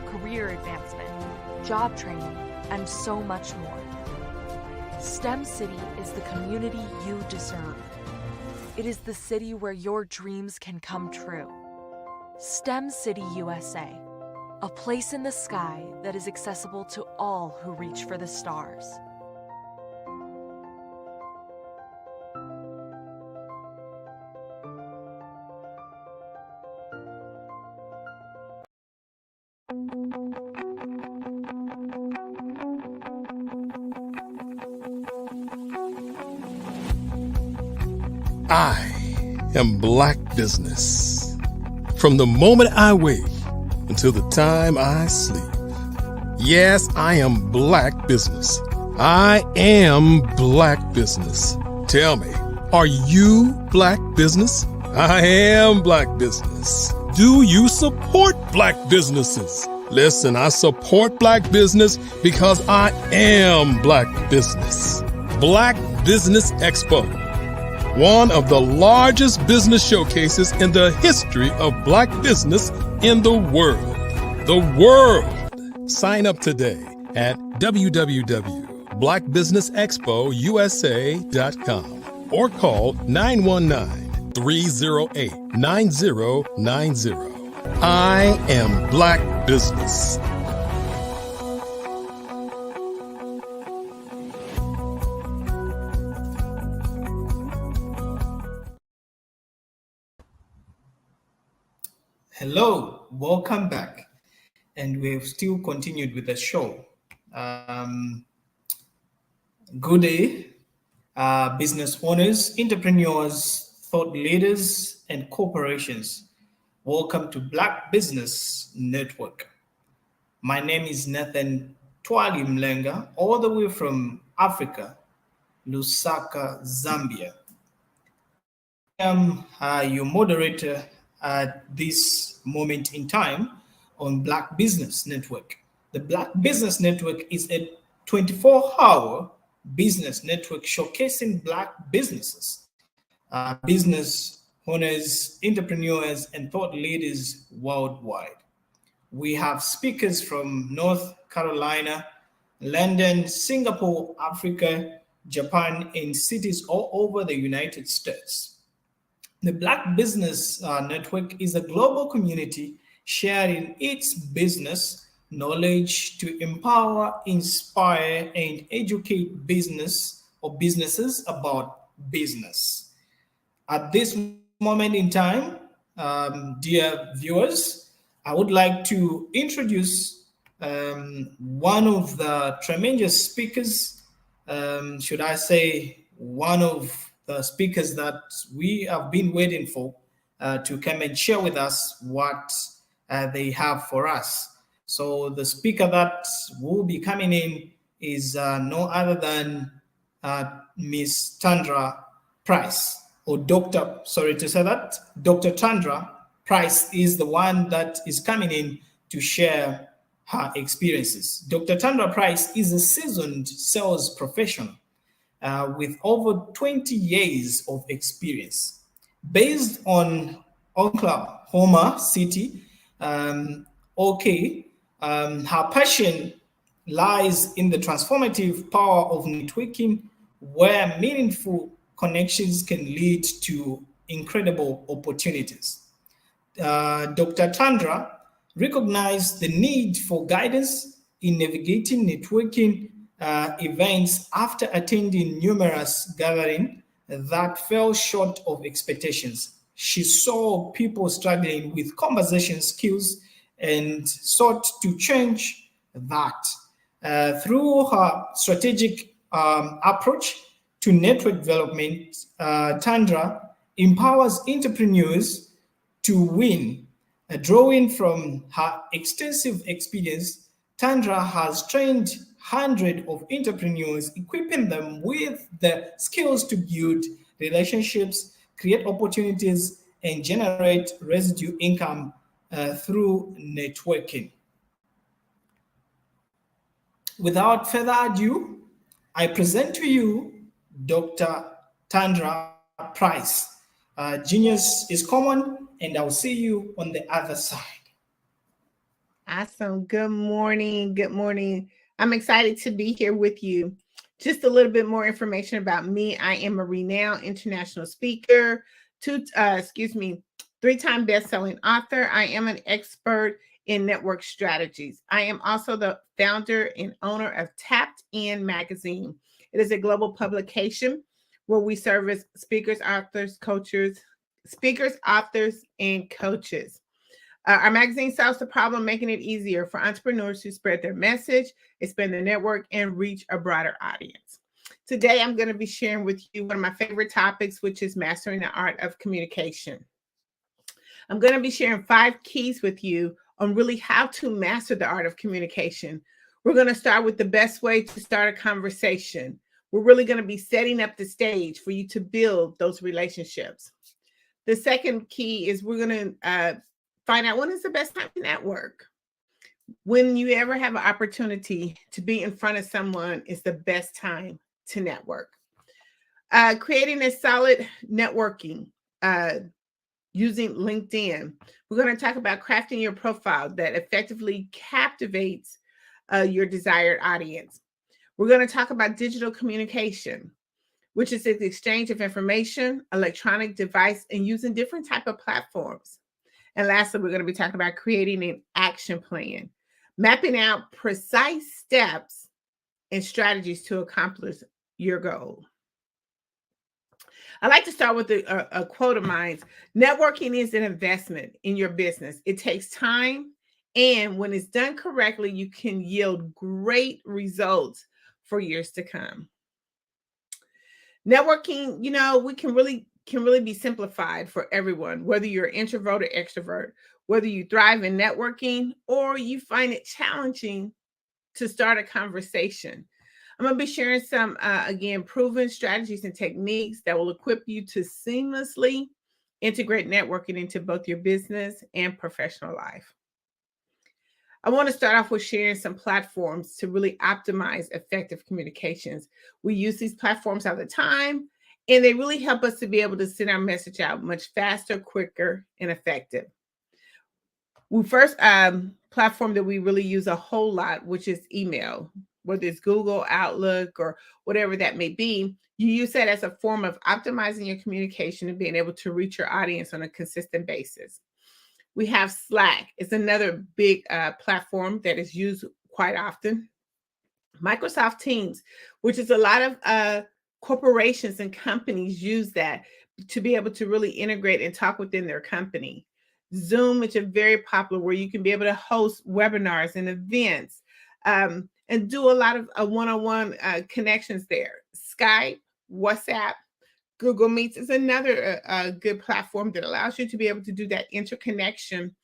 career advancement, job training, and so much more. STEM City is the community you deserve. It is the city where your dreams can come true. STEM City USA, a place in the sky that is accessible to all who reach for the stars. I am Black Business. From the moment I wake until the time I sleep. Yes, I am Black Business. I am Black Business. Tell me, are you Black Business? I am Black Business. Do you support Black businesses? Listen, I support Black business because I am Black Business. Black Business Expo, one of the largest business showcases in the history of Black business in the world. The world! Sign up today at www.blackbusinessexpousa.com or call 919-308-9090. I am Black Business. Hello, welcome back. And we've still continued with the show. Good day, business owners, entrepreneurs, thought leaders, and corporations. Welcome to Black Business Network. My name is Nathan Twali Mlenga, all the way from Africa, Lusaka, Zambia. I am your moderator at this moment in time on Black Business Network. The Black Business Network is a 24-hour business network showcasing Black businesses, business owners, entrepreneurs, and thought leaders worldwide. We have speakers from North Carolina, London, Singapore, Africa, Japan, and cities all over the United States. The Black Business Network is a global community sharing its business knowledge to empower, inspire, and educate business or businesses about business. At this moment in time, dear viewers, I would like to introduce one of the tremendous speakers, should I say, one of the speakers that we have been waiting for to come and share with us what they have for us. So the speaker that will be coming in is no other than Miss Tandra Price, or Dr. Sorry to say that, Dr. Tandra Price is the one that is coming in to share her experiences. Dr. Tandra Price is a seasoned sales professional with over 20 years of experience. Based on Oklahoma City, OK, her passion lies in the transformative power of networking, where meaningful connections can lead to incredible opportunities. Dr. Tandra recognized the need for guidance in navigating networking events after attending numerous gatherings that fell short of expectations. She saw people struggling with conversation skills and sought to change that. Through her strategic approach to network development, Tandra empowers entrepreneurs to win. Drawing from her extensive experience, Tandra has trained hundreds of entrepreneurs, equipping them with the skills to build relationships, create opportunities, and generate residual income through networking. Without further ado, I present to you Dr. Tandra Price. Genius is common, and I'll see you on the other side. Awesome. Good morning. Good morning. I'm excited to be here with you. Just a little bit more information about me. I am a renowned international speaker, three-time best-selling author. I am an expert in network strategies. I am also the founder and owner of Tapped In magazine. It is a global publication where we service speakers, authors, and coaches. Our magazine solves the problem, making it easier for entrepreneurs to spread their message, expand their network, and reach a broader audience. Today, I'm going to be sharing with you one of my favorite topics, which is mastering the art of communication. I'm going to be sharing 5 keys with you on really how to master the art of communication. We're going to start with the best way to start a conversation. We're really going to be setting up the stage for you to build those relationships. The second key is we're going to find out when is the best time to network. When you ever have an opportunity to be in front of someone is the best time to network. Creating a solid networking using LinkedIn. We're going to talk about crafting your profile that effectively captivates your desired audience. We're going to talk about digital communication, which is the exchange of information, electronic device, and using different type of platforms. And lastly, we're going to be talking about creating an action plan, mapping out precise steps and strategies to accomplish your goal. I like to start with a quote of mine. Networking is an investment in your business. It takes time, and when it's done correctly, you can yield great results for years to come. Networking, we can really be simplified for everyone, whether you're an introvert or extrovert, whether you thrive in networking or you find it challenging to start a conversation. I'm going to be sharing some, again, proven strategies and techniques that will equip you to seamlessly integrate networking into both your business and professional life. I want to start off with sharing some platforms to really optimize effective communications. We use these platforms all the time, and they really help us to be able to send our message out much faster, quicker, and effective. We first platform that we really use a whole lot, which is email, whether it's Google, Outlook, or whatever that may be. You use that as a form of optimizing your communication and being able to reach your audience on a consistent basis. We have Slack. It's another big platform that is used quite often. Microsoft Teams, which is a lot of corporations and companies use that to be able to really integrate and talk within their company. Zoom, which is very popular, where you can be able to host webinars and events and do a lot of one-on-one connections there. Skype, WhatsApp, Google Meets is another good platform that allows you to be able to do that interconnection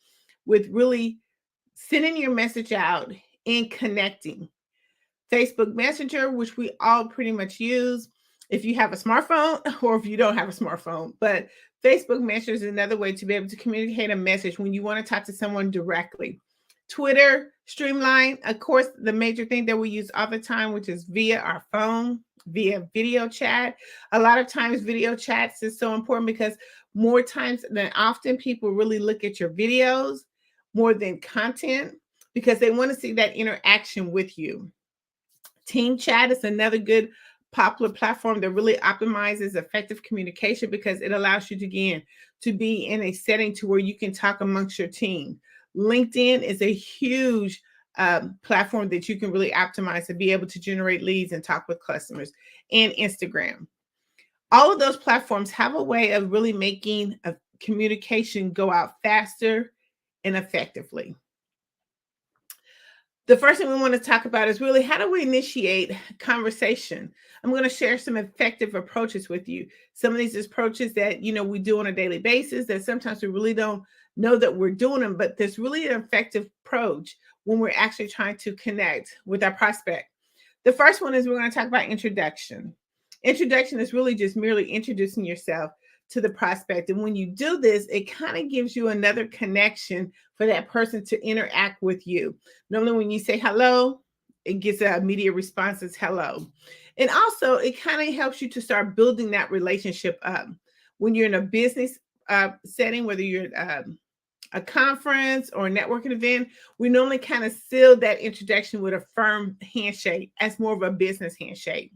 with really sending your message out and connecting. Facebook Messenger, which we all pretty much use if you have a smartphone or if you don't have a smartphone. But Facebook Messenger is another way to be able to communicate a message when you want to talk to someone directly. Twitter, Streamline, of course, the major thing that we use all the time, which is via our phone via video chat. A lot of times video chats is so important because more times than often people really look at your videos more than content because they want to see that interaction with you. Team chat is another good popular platform that really optimizes effective communication because it allows you to, again, to be in a setting to where you can talk amongst your team. LinkedIn is a huge platform that you can really optimize to be able to generate leads and talk with customers, and Instagram. All of those platforms have a way of really making a communication go out faster and effectively. The first thing we want to talk about is really how do we initiate conversation? I'm going to share some effective approaches with you. Some of these approaches that, we do on a daily basis that sometimes we really don't know that we're doing them, but there's really an effective approach when we're actually trying to connect with our prospect. The first one is we're going to talk about introduction. Introduction is really just merely introducing yourself to the prospect. And when you do this, it kind of gives you another connection for that person to interact with you. Normally when you say hello, it gets an immediate response as hello. And also it kind of helps you to start building that relationship up. When you're in a business setting, whether you're at a conference or a networking event, we normally kind of seal that introduction with a firm handshake as more of a business handshake.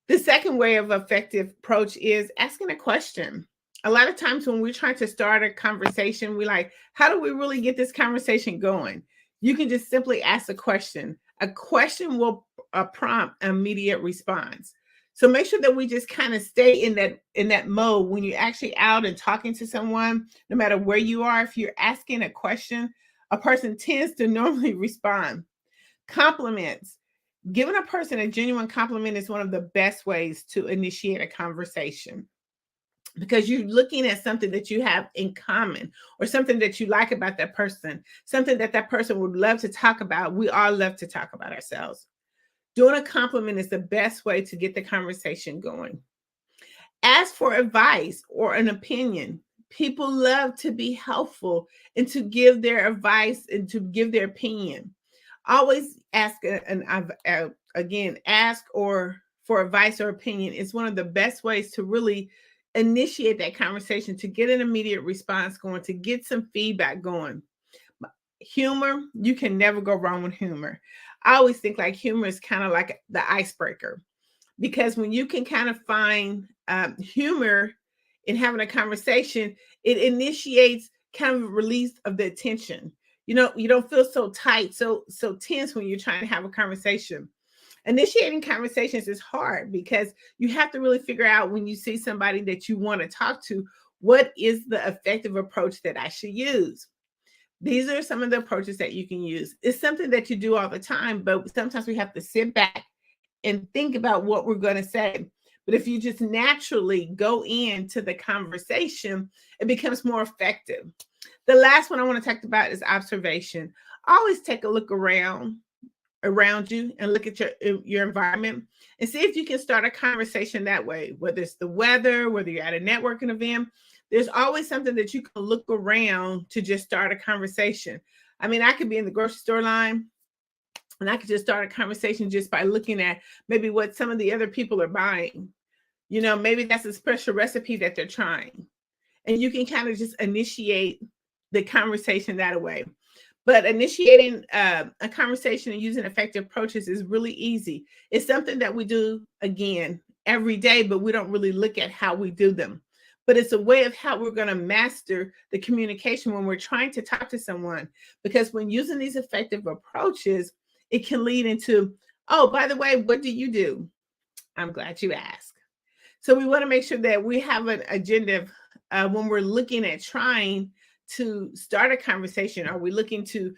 The second way of effective approach is asking a question. A lot of times when we're trying to start a conversation, we like, how do we really get this conversation going? You can just simply ask a question. A question will prompt an immediate response. So make sure that we just kind of stay in that mode when you're actually out and talking to someone, no matter where you are. If you're asking a question, a person tends to normally respond. Compliments. Giving a person a genuine compliment is one of the best ways to initiate a conversation because you're looking at something that you have in common or something that you like about that person, something that that person would love to talk about. We all love to talk about ourselves. Doing a compliment is the best way to get the conversation going. Ask for advice or an opinion. People love to be helpful and to give their advice and to give their opinion. Always ask, ask or for advice or opinion is one of the best ways to really initiate that conversation, to get an immediate response going, to get some feedback going. Humor, you can never go wrong with humor. I always think like humor is kind of like the icebreaker because when you can kind of find humor in having a conversation, it initiates kind of a release of the tension. You don't feel so tight, so tense when you're trying to have a conversation. Initiating conversations is hard because you have to really figure out when you see somebody that you want to talk to, what is the effective approach that I should use? These are some of the approaches that you can use. It's something that you do all the time, but sometimes we have to sit back and think about what we're going to say. But if you just naturally go into the conversation, it becomes more effective. The last one I want to talk about is observation. Always take a look around you and look at your environment and see if you can start a conversation that way, whether it's the weather, whether you're at a networking event. There's always something that you can look around to just start a conversation. I mean, I could be in the grocery store line and I could just start a conversation just by looking at maybe what some of the other people are buying. Maybe that's a special recipe that they're trying. And you can kind of just initiate the conversation that way. But initiating a conversation and using effective approaches is really easy. It's something that we do, again, every day, but we don't really look at how we do them. But it's a way of how we're going to master the communication when we're trying to talk to someone. Because when using these effective approaches, it can lead into, oh, by the way, what do you do? I'm glad you asked. So we want to make sure that we have an agenda when we're looking at trying to start a conversation. Are we looking to,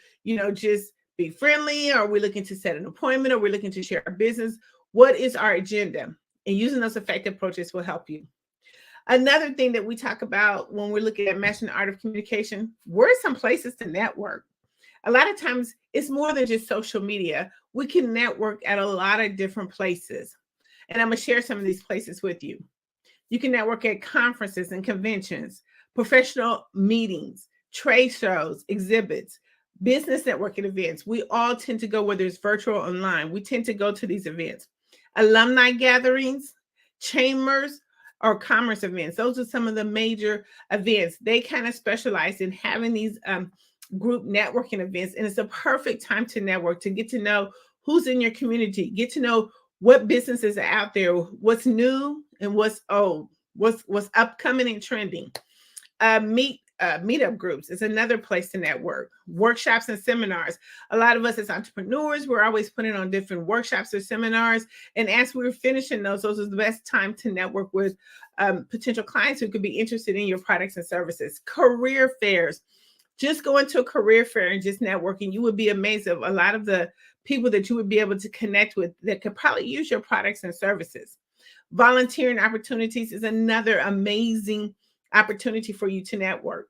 just be friendly? Are we looking to set an appointment? Are we looking to share our business? What is our agenda? And using those effective approaches will help you. Another thing that we talk about when we're looking at mastering the art of communication, where are some places to network? A lot of times it's more than just social media. We can network at a lot of different places. And I'm going to share some of these places with you. You can network at conferences and conventions, professional meetings, trade shows, exhibits, business networking events. We all tend to go, whether it's virtual or online, we tend to go to these events. alumni gatherings, chambers, or commerce events. Those are some of the major events. They kind of specialize in having these group networking events, and it's a perfect time to network, to get to know who's in your community, get to know what businesses are out there, what's new and what's old, what's upcoming and trending. Meetup groups is another place to network. Workshops and seminars. A lot of us as entrepreneurs, we're always putting on different workshops or seminars. And as we're finishing those are the best time to network with potential clients who could be interested in your products and services. Career fairs. Just going to a career fair and just networking, you would be amazed at a lot of the people that you would be able to connect with that could probably use your products and services. Volunteering opportunities is another amazing opportunity for you to network.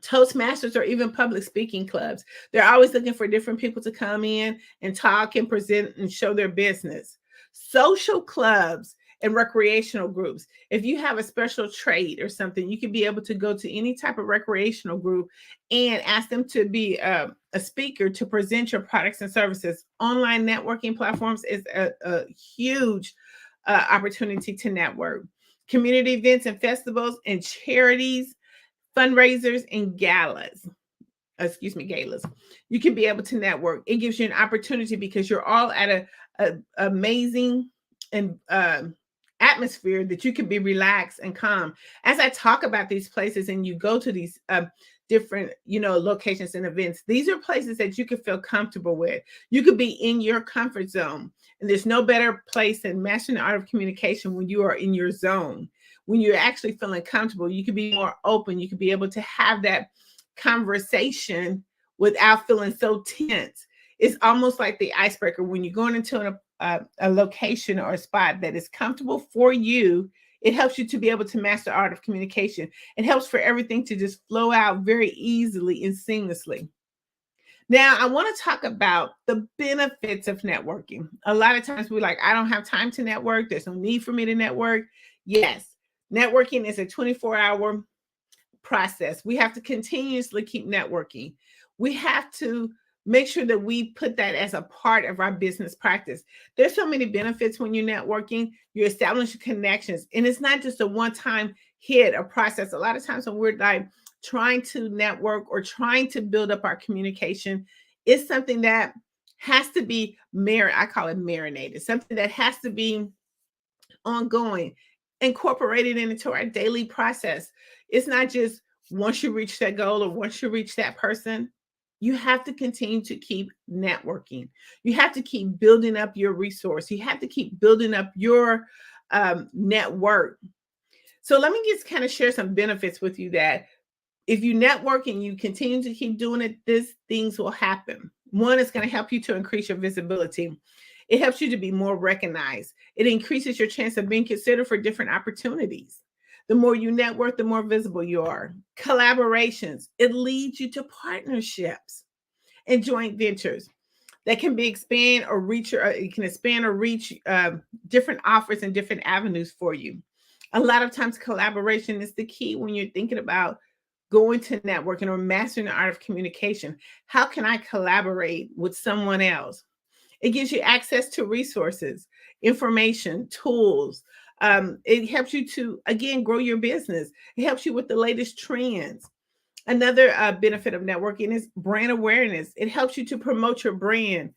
Toastmasters or even public speaking clubs. They're always looking for different people to come in and talk and present and show their business. Social clubs and recreational groups. If you have a special trade or something, you could be able to go to any type of recreational group and ask them to be a speaker to present your products and services. Online networking platforms is a huge opportunity to network. Community events and festivals and charities, fundraisers and galas. Galas. You can be able to network. It gives you an opportunity because you're all at a amazing and atmosphere that you can be relaxed and calm. As I talk about these places and you go to these different, locations and events, these are places that you can feel comfortable with. You could be in your comfort zone. And there's no better place than mastering the art of communication when you are in your zone. When you're actually feeling comfortable, you can be more open. You can be able to have that conversation without feeling so tense. It's almost like the icebreaker. When you're going into a location or a spot that is comfortable for you, it helps you to be able to master the art of communication. It helps for everything to just flow out very easily and seamlessly. Now, I want to talk about the benefits of networking. A lot of times we're like, I don't have time to network. There's no need for me to network. Yes, networking is a 24-hour process. We have to continuously keep networking. We have to make sure that we put that as a part of our business practice. There's so many benefits when you're networking. You're establishing connections, and it's not just a one-time hit or process. A lot of times when we're like trying to network or trying to build up our communication, it's something that has to be I call it marinated, something that has to be ongoing, incorporated into our daily process. It's not just once you reach that goal or once you reach that person. You have to continue to keep networking. You have to keep building up your resource. You have to keep building up your network. So let me just kind of share some benefits with you that if you network and you continue to keep doing it, these things will happen. One, is going to help you to increase your visibility. It helps you to be more recognized. It increases your chance of being considered for different opportunities. The more you network, the more visible you are. Collaborations. It leads you to partnerships and joint ventures that can be expand or reach, or it can expand or reach different offers and different avenues for you. A lot of times collaboration is the key when you're thinking about going to networking or mastering the art of communication. How can I collaborate with someone else? It gives you access to resources, information, tools. It helps you to, again, grow your business. It helps you with the latest trends. Another benefit of networking is brand awareness. It helps you to promote your brand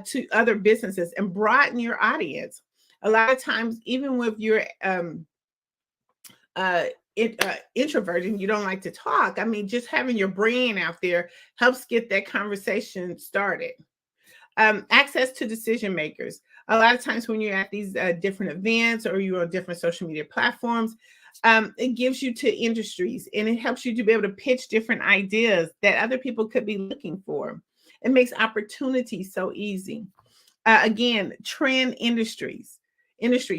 to other businesses and broaden your audience. A lot of times, even with your introverted, you don't like to talk. I mean, just having your brand out there helps get that conversation started. Access to decision makers. A lot of times when you're at these different events or you're on different social media platforms, it gives you to industries and it helps you to be able to pitch different ideas that other people could be looking for. It makes opportunity so easy. Again, industry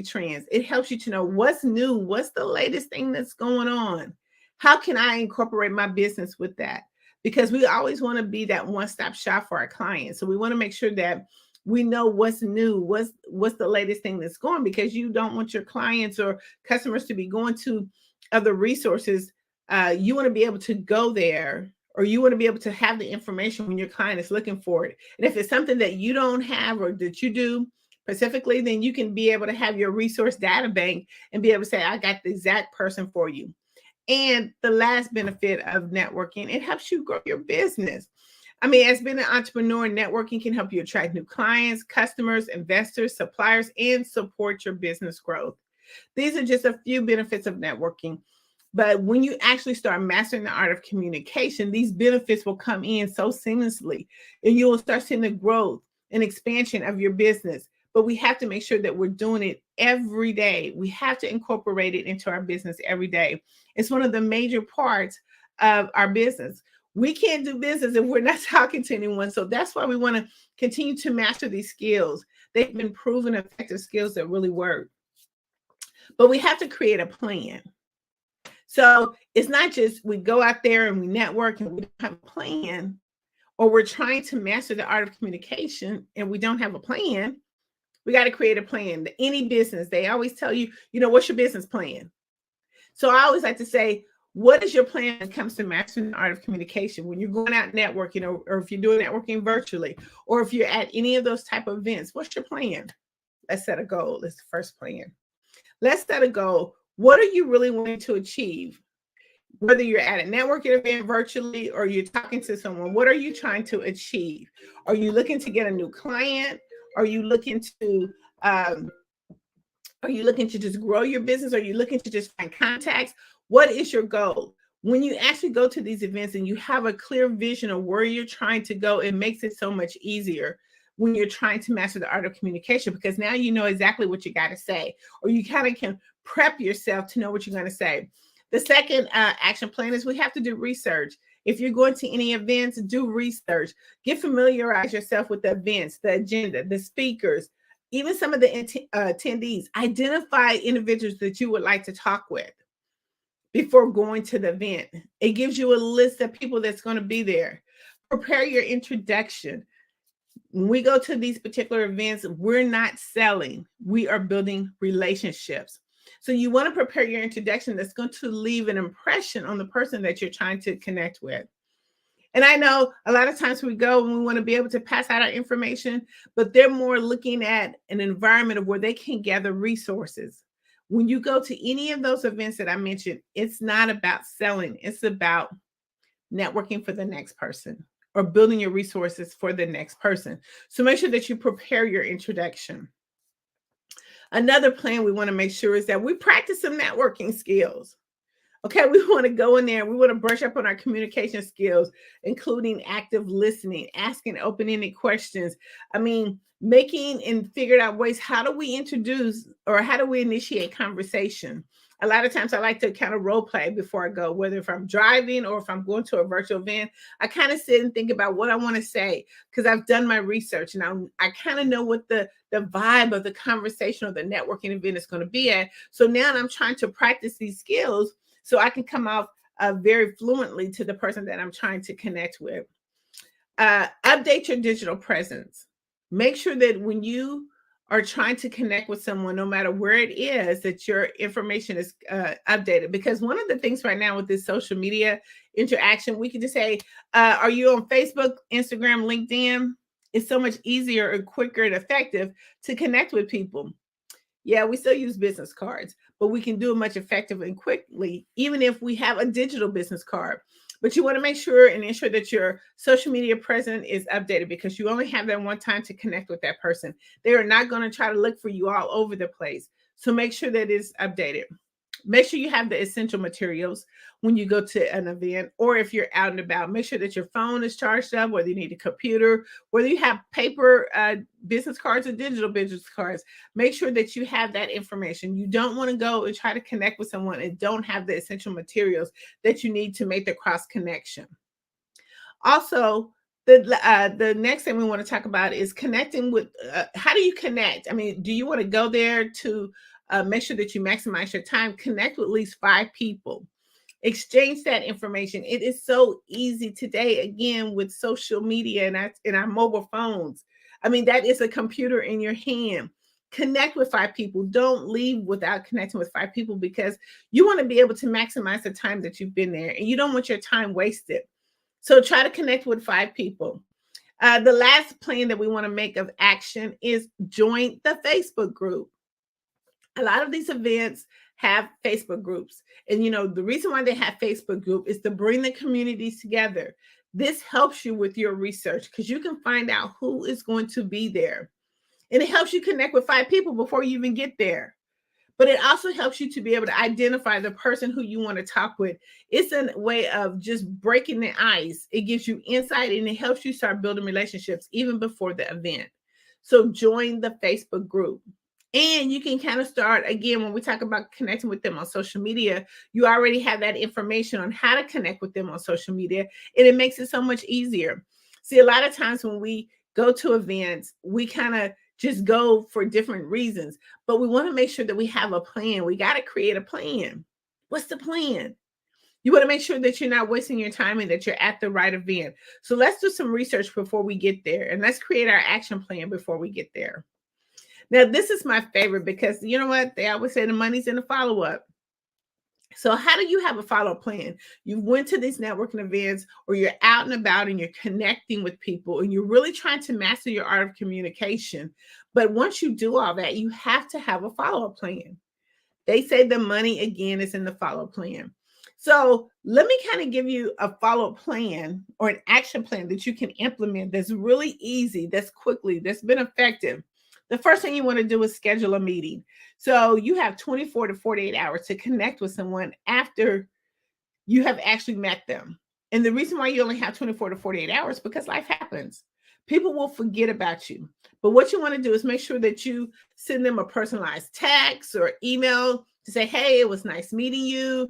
trends. It helps you to know what's new, what's the latest thing that's going on. How can I incorporate my business with that? Because we always want to be that one-stop shop for our clients. So we want to make sure that we know what's new, what's the latest thing that's going, because you don't want your clients or customers to be going to other resources. You want to be able to go there, or you want to be able to have the information when your client is looking for it. And if it's something that you don't have or that you do, specifically, then you can be able to have your resource data bank and be able to say, I got the exact person for you. And the last benefit of networking, it helps you grow your business. I mean, as being an entrepreneur, networking can help you attract new clients, customers, investors, suppliers, and support your business growth. These are just a few benefits of networking. But when you actually start mastering the art of communication, these benefits will come in so seamlessly, and you will start seeing the growth and expansion of your business. But we have to make sure that we're doing it every day. We have to incorporate it into our business every day. It's one of the major parts of our business. We can't do business if we're not talking to anyone. So that's why we want to continue to master these skills. They've been proven effective skills that really work. But we have to create a plan. So it's not just we go out there and we network and we don't have a plan, or we're trying to master the art of communication and we don't have a plan. We got to create a plan. Any business, they always tell you, what's your business plan? So I always like to say, what is your plan when it comes to mastering the art of communication? When you're going out networking, or if you're doing networking virtually, or if you're at any of those type of events, what's your plan? Let's set a goal. That's the first plan. Let's set a goal. What are you really wanting to achieve? Whether you're at a networking event virtually or you're talking to someone, what are you trying to achieve? Are you looking to get a new client? Are you looking to just grow your business? Are you looking to just find contacts? What is your goal? When you actually go to these events and you have a clear vision of where you're trying to go, it makes it so much easier when you're trying to master the art of communication, because now you know exactly what you got to say, or you kind of can prep yourself to know what you're going to say. The second action plan is we have to do research. If you're going to any events, do research. Familiarize yourself with the events, the agenda, the speakers, even some of the attendees. Identify individuals that you would like to talk with before going to the event. It gives you a list of people that's going to be there. Prepare your introduction. When we go to these particular events, we're not selling. We are building relationships. So you want to prepare your introduction that's going to leave an impression on the person that you're trying to connect with. And I know a lot of times we go and we want to be able to pass out our information, but they're more looking at an environment of where they can gather resources. When you go to any of those events that I mentioned, it's not about selling. It's about networking for the next person or building your resources for the next person. So make sure that you prepare your introduction. Another plan we want to make sure is that we practice some networking skills. Okay, we want to go in there. We want to brush up on our communication skills, including active listening, asking open-ended questions. I mean, making and figured out ways, how do we introduce or how do we initiate conversation? A lot of times I like to kind of role play before I go, whether if I'm driving or if I'm going to a virtual event, I kind of sit and think about what I want to say because I've done my research and I kind of know what the vibe of the conversation or the networking event is going to be at. So now I'm trying to practice these skills so I can come out very fluently to the person that I'm trying to connect with. Update your digital presence. Make sure that when you are trying to connect with someone, no matter where it is, that your information is updated. Because one of the things right now with this social media interaction, we can just say, are you on Facebook, Instagram, LinkedIn? It's so much easier and quicker and effective to connect with people. Yeah, we still use business cards, but we can do it much effectively and quickly, even if we have a digital business card. But you want to make sure and ensure that your social media presence is updated because you only have that one time to connect with that person. They are not going to try to look for you all over the place. So make sure that it's updated. Make sure you have the essential materials when you go to an event, or if you're out and about, make sure that your phone is charged up, whether you need a computer, whether you have paper business cards or digital business cards. Make sure that you have that information. You don't want to go and try to connect with someone and don't have the essential materials that you need to make the cross connection. Also, the next thing we want to talk about is connecting with, how do you connect? I mean, do you want to go there to make sure that you maximize your time? Connect with at least 5 people. Exchange that information. It is so easy today, again, with social media and our mobile phones. I mean, that is a computer in your hand. Connect with 5 people. Don't leave without connecting with 5 people because you want to be able to maximize the time that you've been there and you don't want your time wasted. So try to connect with 5 people. The last plan that we want to make of action is join the Facebook group. A lot of these events have Facebook groups. And the reason why they have Facebook group is to bring the communities together. This helps you with your research because you can find out who is going to be there. And it helps you connect with 5 people before you even get there. But it also helps you to be able to identify the person who you want to talk with. It's a way of just breaking the ice. It gives you insight and it helps you start building relationships even before the event. So join the Facebook group. And you can kind of start, again, when we talk about connecting with them on social media, you already have that information on how to connect with them on social media. And it makes it so much easier. See, a lot of times when we go to events, we kind of just go for different reasons, but we want to make sure that we have a plan. We got to create a plan. What's the plan? You want to make sure that you're not wasting your time and that you're at the right event. So let's do some research before we get there, and let's create our action plan before we get there. Now, this is my favorite because you know what? They always say the money's in the follow-up. So how do you have a follow-up plan? You went to these networking events or you're out and about and you're connecting with people and you're really trying to master your art of communication. But once you do all that, you have to have a follow-up plan. They say the money, again, is in the follow-up plan. So let me kind of give you a follow-up plan or an action plan that you can implement that's really easy, that's quickly, that's been effective. The first thing you want to do is schedule a meeting. So you have 24 to 48 hours to connect with someone after you have actually met them. And the reason why you only have 24 to 48 hours is because life happens. People will forget about you. But what you want to do is make sure that you send them a personalized text or email to say, hey, it was nice meeting you.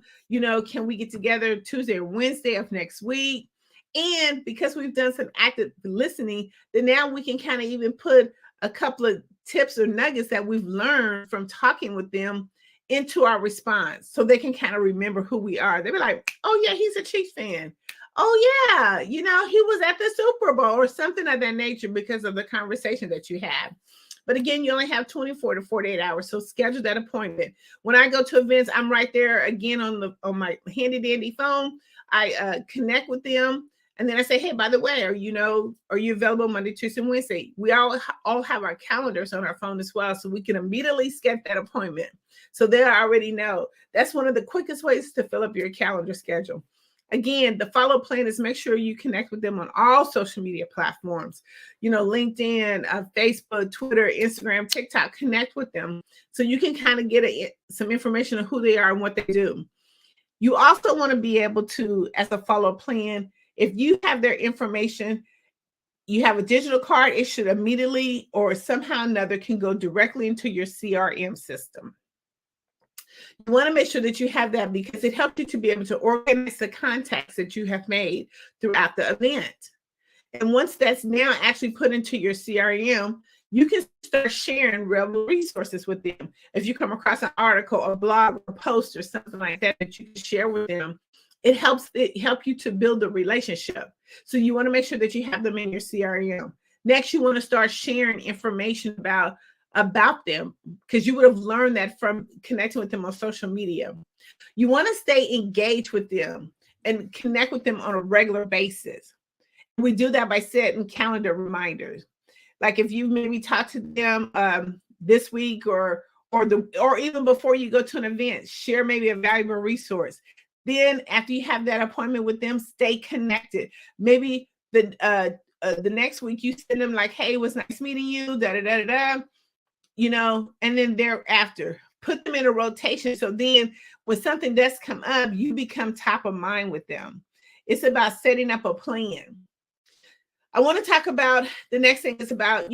Can we get together Tuesday or Wednesday of next week? And because we've done some active listening, then now we can kind of even put a couple of tips or nuggets that we've learned from talking with them into our response so they can kind of remember who we are. They'll be like, oh yeah, he's a Chiefs fan. Oh yeah, he was at the Super Bowl or something of that nature because of the conversation that you have. But again, you only have 24 to 48 hours. So schedule that appointment. When I go to events, I'm right there again on my handy dandy phone. I connect with them. And then I say, hey, by the way, are you available Monday, Tuesday, and Wednesday? We all have our calendars on our phone as well, so we can immediately schedule that appointment. So they already know. That's one of the quickest ways to fill up your calendar schedule. Again, the follow-up plan is make sure you connect with them on all social media platforms. LinkedIn, Facebook, Twitter, Instagram, TikTok. Connect with them so you can kind of get some information on who they are and what they do. You also want to be able to, as a follow-up plan, if you have their information, you have a digital card, it should immediately or somehow or another can go directly into your CRM system. You want to make sure that you have that because it helps you to be able to organize the contacts that you have made throughout the event. And once that's now actually put into your CRM, you can start sharing relevant resources with them. If you come across an article, a blog, or a post, or something like that that you can share with them, it help you to build a relationship. So you want to make sure that you have them in your CRM. Next, you want to start sharing information about them because you would have learned that from connecting with them on social media. You want to stay engaged with them and connect with them on a regular basis. We do that by setting calendar reminders. Like if you maybe talk to them this week or even before you go to an event, share maybe a valuable resource. Then after you have that appointment with them, stay connected. Maybe the next week you send them like, hey, it was nice meeting you, and then thereafter, put them in a rotation. So then when something does come up, you become top of mind with them. It's about setting up a plan. I want to talk about the next thing is about,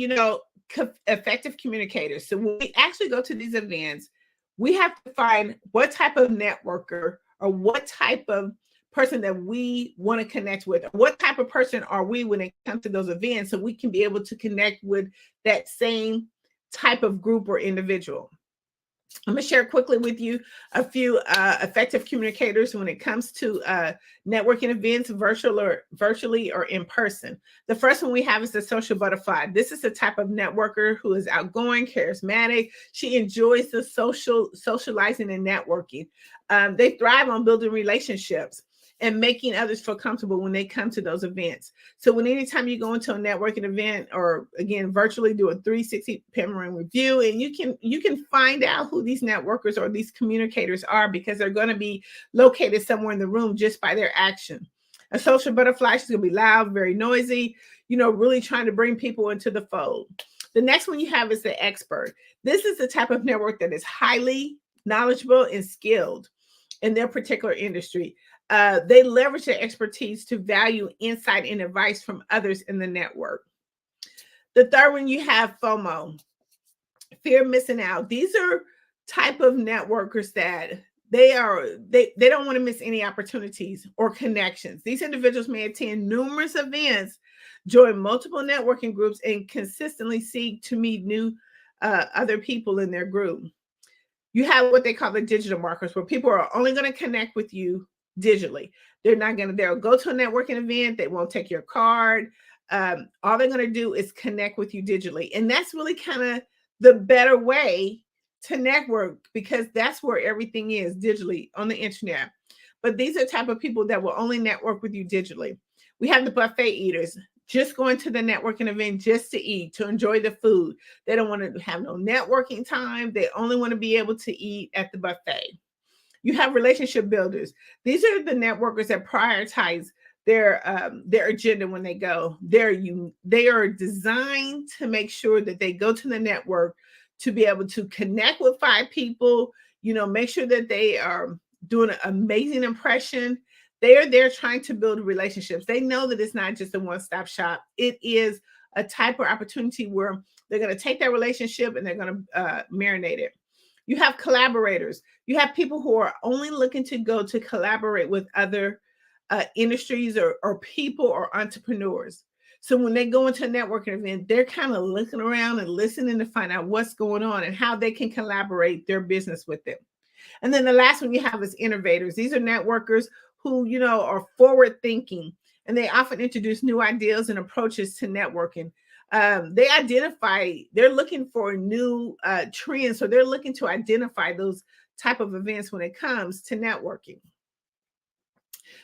effective communicators. So when we actually go to these events, we have to find what type of networker or what type of person that we want to connect with. What type of person are we when it comes to those events so we can be able to connect with that same type of group or individual. I'm going to share quickly with you a few effective communicators when it comes to networking events, virtually or in person. The first one we have is the social butterfly. This is the type of networker who is outgoing, charismatic. She enjoys the socializing and networking. They thrive on building relationships. and making others feel comfortable when they come to those events. So when anytime you go into a networking event, or again, virtually do a 360 panoramic review, and you can find out who these networkers or these communicators are, because they're going to be located somewhere in the room just by their action. A social butterfly is going to be loud, very noisy, really trying to bring people into the fold. The next one you have is the expert. This is the type of network that is highly knowledgeable and skilled in their particular industry. They leverage their expertise to value insight and advice from others in the network. The third one, you have FOMO, fear of missing out. These are type of networkers that they don't want to miss any opportunities or connections. These individuals may attend numerous events, join multiple networking groups, and consistently seek to meet new other people in their group. You have what they call the digital markers, where people are only going to connect with you digitally. They'll go to a networking event. They won't take your card. All they're going to do is connect with you digitally. And that's really kind of the better way to network, because that's where everything is, digitally on the internet. But these are the type of people that will only network with you digitally. We have the buffet eaters, just going to the networking event just to eat, to enjoy the food. They don't want to have no networking time. They only want to be able to eat at the buffet. You have relationship builders. These are the networkers that prioritize their agenda when they go. They are designed to make sure that they go to the network to be able to connect with 5 people, make sure that they are doing an amazing impression. They are there trying to build relationships. They know that it's not just a one-stop shop. It is a type of opportunity where they're going to take that relationship and they're going to marinate it. You have collaborators. You have people who are only looking to go to collaborate with other industries or people or entrepreneurs. So when they go into a networking event, they're kind of looking around and listening to find out what's going on and how they can collaborate their business with them. And then the last one you have is innovators. These are networkers who, are forward thinking, and they often introduce new ideas and approaches to networking. They're looking for new trends. So they're looking to identify those type of events when it comes to networking.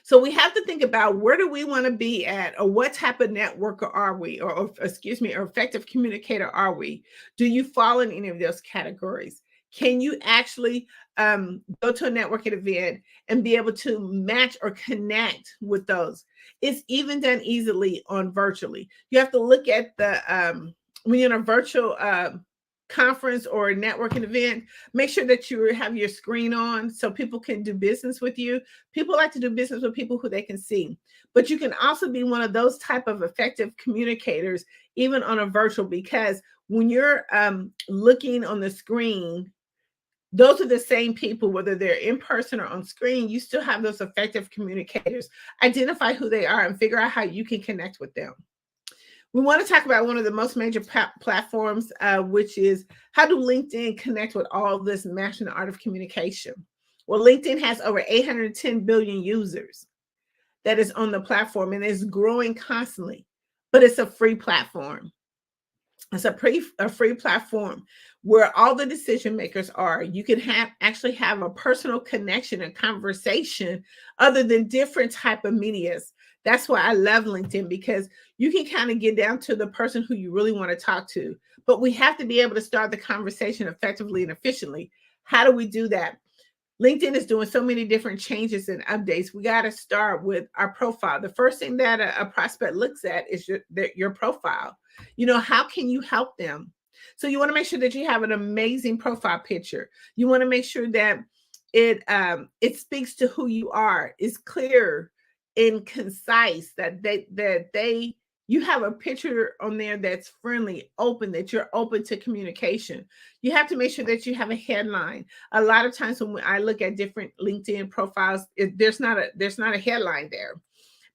So we have to think about, where do we want to be at, or what type of networker are we, or effective communicator are we? Do you fall in any of those categories? Can you actually go to a networking event and be able to match or connect with those? It's even done easily on virtually. You have to look at when you're in a virtual conference or a networking event, make sure that you have your screen on so people can do business with you. People like to do business with people who they can see. But you can also be one of those type of effective communicators, even on a virtual, because when you're looking on the screen, those are the same people, whether they're in person or on screen. You still have those effective communicators. Identify who they are and figure out how you can connect with them. We want to talk about one of the most major platforms, which is, how do LinkedIn connect with all this mastering the art of communication? Well, LinkedIn has over 810 billion users that is on the platform, and it's growing constantly, but it's a free platform. It's a free platform where all the decision makers are. You can actually have a personal connection and conversation other than different type of medias. That's why I love LinkedIn, because you can kind of get down to the person who you really want to talk to. But we have to be able to start the conversation effectively and efficiently. How do we do that? LinkedIn is doing so many different changes and updates. We got to start with our profile. The first thing that a prospect looks at is your profile. How can you help them? So you want to make sure that you have an amazing profile picture. You want to make sure that it speaks to who you are, is clear and concise, that you have a picture on there that's friendly, open, that you're open to communication. You have to make sure that you have a headline. A lot of times when I look at different LinkedIn profiles, there's not a headline there.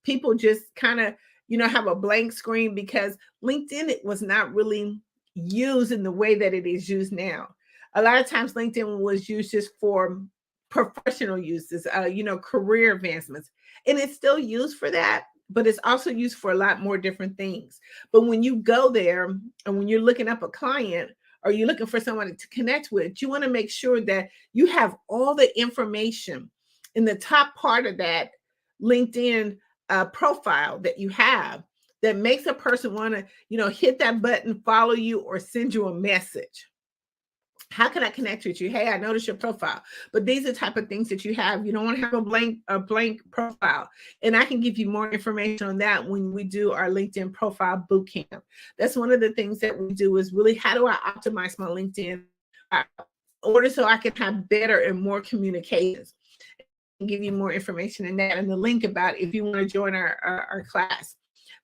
People just kind of, have a blank screen, because LinkedIn was not really used in the way that it is used now. A lot of times LinkedIn was used just for professional uses, career advancements. And it's still used for that, but it's also used for a lot more different things. But when you go there and when you're looking up a client, or you're looking for someone to connect with, you want to make sure that you have all the information in the top part of that LinkedIn profile that you have that makes a person want to, hit that button, follow you, or send you a message? How can I connect with you? Hey, I noticed your profile, but these are the type of things that you have. You don't want to have a blank profile. And I can give you more information on that when we do our LinkedIn profile boot camp. That's one of the things that we do is really, how do I optimize my LinkedIn in order so I can have better and more communications? And give you more information in that and the link about if you want to join our class.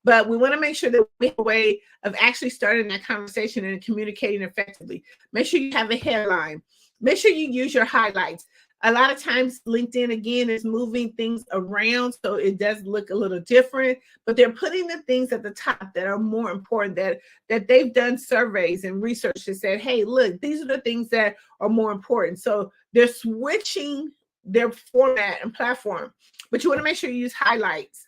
But we want to make sure that we have a way of actually starting that conversation and communicating effectively. Make sure you have a headline. Make sure you use your highlights. A lot of times LinkedIn, again, is moving things around, so it does look a little different, but they're putting the things at the top that are more important, that they've done surveys and research that said, hey, look, these are the things that are more important. So they're switching their format and platform, but you want to make sure you use highlights.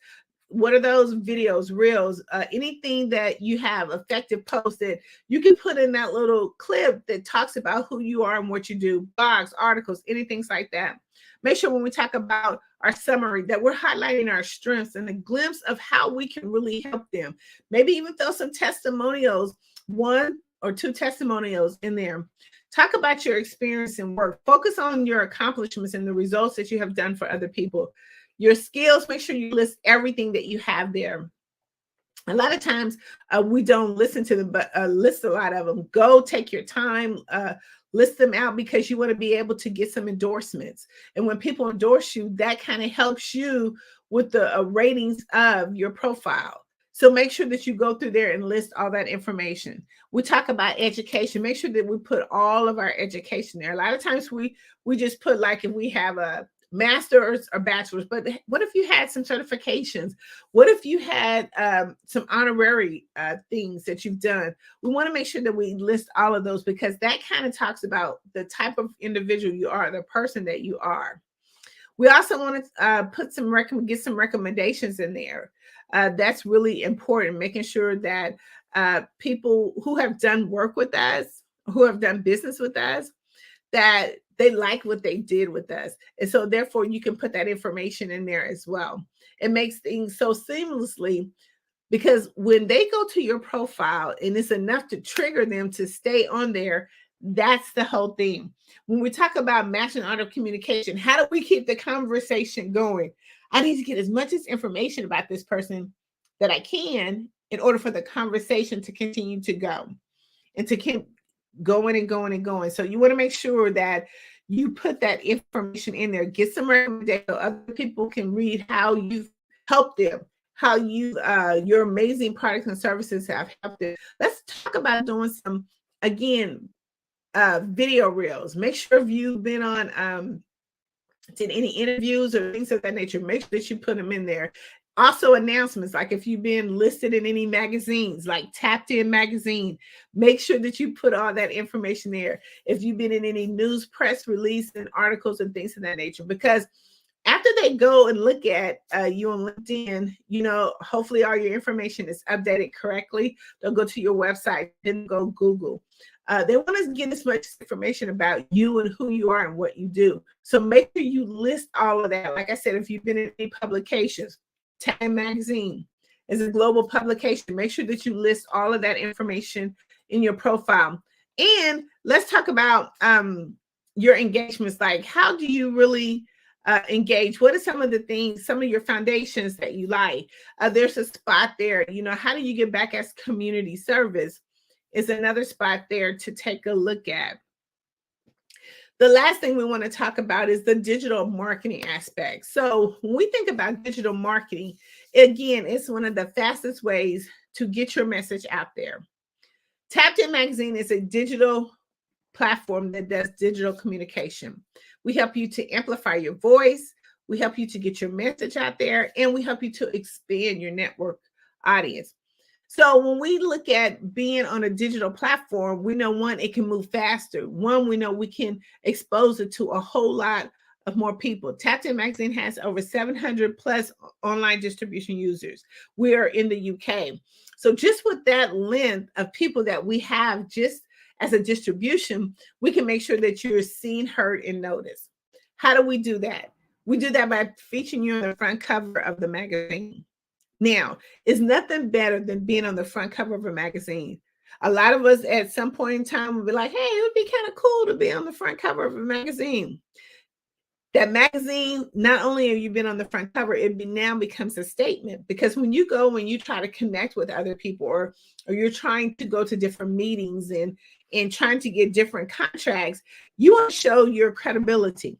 What are those videos, reels, anything that you have effective posts that you can put in that little clip that talks about who you are and what you do, blogs, articles, anything like that. Make sure when we talk about our summary that we're highlighting our strengths and a glimpse of how we can really help them. Maybe even throw some testimonials, 1 or 2 testimonials in there. Talk about your experience and work. Focus on your accomplishments and the results that you have done for other people. Your skills, make sure you list everything that you have there. A lot of times we don't listen to them, but list a lot of them. Go take your time, list them out, because you want to be able to get some endorsements. And when people endorse you, that kind of helps you with the ratings of your profile. So make sure that you go through there and list all that information. We talk about education. Make sure that we put all of our education there. A lot of times we just put, like, if we have a master's or bachelor's, but what if you had some certifications? What if you had some honorary things that you've done? We want to make sure that we list all of those, because that kind of talks about the type of individual you are, the person that you are. We also want to get some recommendations in there. That's really important, making sure that people who have done work with us, who have done business with us, that they like what they did with us. And so therefore you can put that information in there as well. It makes things so seamlessly, because when they go to your profile and it's enough to trigger them to stay on there, that's the whole thing. When we talk about matching auto communication, how do we keep the conversation going? I need to get as much information about this person that I can in order for the conversation to continue to go and to keep going and going and going. So you want to make sure that you put that information in there, get some recommendations so other people can read how you've helped them, how your amazing products and services have helped them. Let's talk about doing some, again, video reels. Make sure if you've been on did any interviews or things of that nature, make sure that you put them in there. Also announcements, like if you've been listed in any magazines, like Tapped In magazine, make sure that you put all that information there. If you've been in any news, press release, and articles and things of that nature, because after they go and look at you on LinkedIn, hopefully all your information is updated correctly. They'll go to your website, then go Google. They want to get as much information about you and who you are and what you do. So make sure you list all of that. Like I said, if you've been in any publications, Time Magazine is a global publication. Make sure that you list all of that information in your profile. And let's talk about your engagements. Like, how do you really engage? What are some of the things, some of your foundations that you like? There's a spot there. How do you get back as community service? Is another spot there to take a look at. The last thing we want to talk about is the digital marketing aspect. So when we think about digital marketing, again, it's one of the fastest ways to get your message out there. Tapped In Magazine is a digital platform that does digital communication. We help you to amplify your voice. We help you to get your message out there, and we help you to expand your network audience. So when we look at being on a digital platform, we know, one, it can move faster. One, we know we can expose it to a whole lot of more people. Tapped In Magazine has over 700 plus online distribution users. We are in the UK. So just with that length of people that we have just as a distribution, we can make sure that you're seen, heard, and noticed. How do we do that? We do that by featuring you on the front cover of the magazine. Now, it's nothing better than being on the front cover of a magazine. A lot of us at some point in time will be like, hey, it would be kind of cool to be on the front cover of a magazine. That magazine, not only have you been on the front cover, now becomes a statement, because when you try to connect with other people, or you're trying to go to different meetings and trying to get different contracts, you want to show your credibility.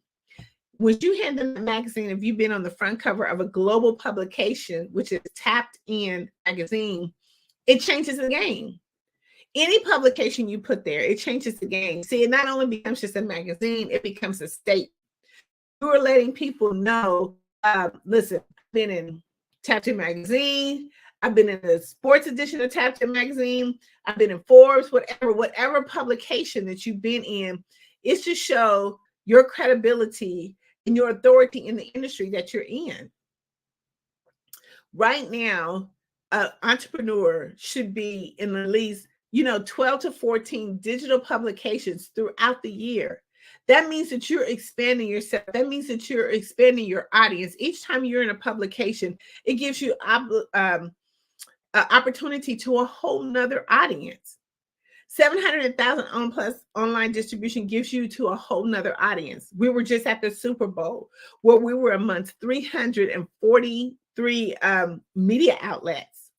When you hand in the magazine, if you've been on the front cover of a global publication, which is Tapped In magazine, it changes the game. Any publication you put there, it changes the game. See, it not only becomes just a magazine, it becomes a statement. You are letting people know, listen, I've been in Tapped In magazine, I've been in the sports edition of Tapped In magazine, I've been in Forbes, whatever publication that you've been in. It's to show your credibility and your authority in the industry that you're in. Right now, an entrepreneur should be in at least 12 to 14 digital publications throughout the year. That means that you're expanding yourself. That means that you're expanding your audience. Each time you're in a publication, it gives you opportunity to a whole nother audience. 700,000 plus online distribution gives you to a whole nother audience. We were just at the Super Bowl, where we were amongst 343 media outlets.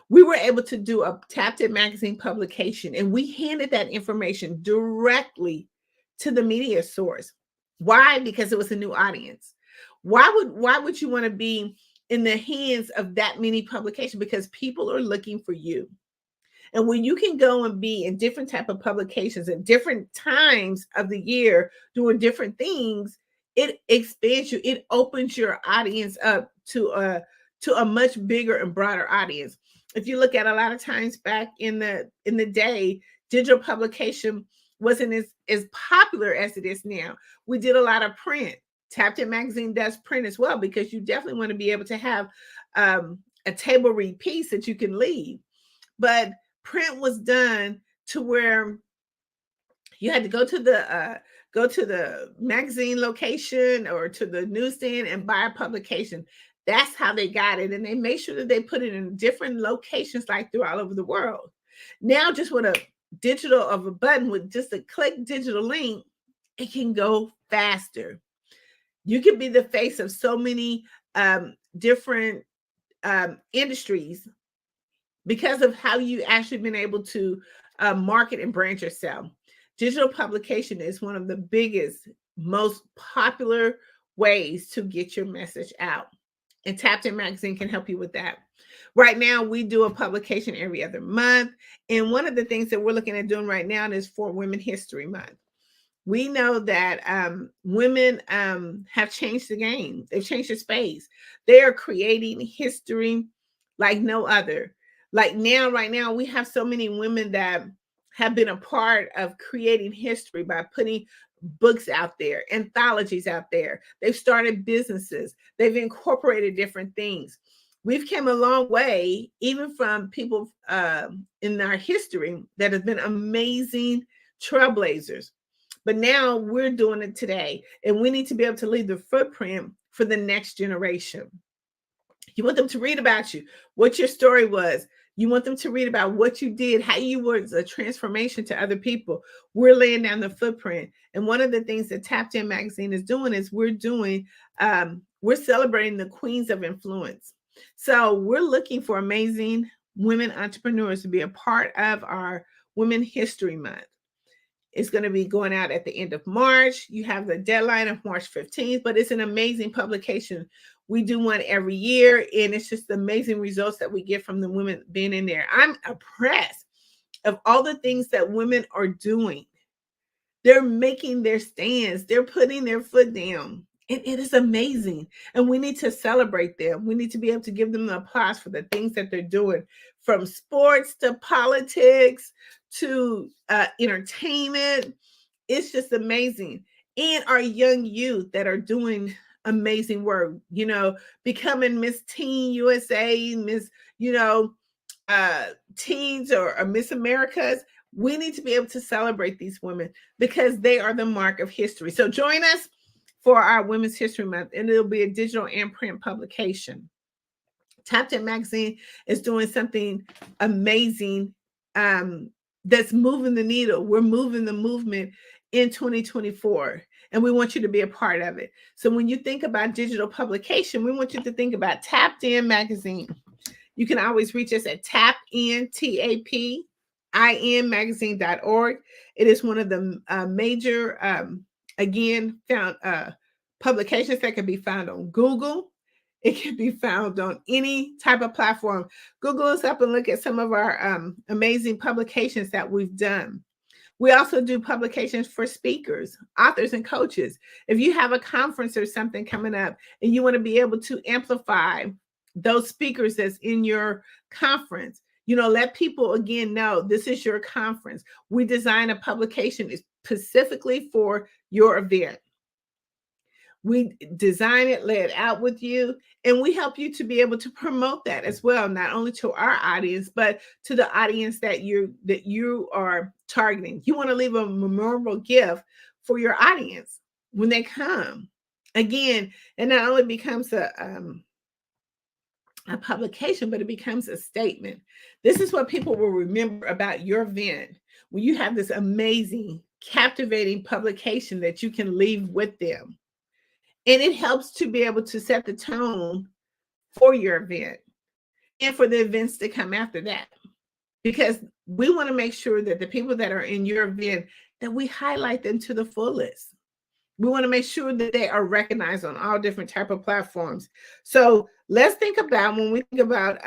We were able to do a Tapped In magazine publication, and we handed that information directly to the media source. Why? Because it was a new audience. Why would you want to be in the hands of that many publications? Because people are looking for you. And when you can go and be in different type of publications at different times of the year doing different things, it expands you. It opens your audience up to a much bigger and broader audience. If you look at a lot of times back in the day, digital publication wasn't as popular as it is now. We did a lot of print. Tapped In magazine does print as well, because you definitely want to be able to have a table read piece that you can leave. But print was done to where you had to go to the magazine location or to the newsstand and buy a publication. That's how they got it. And they made sure that they put it in different locations, like all over the world. Now, just with a digital of a button, with just a click digital link, it can go faster. You can be the face of so many different industries because of how you actually been able to market and brand yourself. Digital publication is one of the biggest, most popular ways to get your message out. And Tapped In magazine can help you with that. Right now, we do a publication every other month. And one of the things that we're looking at doing right now is for Women History Month. We know that women have changed the game. They've changed the space. They are creating history like no other. Like right now, we have so many women that have been a part of creating history by putting books out there, anthologies out there. They've started businesses. They've incorporated different things. We've come a long way, even from people in our history that have been amazing trailblazers. But now we're doing it today, and we need to be able to leave the footprint for the next generation. You want them to read about you, what your story was. You want them to read about what you did, how you were a transformation to other people. We're laying down the footprint. And one of the things that Tapped In magazine is doing is we're celebrating the queens of influence. So we're looking for amazing women entrepreneurs to be a part of our Women History Month. It's going to be going out at the end of March. You have the deadline of March 15th, but it's an amazing publication. We do one every year, and it's just amazing results that we get from the women being in there. I'm impressed of all the things that women are doing. They're making their stands. They're putting their foot down. It is amazing. And we need to celebrate them. We need to be able to give them the applause for the things that they're doing, from sports to politics to entertainment. It's just amazing. And our young youth that are doing amazing work, becoming Miss Teen USA, Miss, Teens or Miss Americas. We need to be able to celebrate these women because they are the mark of history. So join us for our Women's History Month, and it'll be a digital and print publication. Tapped In Magazine is doing something amazing that's moving the needle. We're moving the movement in 2024, and we want you to be a part of it. So when you think about digital publication, we want you to think about Tapped In Magazine. You can always reach us at tapin magazine.org. It is one of the major, publications that can be found on Google. It can be found on any type of platform. Google us up and look at some of our amazing publications that we've done. We also do publications for speakers, authors, and coaches. If you have a conference or something coming up and you want to be able to amplify those speakers that's in your conference, let people again know this is your conference. We design a publication specifically for your event. We design it, lay it out with you, and we help you to be able to promote that as well, not only to our audience, but to the audience that you are targeting. You want to leave a memorable gift for your audience when they come. Again, it not only becomes a publication, but it becomes a statement. This is what people will remember about your event when you have this amazing, captivating publication that you can leave with them. And it helps to be able to set the tone for your event and for the events to come after that. Because we want to make sure that the people that are in your event, that we highlight them to the fullest. We want to make sure that they are recognized on all different type of platforms. So let's think about, when we think about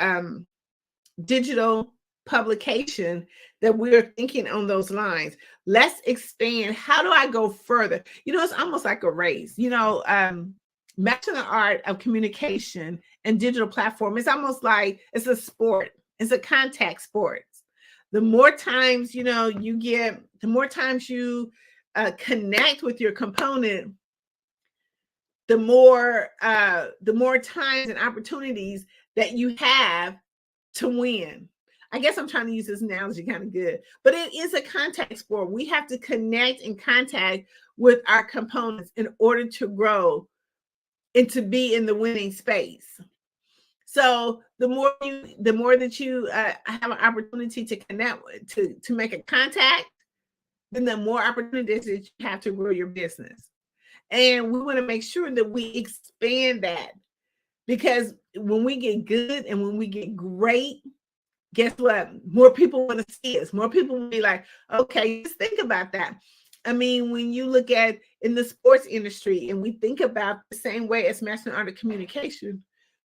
digital publication, that we're thinking on those lines. Let's expand. How do I go further? It's almost like a race. Mastering the art of communication and digital platform, it's almost like it's a sport. It's a contact sport. The more times you get, the more times you connect with your component, the more times and opportunities that you have to win. I guess I'm trying to use this analogy kind of good, but it is a contact sport. We have to connect and contact with our components in order to grow and to be in the winning space. So the more that you have an opportunity to connect, to make a contact, then the more opportunities that you have to grow your business. And we want to make sure that we expand that, because when we get good and when we get great, guess what? More people want to see us. More people will be like, okay, just think about that. I mean, when you look at in the sports industry and we think about the same way as mastering art of communication,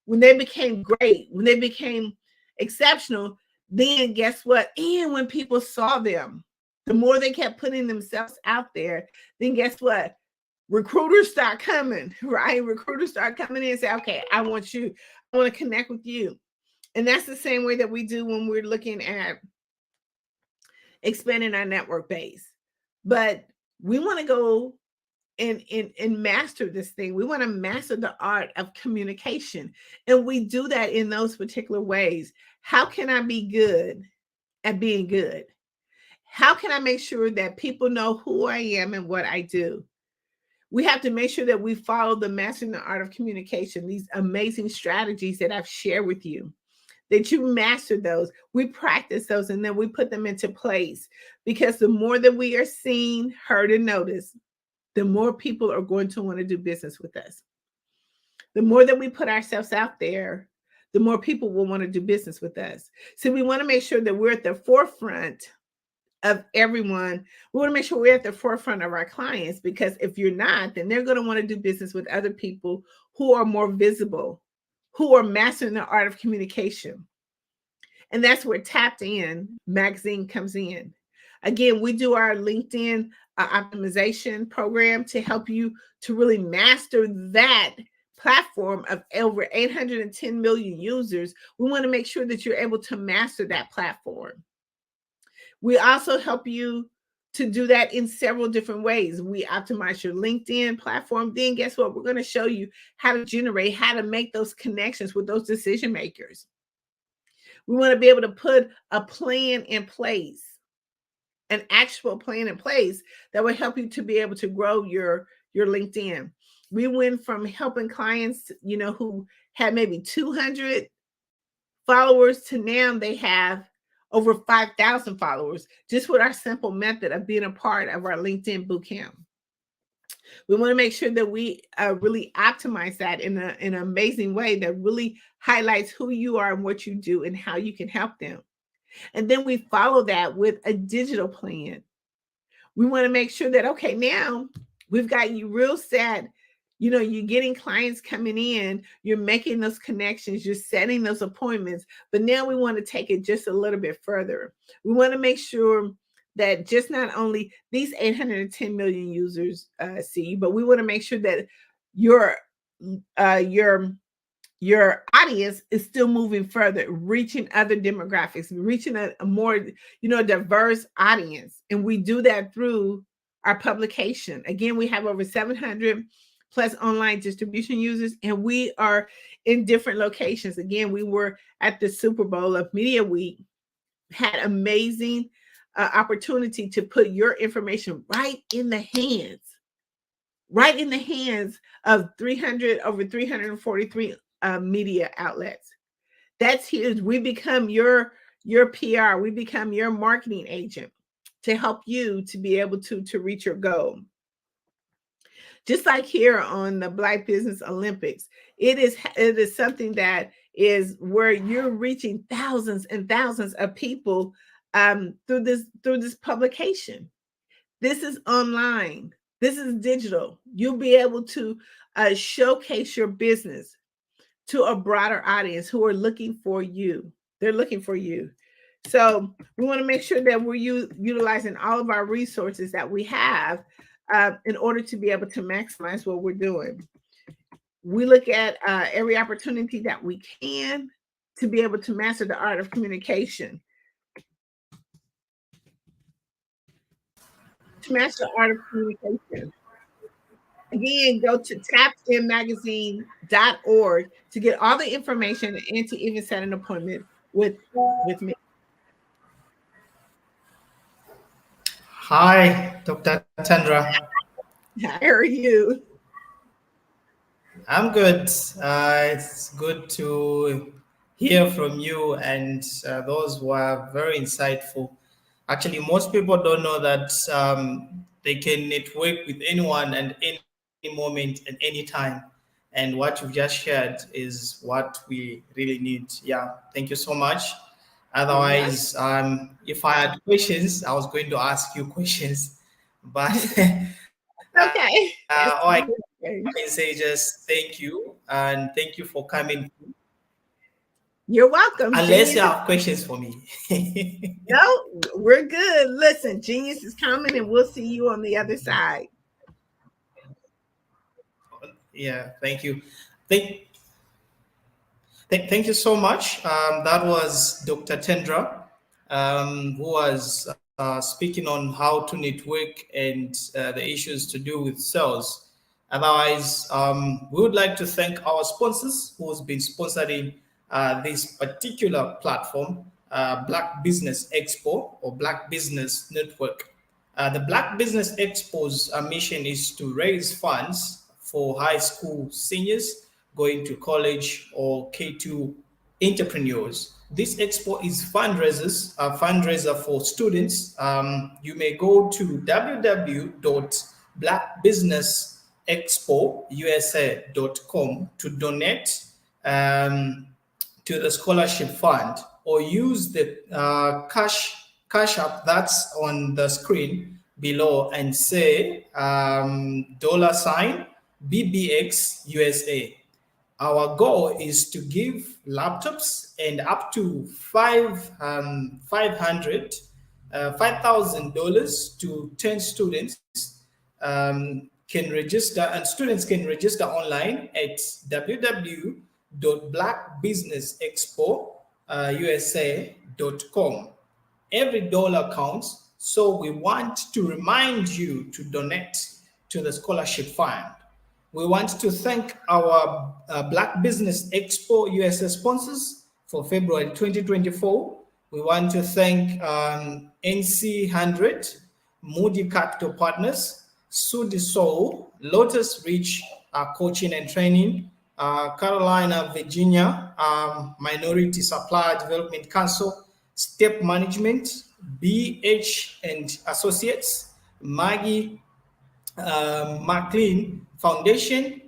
when they became great, when they became exceptional, then guess what? And when people saw them, the more they kept putting themselves out there, then guess what? Recruiters start coming, right? Recruiters start coming in and say, okay, I want to connect with you. And that's the same way that we do when we're looking at expanding our network base. But we want to go and master this thing. We want to master the art of communication. And we do that in those particular ways. How can I be good at being good? How can I make sure that people know who I am and what I do? We have to make sure that we follow the mastering the art of communication, these amazing strategies that I've shared with you, that you master those. We practice those and then we put them into place, because the more that we are seen, heard, and noticed, the more people are going to want to do business with us. The more that we put ourselves out there, the more people will want to do business with us. So we want to make sure that we're at the forefront of everyone. We want to make sure we're at the forefront of our clients, because if you're not, then they're going to want to do business with other people who are more visible, who are mastering the art of communication. And that's where Tapped In Magazine comes in. Again, we do our LinkedIn optimization program to help you to really master that platform of over 810 million users. We want to make sure that you're able to master that platform. We also help you to do that in several different ways. We optimize your LinkedIn platform. Then guess what? We're going to show you how to make those connections with those decision makers. We want to be able to put a plan in place, an actual plan in place that will help you to be able to grow your LinkedIn. We went from helping clients, who had maybe 200 followers to now they have over 5,000 followers, just with our simple method of being a part of our LinkedIn bootcamp. We want to make sure that we really optimize that in an amazing way that really highlights who you are and what you do and how you can help them. And then we follow that with a digital plan. We want to make sure that, okay, now we've got you real set. You're getting clients coming in, you're making those connections, you're setting those appointments. But now we want to take it just a little bit further. We want to make sure that just not only these 810 million users see you, but we want to make sure that your audience is still moving further, reaching other demographics, reaching a more, diverse audience. And we do that through our publication. Again, we have over 700 plus online distribution users, and we are in different locations. Again, we were at the Super Bowl of Media Week, had amazing opportunity to put your information right in the hands of over 343 media outlets. That's huge. We become your PR. We become your marketing agent to help you to be able to reach your goal. Just like here on the Black Business Olympics, it is something that is where you're reaching thousands and thousands of people through this publication. This is online. This is digital. You'll be able to showcase your business to a broader audience who are looking for you. They're looking for you. So we want to make sure that we're utilizing all of our resources that we have in order to be able to maximize what we're doing. We look at every opportunity that we can to be able to master the art of communication. To master the art of communication. Again, go to tapinmagazine.org to get all the information and to even set an appointment with me. Hi, Dr. Tendra. How are you? I'm good. It's good to hear from you and those who are very insightful. Actually, most people don't know that they can network with anyone and any moment and any time. And what you've just shared is what we really need. Yeah, thank you so much. Otherwise, if I had questions, I was going to ask you questions, but okay. All I can say just thank you and thank you for coming. You're welcome. Unless you have questions for me. No, we're good. Listen, Genius is coming and we'll see you on the other side. Yeah, thank you. Thank you so much. That was Dr. Tendra, who was speaking on how to network and the issues to do with sales. Otherwise, we would like to thank our sponsors who's been sponsoring this particular platform, Black Business Expo or Black Business Network. The Black Business Expo's mission is to raise funds for high school seniors going to college or K2 entrepreneurs. This expo is a fundraiser for students. You may go to www.blackbusinessexpousa.com to donate to the scholarship fund, or use the cash app that's on the screen below and say $BBX USA. Our goal is to give laptops and up to $5,000 to 10 students can register, and students can register online at www.blackbusinessexpousa.com. Every dollar counts, so we want to remind you to donate to the scholarship fund. We want to thank our Black Business Expo USA sponsors for February 2024. We want to thank NC100, Moody Capital Partners, Sudi Soul, Lotus Reach, coaching and training. Carolina, Virginia, Minority Supply Development Council, Step Management, BH and Associates, Maggie McLean Foundation,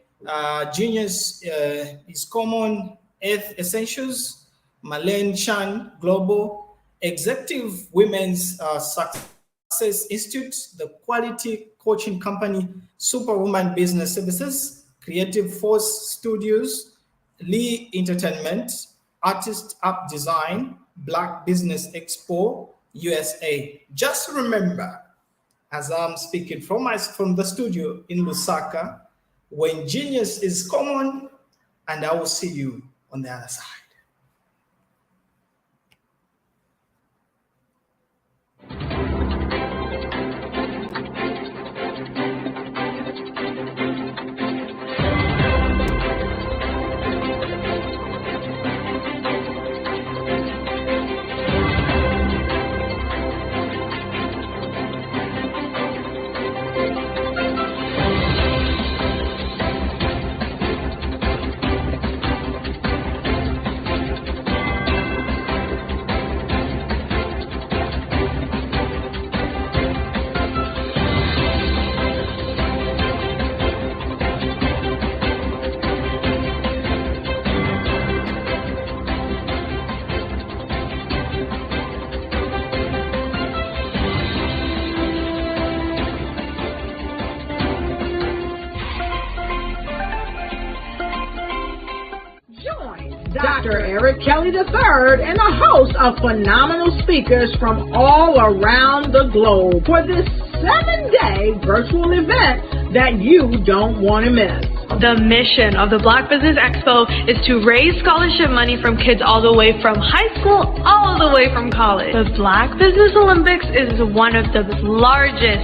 Genius is Common Earth Essentials, Marlene Chan Global, Executive Women's Success Institute, the Quality Coaching Company, Superwoman Business Services, Creative Force Studios, Lee Entertainment, Artist App Design, Black Business Expo USA. Just remember, as I'm speaking from the studio in Lusaka, when genius is common, and I will see you on the other side. Dr. Eric Kelly III and a host of phenomenal speakers from all around the globe for this 7-day virtual event that you don't want to miss. The mission of the Black Business Expo is to raise scholarship money from kids all the way from high school, all the way from college. The Black Business Olympics is one of the largest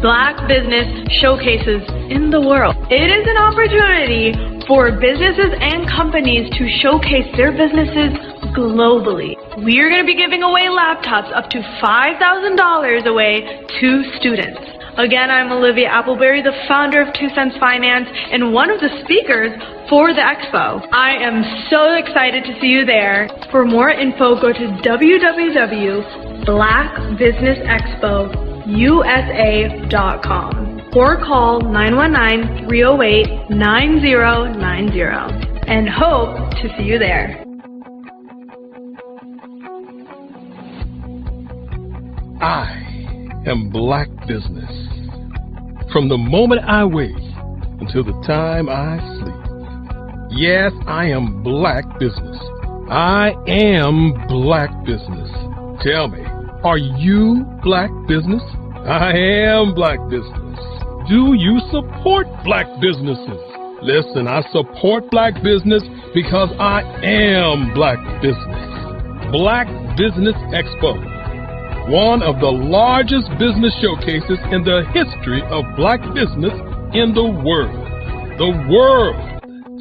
Black business showcases in the world. It is an opportunity for businesses and companies to showcase their businesses globally. We are going to be giving away laptops up to $5,000 away to students. Again, I'm Olivia Appleberry, the founder of 2 Cents Finance and one of the speakers for the expo. I am so excited to see you there. For more info, go to www.blackbusinessexpousa.com or call 919-308-9090 and hope to see you there. I am Black Business. From the moment I wake until the time I sleep. Yes, I am Black Business. I am Black Business. Tell me, are you Black Business? I am Black Business. Do you support Black businesses? Listen, I support Black business because I am Black Business. Black Business Expo, one of the largest business showcases in the history of Black business in the world. The world!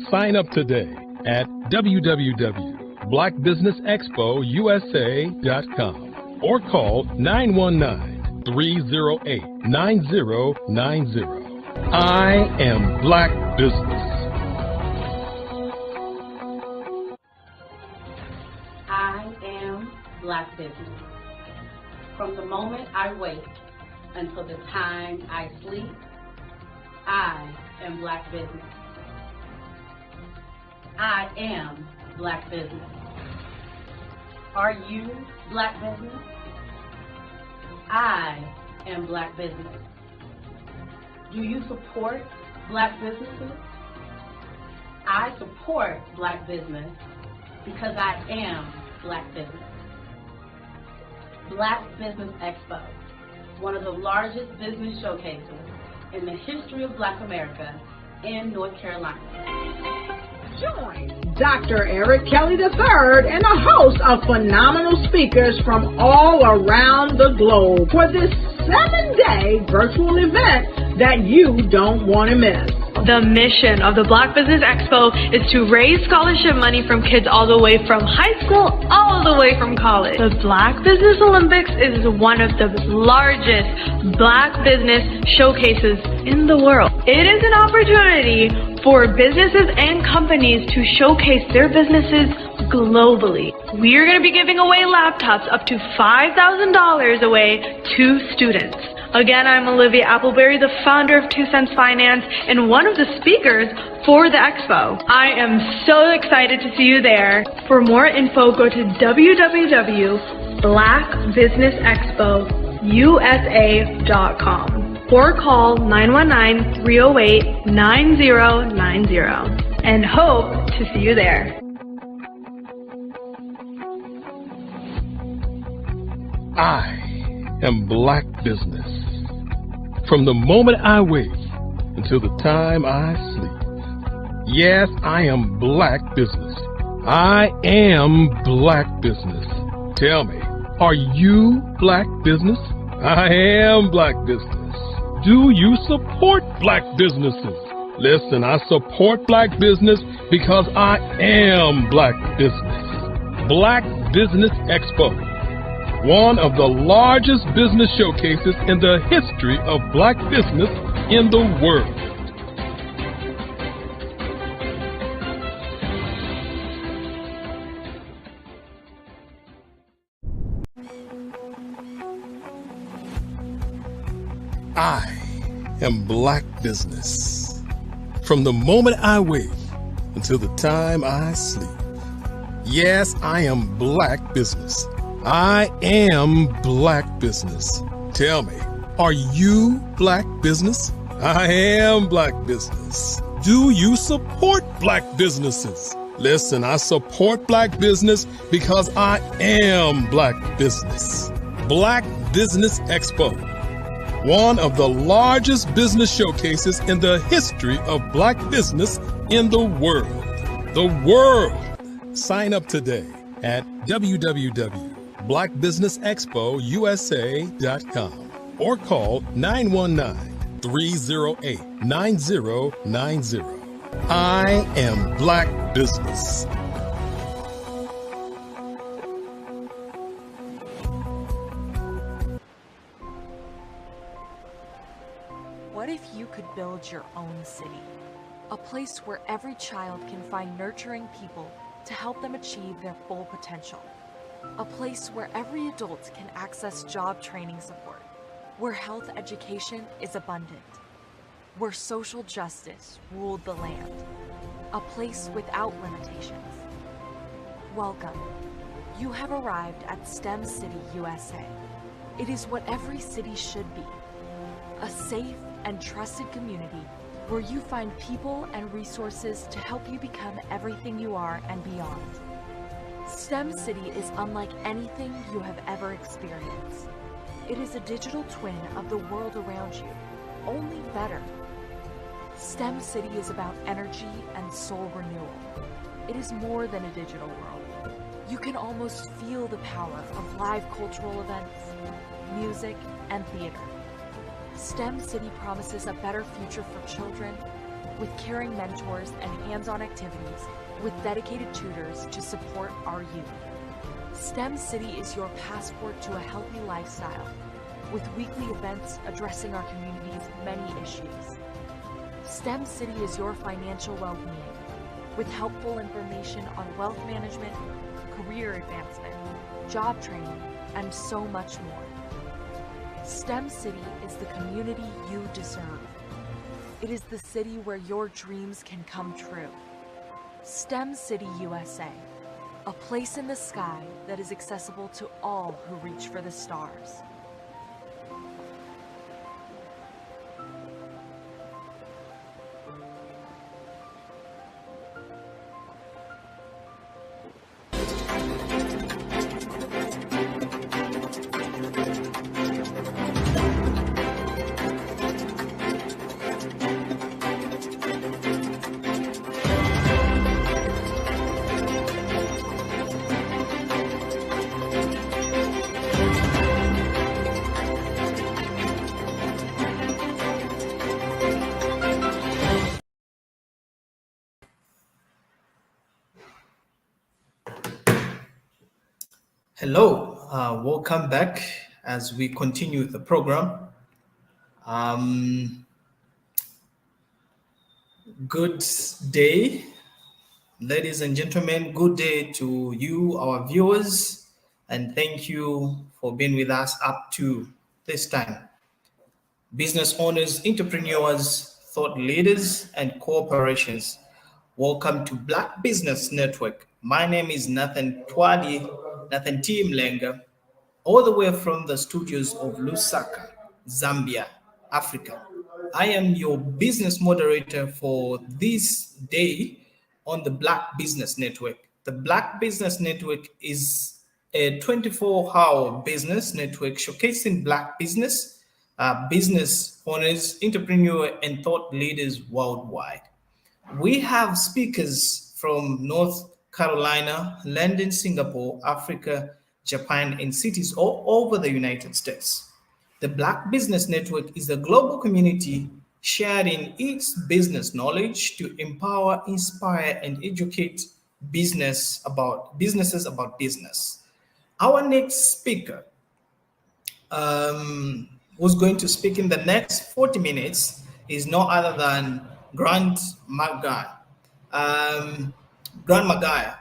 Sign up today at www.blackbusinessexpousa.com or call 919-308-9090. I am Black Business. I am Black Business. From the moment I wake until the time I sleep, I am Black Business. I am Black Business. Are you Black Business? I am Black Business. Do you support Black businesses? I support Black business because I am Black Business. Black Business Expo, one of the largest business showcases in the history of Black America in North Carolina. Join Dr. Eric Kelly III and a host of phenomenal speakers from all around the globe for this 7-day virtual event that you don't want to miss. The mission of the Black Business Expo is to raise scholarship money from kids all the way from high school, all the way from college. The Black Business Olympics is one of the largest Black business showcases in the world. It is an opportunity for businesses and companies to showcase their businesses globally. We are going to be giving away laptops up to $5,000 away to students. Again, I'm Olivia Appleberry, the founder of 2 Cents Finance and one of the speakers for the expo. I am so excited to see you there. For more info, go to www.blackbusinessexpousa.com or call 919-308-9090 and hope to see you there. I am Black Business. From the moment I wake until the time I sleep. Yes, I am Black Business. I am Black Business. Tell me, are you Black Business? I am Black Business. Do you support Black businesses? Listen, I support Black business because I am Black Business. Black Business Expo, one of the largest business showcases in the history of Black business in the world. I am Black Business. From the moment I wake until the time I sleep. Yes, I am Black Business. I am Black Business. Tell me, are you Black Business? I am Black Business. Do you support Black businesses? Listen, I support Black business because I am Black Business. Black Business Expo, one of the largest business showcases in the history of Black business in the world. The world. Sign up today at www.blackbusinessexpousa.com or call 919-308-9090. I am Black Business. What if you could build your own city? A place where every child can find nurturing people to help them achieve their full potential. A place where every adult can access job training support, where health education is abundant, where social justice ruled the land. A place without limitations. Welcome. You have arrived at STEM City USA. It is what every city should be. A safe and trusted community where you find people and resources to help you become everything you are and beyond. STEM City is unlike anything you have ever experienced. It is a digital twin of the world around you, only better. STEM City is about energy and soul renewal. It is more than a digital world. You can almost feel the power of live cultural events, music, and theater. STEM City promises a better future for children with caring mentors and hands-on activities with dedicated tutors to support our youth. STEM City is your passport to a healthy lifestyle with weekly events addressing our community's many issues. STEM City is your financial well-being with helpful information on wealth management, career advancement, job training, and so much more. STEM City is the community you deserve. It is the city where your dreams can come true. STEM City USA, a place in the sky that is accessible to all who reach for the stars. Hello, welcome back as we continue the program. Good day, ladies and gentlemen. Good day to you, our viewers, and thank you for being with us up to this time. Business owners, entrepreneurs, thought leaders, and corporations. Welcome to Black Business Network. My name is Nathan T. Mlenga, all the way from the studios of Lusaka, Zambia, Africa. I am your business moderator for this day on the Black Business Network. The Black Business Network is a 24-hour business network showcasing Black business owners, entrepreneurs, and thought leaders worldwide. We have speakers from North Carolina, London, Singapore, Africa, Japan, and cities all over the United States. The Black Business Network is a global community sharing its business knowledge to empower, inspire, and educate businesses about business. Our next speaker who's going to speak in the next 40 minutes is no other than Grant McGuire. Grant McGuire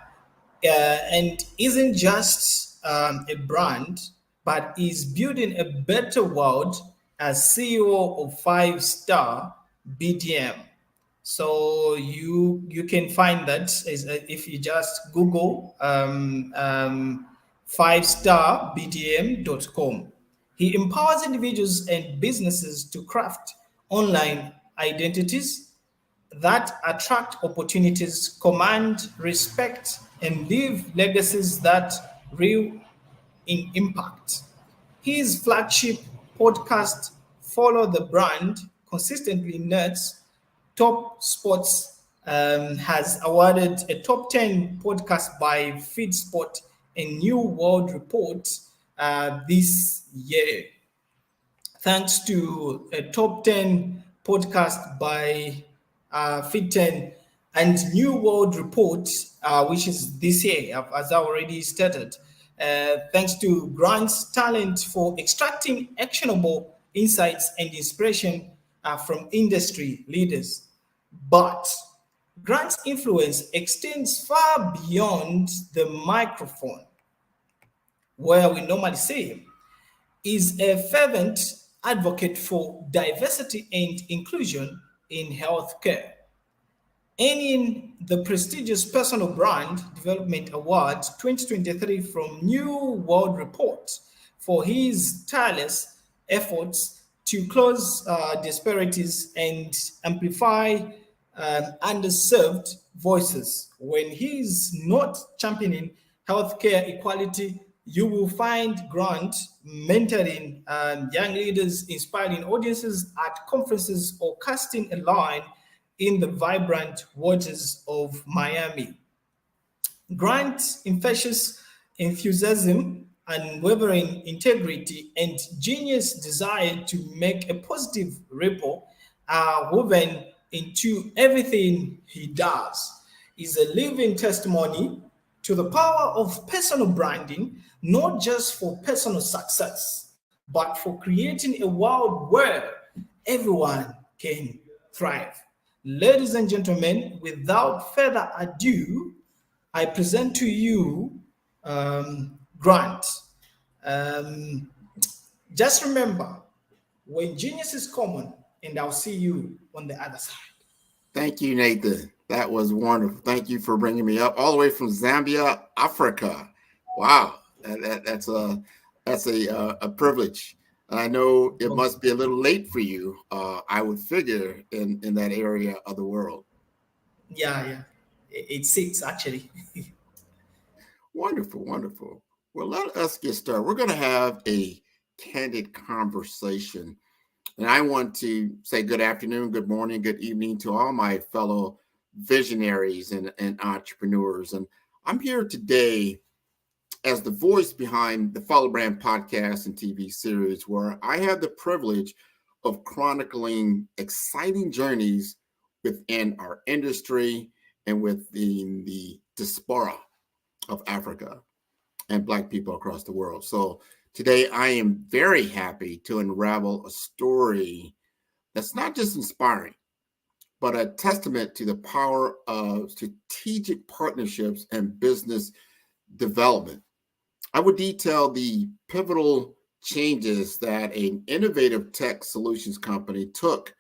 and isn't just a brand, but is building a better world as CEO of 5-Star BDM. So you can find that if you just Google 5starbdm.com. He empowers individuals and businesses to craft online identities that attract opportunities, command respect, and leave legacies that real in impact. His flagship podcast, Follow the Brand, consistently nerds top spots, has awarded a top 10 podcast by FeedSpot and New World Report this year. Thanks to a top 10 podcast by Fit10 and New World Report, which is this year, as I already stated. Thanks to Grant's talent for extracting actionable insights and inspiration from industry leaders. But Grant's influence extends far beyond the microphone, where we normally see him. Is a fervent advocate for diversity and inclusion in healthcare, earning the prestigious Personal Brand Development Award 2023 from New World Report for his tireless efforts to close disparities and amplify underserved voices. When he's not championing healthcare equality, you will find Grant mentoring young leaders, inspiring audiences at conferences, or casting a line in the vibrant waters of Miami. Grant's infectious enthusiasm, unwavering integrity, and genius desire to make a positive ripple are woven into everything he does. Is a living testimony to the power of personal branding, not just for personal success, but for creating a world where everyone can thrive. Ladies and gentlemen, without further ado, I present to you Grant. Just remember, when genius is common, and I'll see you on the other side. Thank you, Nathan. That was wonderful. Thank you for bringing me up all the way from Zambia, Africa. Wow, that's a privilege. I know it must be a little late for you. I would figure in that area of the world. Yeah. It's 6 actually. Wonderful. Well, let us get started. We're going to have a candid conversation. And I want to say good afternoon, good morning, good evening to all my fellow visionaries and entrepreneurs. And I'm here today as the voice behind the Follow Brand podcast and TV series, where I have the privilege of chronicling exciting journeys within our industry and within the diaspora of Africa and Black people across the world. So today I am very happy to unravel a story that's not just inspiring, but a testament to the power of strategic partnerships and business development. I would detail the pivotal changes that an innovative tech solutions company took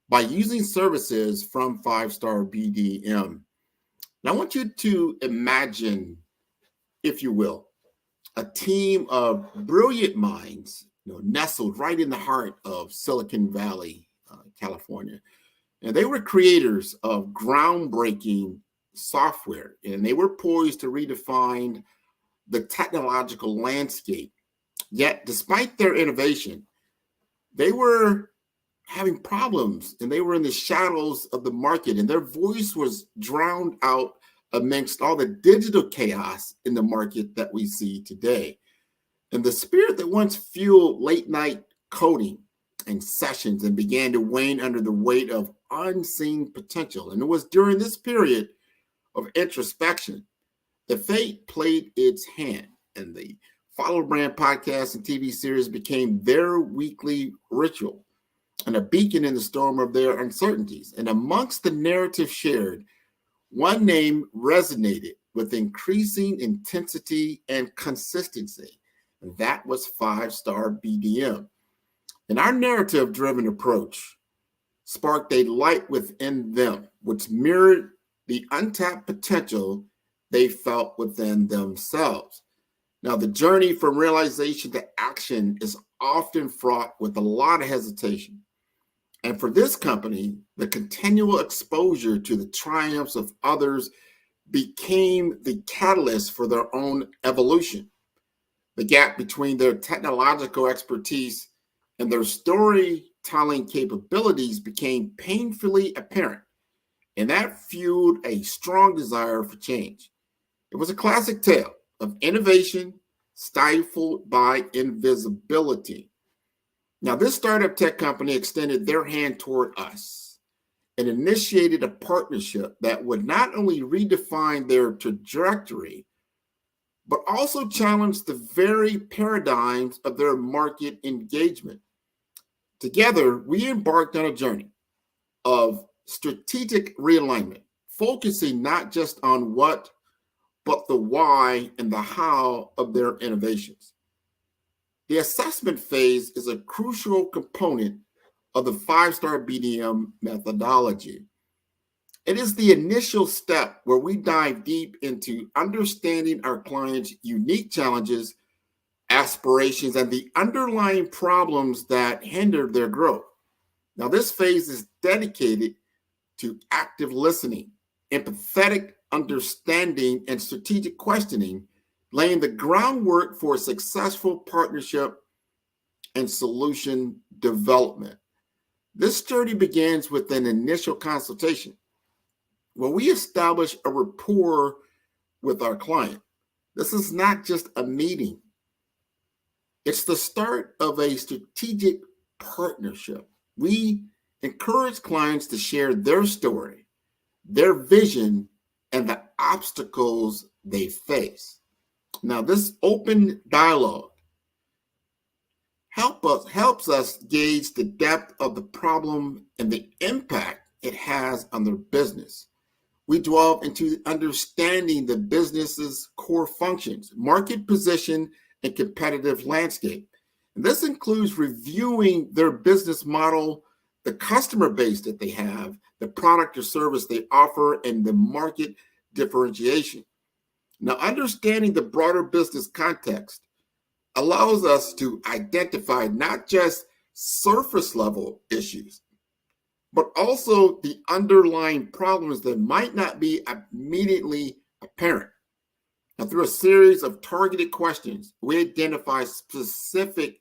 by using services from 5-Star BDM. Now, I want you to imagine, if you will, a team of brilliant minds, nestled right in the heart of Silicon Valley, California. And they were creators of groundbreaking software, and they were poised to redefine the technological landscape. Yet, despite their innovation, they were having problems, and they were in the shadows of the market, and their voice was drowned out amongst all the digital chaos in the market that we see today. And the spirit that once fueled late night coding and sessions and began to wane under the weight of unseen potential. And it was during this period of introspection that fate played its hand, and the Follow Brand podcast and TV series became their weekly ritual and a beacon in the storm of their uncertainties. And amongst the narrative shared, one name resonated with increasing intensity and consistency, and that was 5-Star BDM. And our narrative-driven approach sparked a light within them, which mirrored the untapped potential they felt within themselves. Now, the journey from realization to action is often fraught with a lot of hesitation. And for this company, the continual exposure to the triumphs of others became the catalyst for their own evolution. The gap between their technological expertise and their storytelling capabilities became painfully apparent, and that fueled a strong desire for change. It was a classic tale of innovation stifled by invisibility. Now, this startup tech company extended their hand toward us and initiated a partnership that would not only redefine their trajectory, but also challenge the very paradigms of their market engagement. Together, we embarked on a journey of strategic realignment, focusing not just on what, but the why and the how of their innovations. The assessment phase is a crucial component of the 5-Star BDM methodology. It is the initial step where we dive deep into understanding our clients' unique challenges, aspirations, and the underlying problems that hinder their growth. Now, this phase is dedicated to active listening, empathetic understanding, and strategic questioning, laying the groundwork for successful partnership and solution development. This journey begins with an initial consultation where we establish a rapport with our client. This is not just a meeting. It's the start of a strategic partnership. We encourage clients to share their story, their vision, and the obstacles they face. Now, this open dialogue helps us gauge the depth of the problem and the impact it has on their business. We delve into understanding the business's core functions, market position, and competitive landscape. And this includes reviewing their business model, the customer base that they have, the product or service they offer, and the market differentiation. Now, understanding the broader business context allows us to identify not just surface level issues, but also the underlying problems that might not be immediately apparent. Now, through a series of targeted questions, we identify specific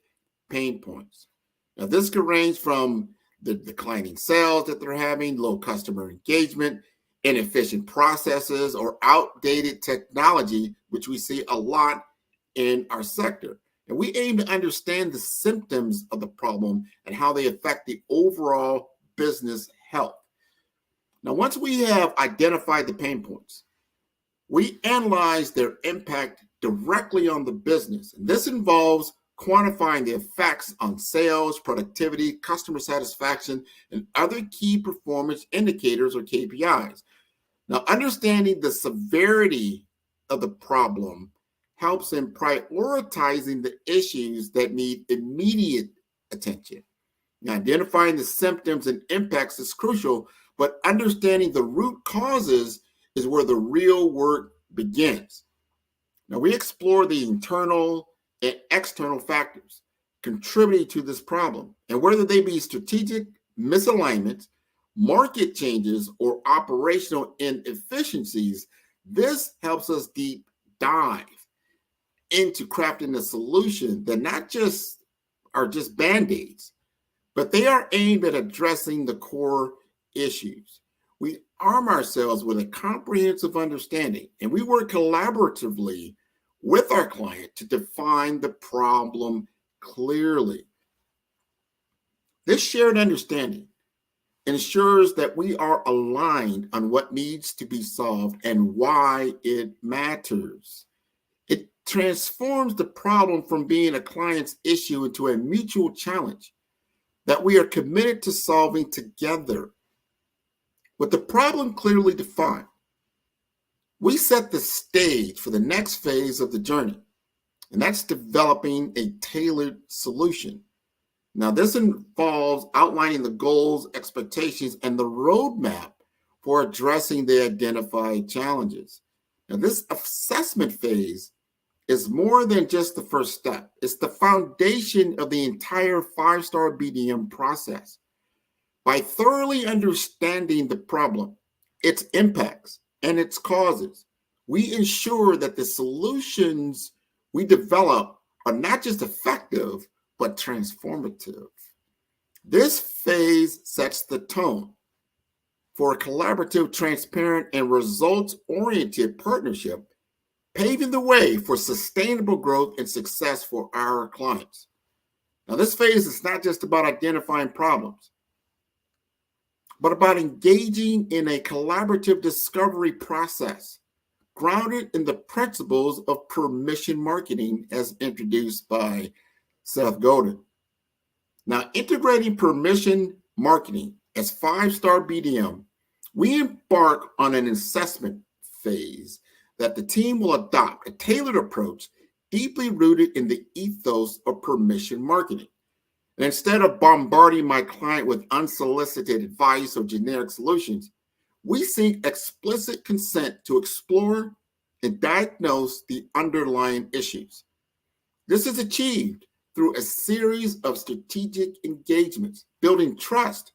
pain points. Now, this could range from the declining sales that they're having, low customer engagement, inefficient processes, or outdated technology, which we see a lot in our sector. And we aim to understand the symptoms of the problem and how they affect the overall business health. Now, once we have identified the pain points, we analyze their impact directly on the business. And this involves quantifying the effects on sales, productivity, customer satisfaction, and other key performance indicators or KPIs. Now, understanding the severity of the problem helps in prioritizing the issues that need immediate attention. Now, identifying the symptoms and impacts is crucial, but understanding the root causes is where the real work begins. Now, we explore the internal and external factors contributing to this problem, and whether they be strategic misalignments, market changes, or operational inefficiencies, this helps us deep dive into crafting a solution that not just are just band-aids, but they are aimed at addressing the core issues. We arm ourselves with a comprehensive understanding, and we work collaboratively with our client to define the problem clearly. This shared understanding ensures that we are aligned on what needs to be solved and why it matters. It transforms the problem from being a client's issue into a mutual challenge that we are committed to solving together. With the problem clearly defined, we set the stage for the next phase of the journey, and that's developing a tailored solution. Now, this involves outlining the goals, expectations, and the roadmap for addressing the identified challenges. Now, this assessment phase is more than just the first step. It's the foundation of the entire 5-star BDM process. By thoroughly understanding the problem, its impacts, and its causes, we ensure that the solutions we develop are not just effective, but transformative. This phase sets the tone for a collaborative, transparent, and results-oriented partnership, paving the way for sustainable growth and success for our clients. Now, this phase is not just about identifying problems, but about engaging in a collaborative discovery process grounded in the principles of permission marketing as introduced by Seth Godin. Now, integrating permission marketing as 5-star BDM, we embark on an assessment phase that the team will adopt a tailored approach deeply rooted in the ethos of permission marketing. And instead of bombarding my client with unsolicited advice or generic solutions, we seek explicit consent to explore and diagnose the underlying issues. This is achieved through a series of strategic engagements, building trust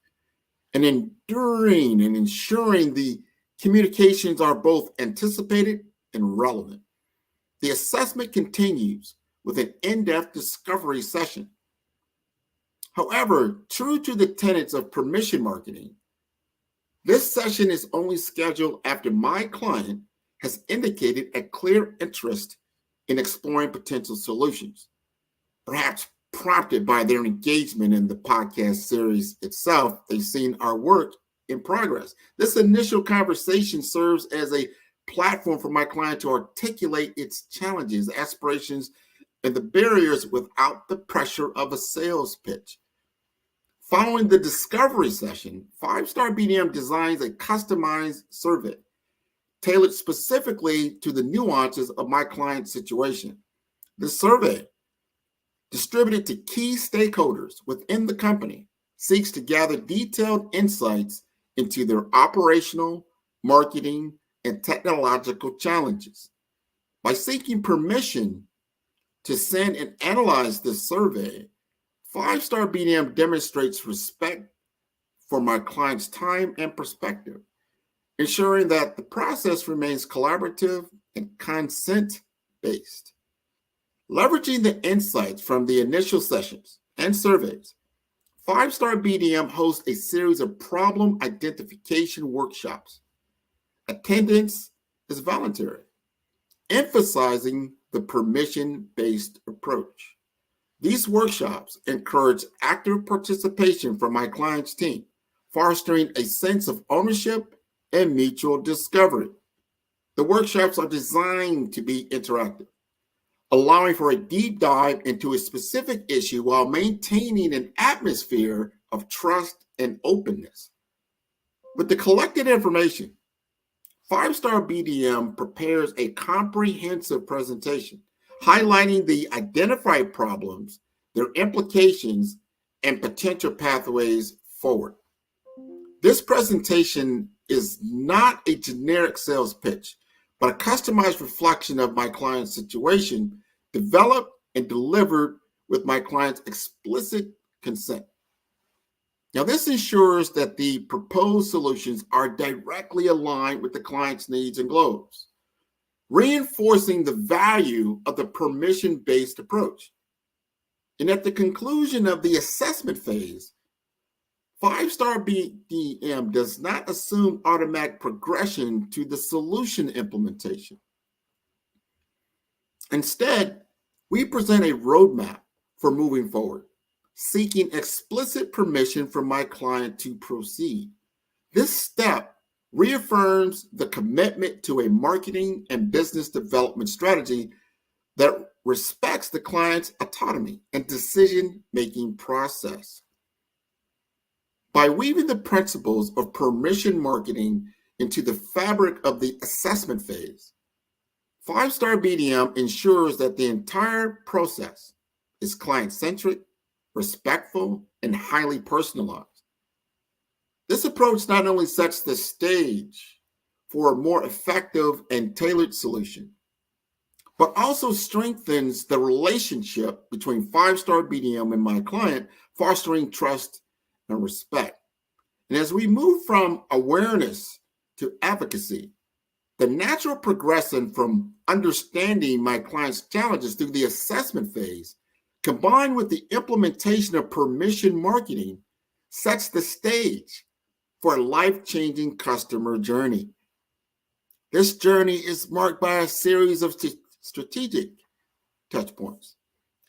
and enduring and ensuring the communications are both anticipated and relevant. The assessment continues with an in-depth discovery session. However, true to the tenets of permission marketing, this session is only scheduled after my client has indicated a clear interest in exploring potential solutions, perhaps prompted by their engagement in the podcast series itself. They've seen our work in progress. This initial conversation serves as a platform for my client to articulate its challenges, aspirations, and the barriers without the pressure of a sales pitch. Following the discovery session, 5-star BDM designs a customized survey tailored specifically to the nuances of my client's situation. The survey, distributed to key stakeholders within the company, seeks to gather detailed insights into their operational, marketing, and technological challenges. By seeking permission to send and analyze this survey, 5-star BDM demonstrates respect for my client's time and perspective, ensuring that the process remains collaborative and consent-based. Leveraging the insights from the initial sessions and surveys, 5-star BDM hosts a series of problem identification workshops. Attendance is voluntary, emphasizing the permission-based approach. These workshops encourage active participation from my client's team, fostering a sense of ownership and mutual discovery. The workshops are designed to be interactive, allowing for a deep dive into a specific issue while maintaining an atmosphere of trust and openness. With the collected information, 5-Star BDM prepares a comprehensive presentation highlighting the identified problems, their implications, and potential pathways forward. This presentation is not a generic sales pitch, but a customized reflection of my client's situation, developed and delivered with my client's explicit consent. Now, this ensures that the proposed solutions are directly aligned with the client's needs and goals, reinforcing the value of the permission-based approach. And at the conclusion of the assessment phase, 5-Star BDM does not assume automatic progression to the solution implementation. Instead, we present a roadmap for moving forward, seeking explicit permission from my client to proceed. This step reaffirms the commitment to a marketing and business development strategy that respects the client's autonomy and decision-making process. By weaving the principles of permission marketing into the fabric of the assessment phase, 5-Star BDM ensures that the entire process is client-centric, respectful, and highly personalized. This approach not only sets the stage for a more effective and tailored solution, but also strengthens the relationship between 5-Star BDM and my client, fostering trust and respect. And as we move from awareness to advocacy, the natural progression from understanding my client's challenges through the assessment phase, combined with the implementation of permission marketing, sets the stage for a life-changing customer journey. This journey is marked by a series of strategic touchpoints,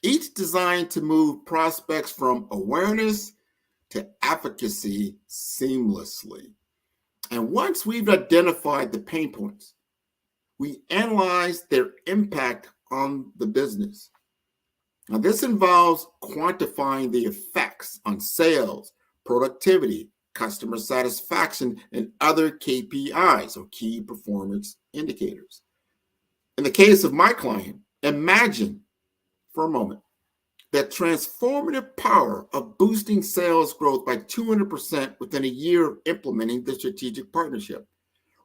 each designed to move prospects from awareness to advocacy seamlessly. And once we've identified the pain points, we analyze their impact on the business. Now, this involves quantifying the effects on sales, productivity, customer satisfaction, and other KPIs, or key performance indicators. In the case of my client, imagine for a moment that transformative power of boosting sales growth by 200% within a year of implementing the strategic partnership,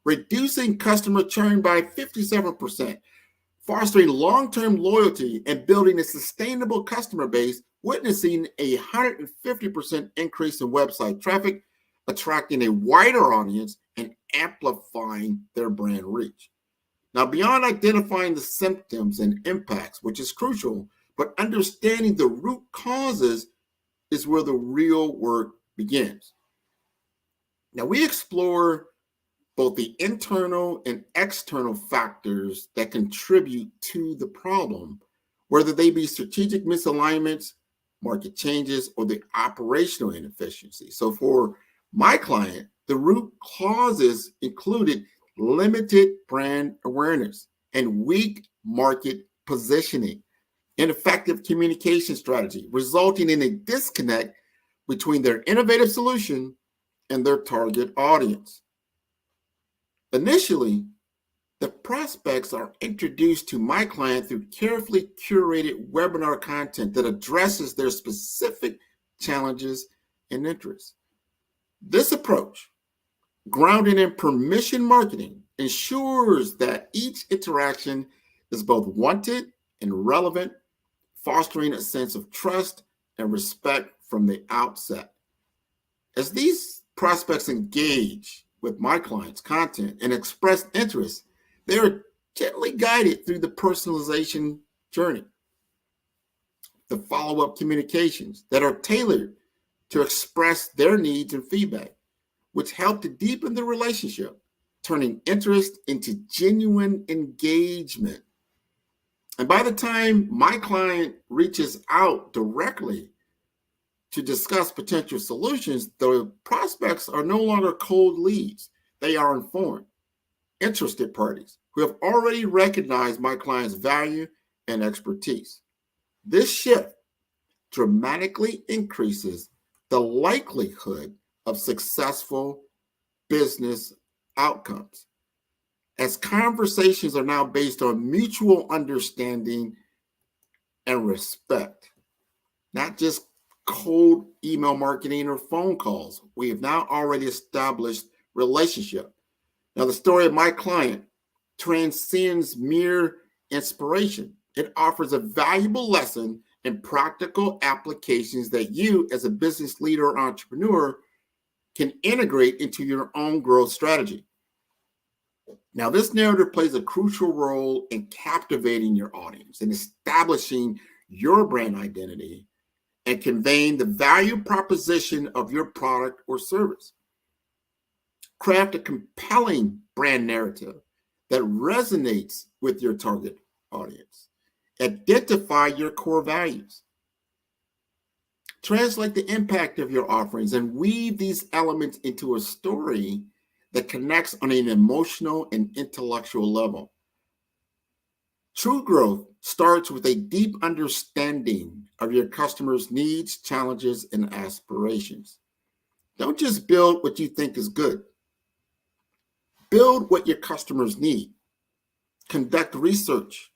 reducing customer churn by 57%, fostering long-term loyalty and building a sustainable customer base, witnessing a 150% increase in website traffic, attracting a wider audience, and amplifying their brand reach. Now, beyond identifying the symptoms and impacts, which is crucial, but understanding the root causes is where the real work begins. Now, we explore both the internal and external factors that contribute to the problem, whether they be strategic misalignments, market changes, or the operational inefficiency. So for my client, the root causes included limited brand awareness and weak market positioning, ineffective communication strategy, resulting in a disconnect between their innovative solution and their target audience. Initially, the prospects are introduced to my client through carefully curated webinar content that addresses their specific challenges and interests. This approach, grounded in permission marketing, ensures that each interaction is both wanted and relevant, fostering a sense of trust and respect from the outset. As these prospects engage with my client's content and express interest, they are gently guided through the personalization journey, the follow-up communications that are tailored to express their needs and feedback, which help to deepen the relationship, turning interest into genuine engagement. And by the time my client reaches out directly to discuss potential solutions, the prospects are no longer cold leads. They are informed, interested parties who have already recognized my client's value and expertise. This shift dramatically increases the likelihood of successful business outcomes, as conversations are now based on mutual understanding and respect, not just cold email marketing or phone calls. We have now already established relationship. Now, the story of my client transcends mere inspiration. It offers a valuable lesson and practical applications that you, as a business leader or entrepreneur, can integrate into your own growth strategy. Now, this narrative plays a crucial role in captivating your audience and establishing your brand identity and conveying the value proposition of your product or service. Craft a compelling brand narrative that resonates with your target audience. Identify your core values. Translate the impact of your offerings and weave these elements into a story that connects on an emotional and intellectual level. True growth starts with a deep understanding of your customers' needs, challenges, and aspirations. Don't just build what you think is good. Build what your customers need. Conduct research,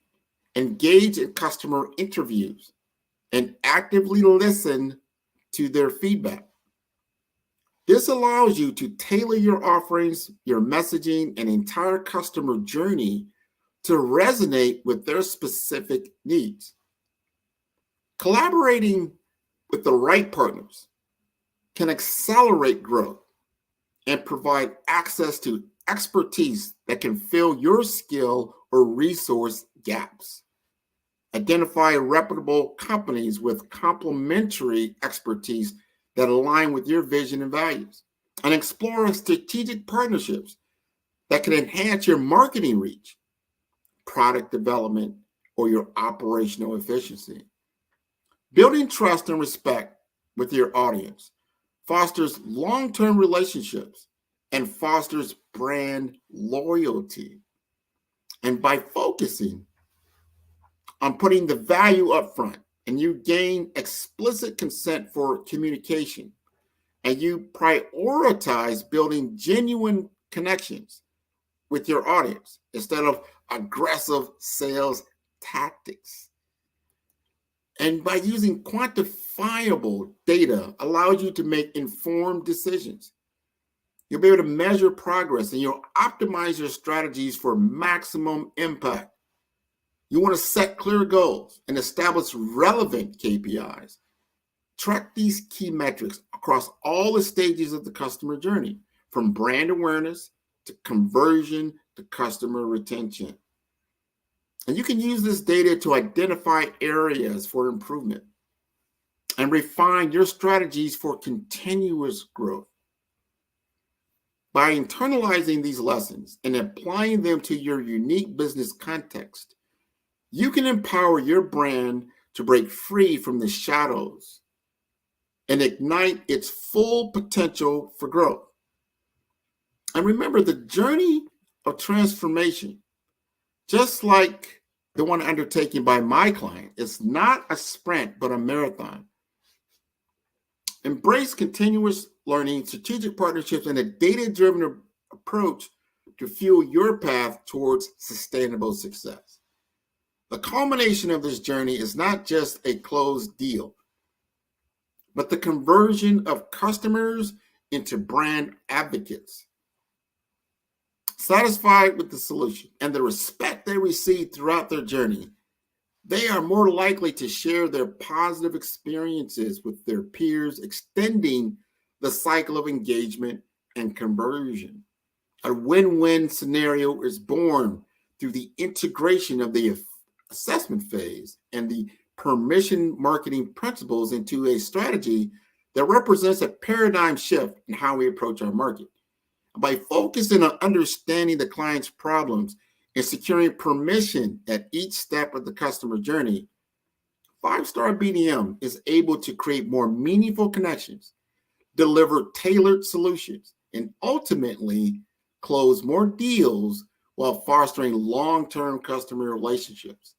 engage in customer interviews, and actively listen to their feedback. This allows you to tailor your offerings, your messaging, and entire customer journey to resonate with their specific needs. Collaborating with the right partners can accelerate growth and provide access to expertise that can fill your skill or resource gaps. Identify reputable companies with complementary expertise that align with your vision and values, and explore strategic partnerships that can enhance your marketing reach, product development, or your operational efficiency. Building trust and respect with your audience fosters long-term relationships and fosters brand loyalty. And by focusing on putting the value up front, and you gain explicit consent for communication, and you prioritize building genuine connections with your audience instead of aggressive sales tactics. And by using quantifiable data allows you to make informed decisions. You'll be able to measure progress and you'll optimize your strategies for maximum impact. You want to set clear goals and establish relevant KPIs. Track these key metrics across all the stages of the customer journey, from brand awareness to conversion to customer retention. And you can use this data to identify areas for improvement and refine your strategies for continuous growth. By internalizing these lessons and applying them to your unique business context, you can empower your brand to break free from the shadows and ignite its full potential for growth. And remember, the journey of transformation, just like the one undertaken by my client, is not a sprint, but a marathon. Embrace continuous learning, strategic partnerships, and a data-driven approach to fuel your path towards sustainable success. The culmination of this journey is not just a closed deal, but the conversion of customers into brand advocates. Satisfied with the solution and the respect they receive throughout their journey, they are more likely to share their positive experiences with their peers, extending the cycle of engagement and conversion. A win-win scenario is born through the integration of the assessment phase and the permission marketing principles into a strategy that represents a paradigm shift in how we approach our market. By focusing on understanding the client's problems and securing permission at each step of the customer journey, 5-Star BDM is able to create more meaningful connections, deliver tailored solutions, and ultimately close more deals while fostering long-term customer relationships.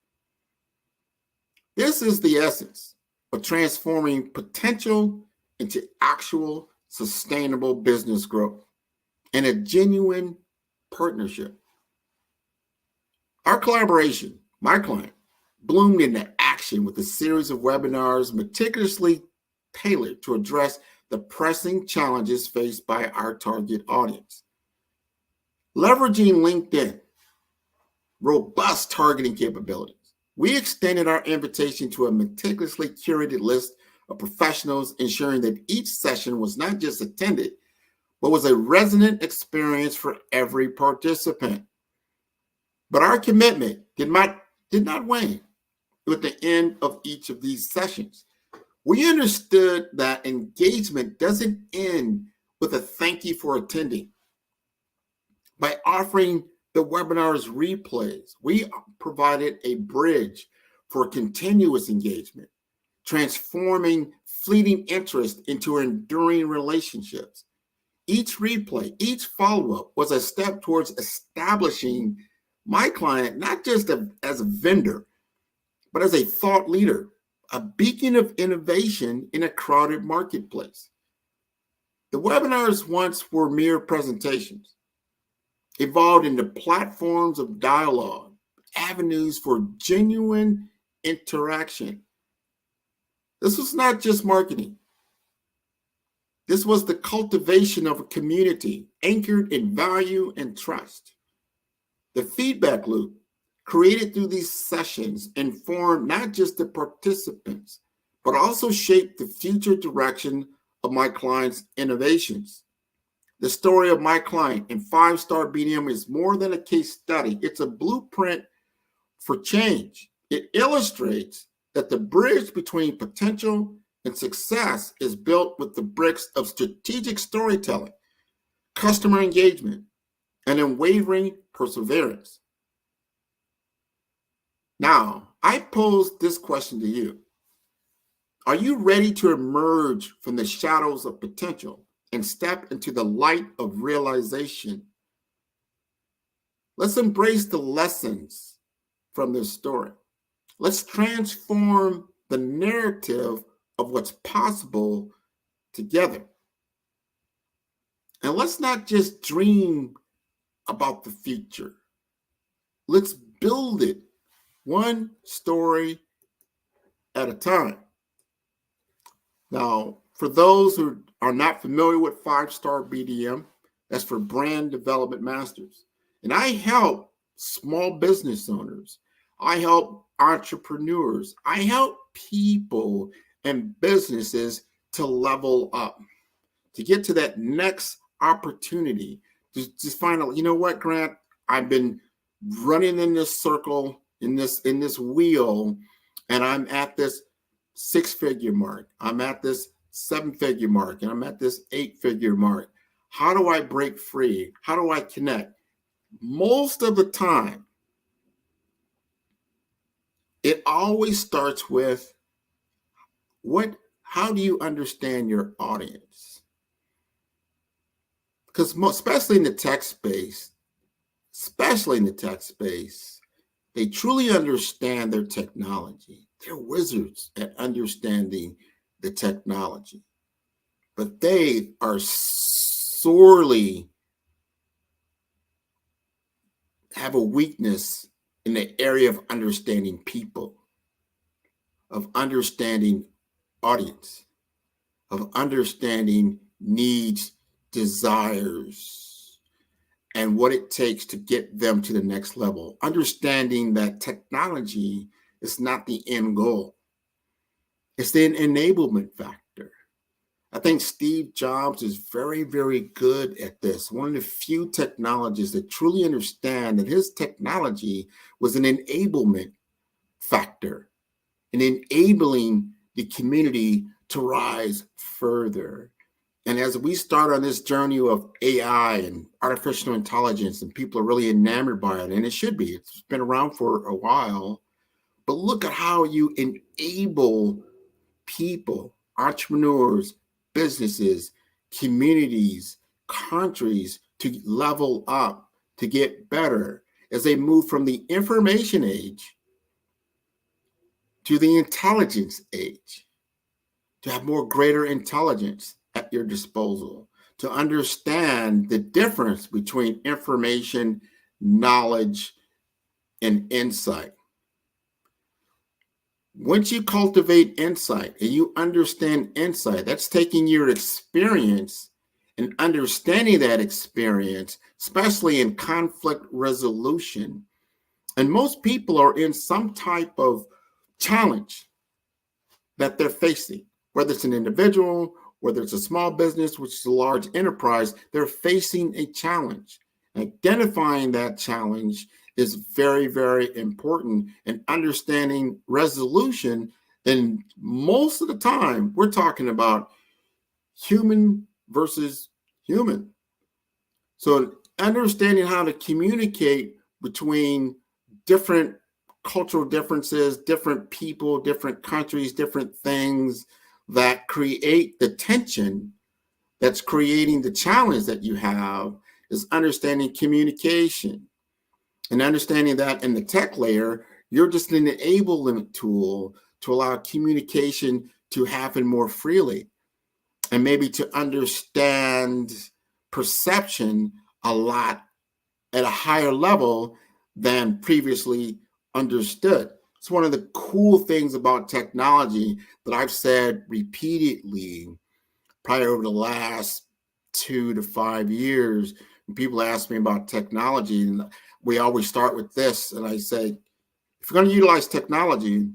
This is the essence of transforming potential into actual sustainable business growth and a genuine partnership. Our collaboration, my client, bloomed into action with a series of webinars meticulously tailored to address the pressing challenges faced by our target audience. Leveraging LinkedIn, robust targeting capabilities, we extended our invitation to a meticulously curated list of professionals, ensuring that each session was not just attended, but was a resonant experience for every participant. But our commitment did not wane with the end of each of these sessions. We understood that engagement doesn't end with a thank you for attending. By offering the webinar's replays, we provided a bridge for continuous engagement, transforming fleeting interest into enduring relationships. Each replay, each follow-up was a step towards establishing my client not just as a vendor, but as a thought leader, a beacon of innovation in a crowded marketplace. The webinars once were mere presentations, evolved into platforms of dialogue, avenues for genuine interaction. This was not just marketing. This was the cultivation of a community anchored in value and trust. The feedback loop created through these sessions informed not just the participants, but also shaped the future direction of my client's innovations. The story of my client in 5-Star BDM is more than a case study. It's a blueprint for change. It illustrates that the bridge between potential and success is built with the bricks of strategic storytelling, customer engagement, and unwavering perseverance. Now, I pose this question to you. Are you ready to emerge from the shadows of potential and step into the light of realization? Let's embrace the lessons from this story. Let's transform the narrative of what's possible together. And let's not just dream about the future. Let's build it one story at a time. Now, for those who are not familiar with 5-Star BDM, that's for Brand Development Masters. And I help small business owners. I help entrepreneurs. I help people and businesses to level up, to get to that next opportunity, to just find out, you know what, Grant, I've been running in this circle, in this wheel, and I'm at this 6-figure mark. I'm at this 7-figure mark, and I'm at this 8-figure mark. How do I break free? How do I connect? Most of the time, it always starts with how do you understand your audience? Because especially in the tech space, they truly understand their technology. They're wizards at understanding the technology, but they are sorely have a weakness in the area of understanding people, of understanding audience, of understanding needs, desires, and what it takes to get them to the next level. Understanding that technology is not the end goal. It's the enablement factor. I think Steve Jobs is very, very good at this. One of the few technologists that truly understand that his technology was an enablement factor, in enabling the community to rise further. And as we start on this journey of AI and artificial intelligence, and people are really enamored by it, and it should be, it's been around for a while, but look at how you enable people, entrepreneurs, businesses, communities, countries to level up, to get better as they move from the information age to the intelligence age, to have more greater intelligence at your disposal, to understand the difference between information, knowledge, and insight. Once you cultivate insight and you understand insight, that's taking your experience and understanding that experience, especially in conflict resolution. And most people are in some type of challenge that they're facing, whether it's an individual, whether it's a small business, which is a large enterprise, they're facing a challenge. Identifying that challenge is very, very important, and understanding resolution. And most of the time, we're talking about human versus human. So understanding how to communicate between different cultural differences, different people, different countries, different things that create the tension that's creating the challenge that you have is understanding communication. And understanding that in the tech layer, you're just an enablement tool to allow communication to happen more freely, and maybe to understand perception a lot at a higher level than previously understood. It's one of the cool things about technology that I've said repeatedly, probably over the last 2 to 5 years. When people ask me about technology, and we always start with this, and I say, if you're going to utilize technology,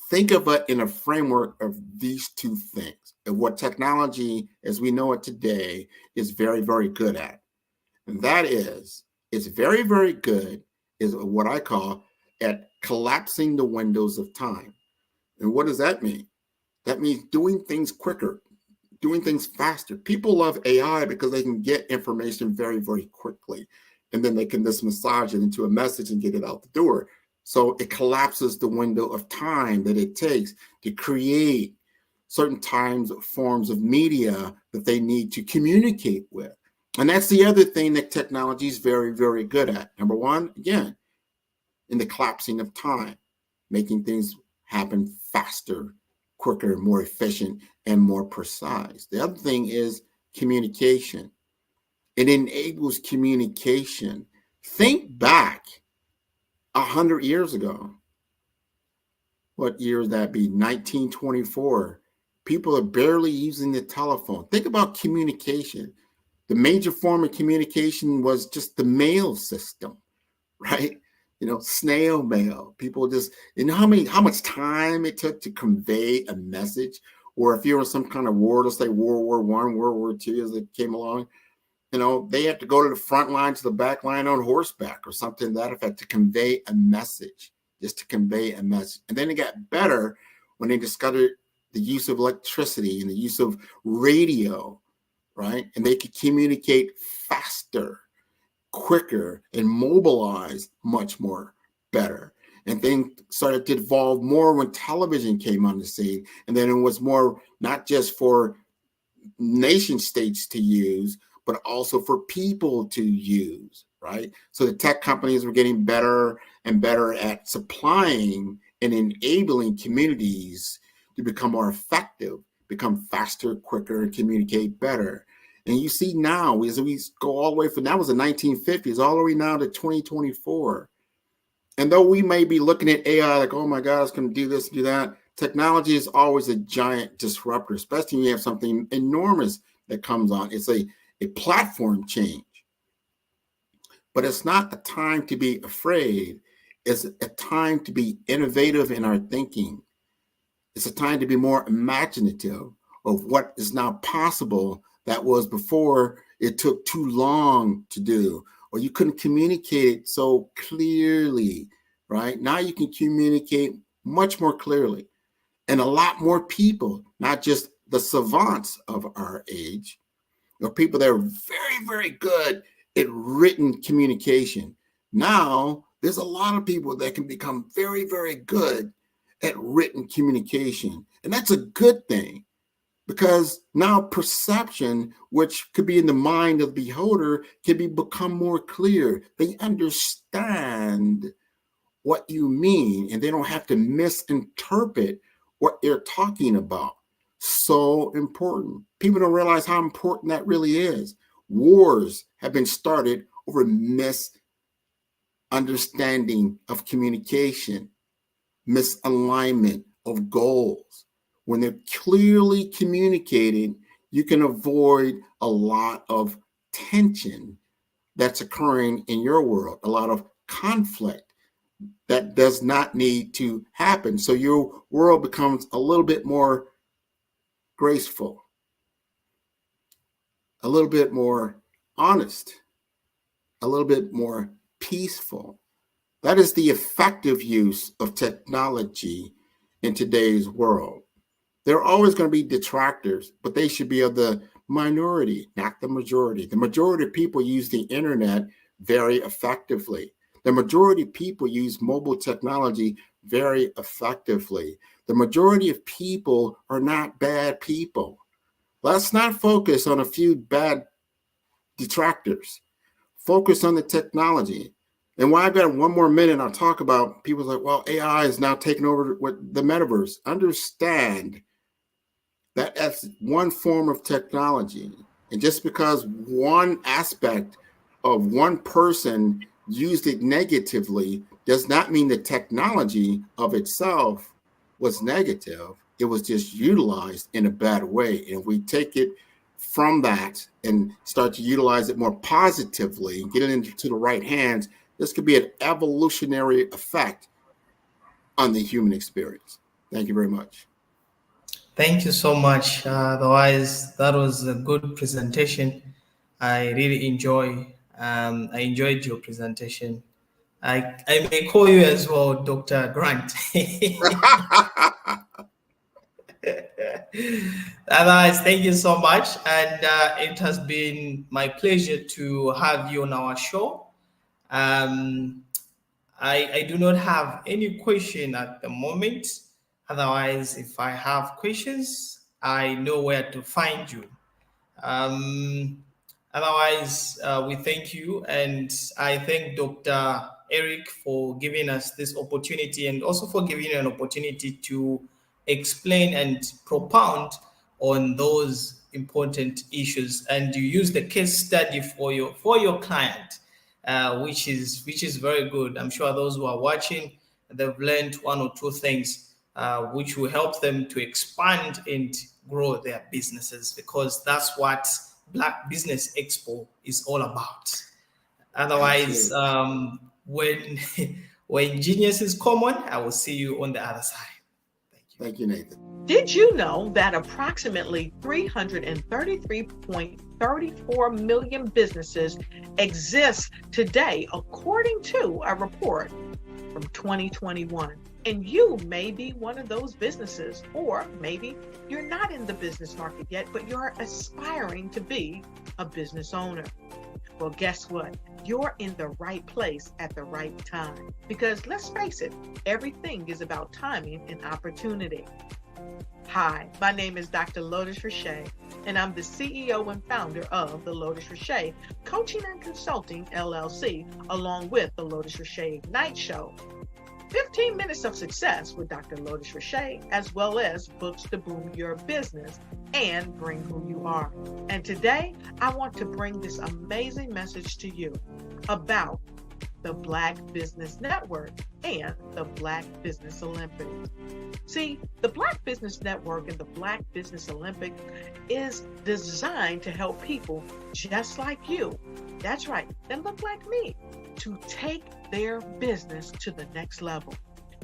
think of it in a framework of these two things, of what technology as we know it today is very, very good at. And that is, it's very, very good is what I call at collapsing the windows of time. And what does that mean? That means doing things quicker, doing things faster. People love AI because they can get information very, very quickly. And then they can just massage it into a message and get it out the door. So it collapses the window of time that it takes to create certain forms of media that they need to communicate with. And that's the other thing that technology is very, very good at. Number one, again, in the collapsing of time, making things happen faster, quicker, more efficient, and more precise. The other thing is communication. It enables communication. Think back 100 years ago. What year would that be? 1924. People are barely using the telephone. Think about communication. The major form of communication was just the mail system, right? Snail mail. People just, how much time it took to convey a message? Or if you were in some kind of war, let's say World War I, World War II as it came along, they had to go to the front line to the back line on horseback or something to that effect to convey a message, just to convey a message. And then it got better when they discovered the use of electricity and the use of radio, right? And they could communicate faster, quicker, and mobilize much more better. And things started to evolve more when television came on the scene. And then it was more not just for nation states to use, but also for people to use, right? So the tech companies were getting better and better at supplying and enabling communities to become more effective, become faster, quicker, and communicate better. And you see now, as we go all the way from, that was the 1950s, all the way now to 2024. And though we may be looking at AI like, oh my God, it's going to do this, do that, technology is always a giant disruptor, especially when you have something enormous that comes on. It's a platform change. But it's not a time to be afraid. It's a time to be innovative in our thinking. It's a time to be more imaginative of what is now possible that was before it took too long to do, or you couldn't communicate it so clearly, right? Now you can communicate much more clearly. And a lot more people, not just the savants of our age, or people that are very, very good at written communication. Now, there's a lot of people that can become very, very good at written communication. And that's a good thing, because now perception, which could be in the mind of the beholder, can become more clear. They understand what you mean, and they don't have to misinterpret what you're talking about. So important. People don't realize how important that really is. Wars have been started over misunderstanding of communication, misalignment of goals. When they're clearly communicated, you can avoid a lot of tension that's occurring in your world, a lot of conflict that does not need to happen. So your world becomes a little bit more graceful, a little bit more honest, a little bit more peaceful. That is the effective use of technology in today's world. There are always going to be detractors, but they should be of the minority, not the majority. The majority of people use the internet very effectively. The majority of people use mobile technology very effectively. The majority of people are not bad people. Let's not focus on a few bad detractors. Focus on the technology. And while I've got one more minute, I'll talk about people like, well, AI is now taking over with the metaverse. Understand that that's one form of technology. And just because one aspect of one person used it negatively does not mean the technology of itself was negative. It was just utilized in a bad way. And if we take it from that and start to utilize it more positively and get it into the right hands, this could be an evolutionary effect on the human experience. Thank you very much. Thank you so much. Otherwise, that was a good presentation. I really I enjoyed your presentation. I may call you as well, Dr. Grant. Otherwise, thank you so much. And it has been my pleasure to have you on our show. I do not have any question at the moment. Otherwise, if I have questions, I know where to find you. Otherwise, we thank you. And I thank Dr. Eric for giving us this opportunity and also for giving you an opportunity to explain and propound on those important issues. And you use the case study for your client, which is very good. I'm sure those who are watching, they've learned one or two things which will help them to expand and grow their businesses, because that's what Black Business Expo is all about. Otherwise, when genius is common, I will see you on the other side. Thank you, Nathan. Did you know that approximately 333.34 million businesses exist today, according to a report from 2021? And you may be one of those businesses, or maybe you're not in the business market yet, but you're aspiring to be a business owner. Well, guess what? You're in the right place at the right time. Because let's face it, everything is about timing and opportunity. Hi, my name is Dr. Lotus Richey, and I'm the CEO and founder of the Lotus Richey Coaching and Consulting LLC, along with the Lotus Richey Ignite Show. 15 minutes of success with Dr. Lotus Richey, as well as books to boom your business and bring who you are. And today, I want to bring this amazing message to you about the Black Business Network and the Black Business Olympics. See, the Black Business Network and the Black Business Olympic is designed to help people just like you, that's right, that look like me, to take their business to the next level.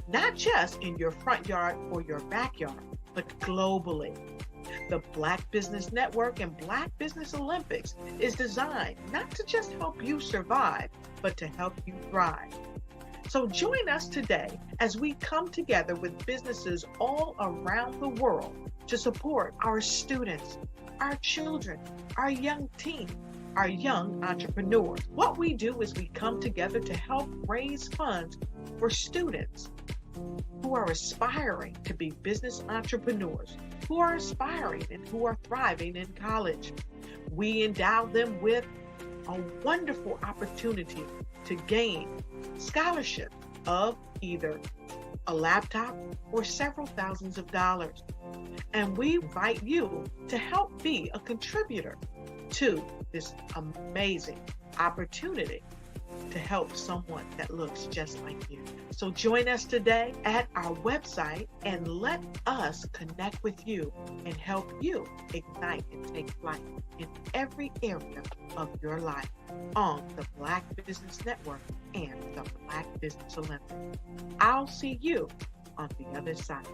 Not just in your front yard or your backyard, but globally. The Black Business Network and Black Business Olympics is designed not to just help you survive, but to help you thrive. So join us today as we come together with businesses all around the world to support our students, our children, our young teens, our young entrepreneurs. What we do is we come together to help raise funds for students who are aspiring to be business entrepreneurs, who are aspiring and who are thriving in college. We endow them with a wonderful opportunity to gain scholarship of either a laptop or several thousands of dollars. And we invite you to help be a contributor to this amazing opportunity to help someone that looks just like you. So join us today at our website and let us connect with you and help you ignite and take flight in every area of your life on the Black Business Network and the Black Business Olympics. I'll see you on the other side.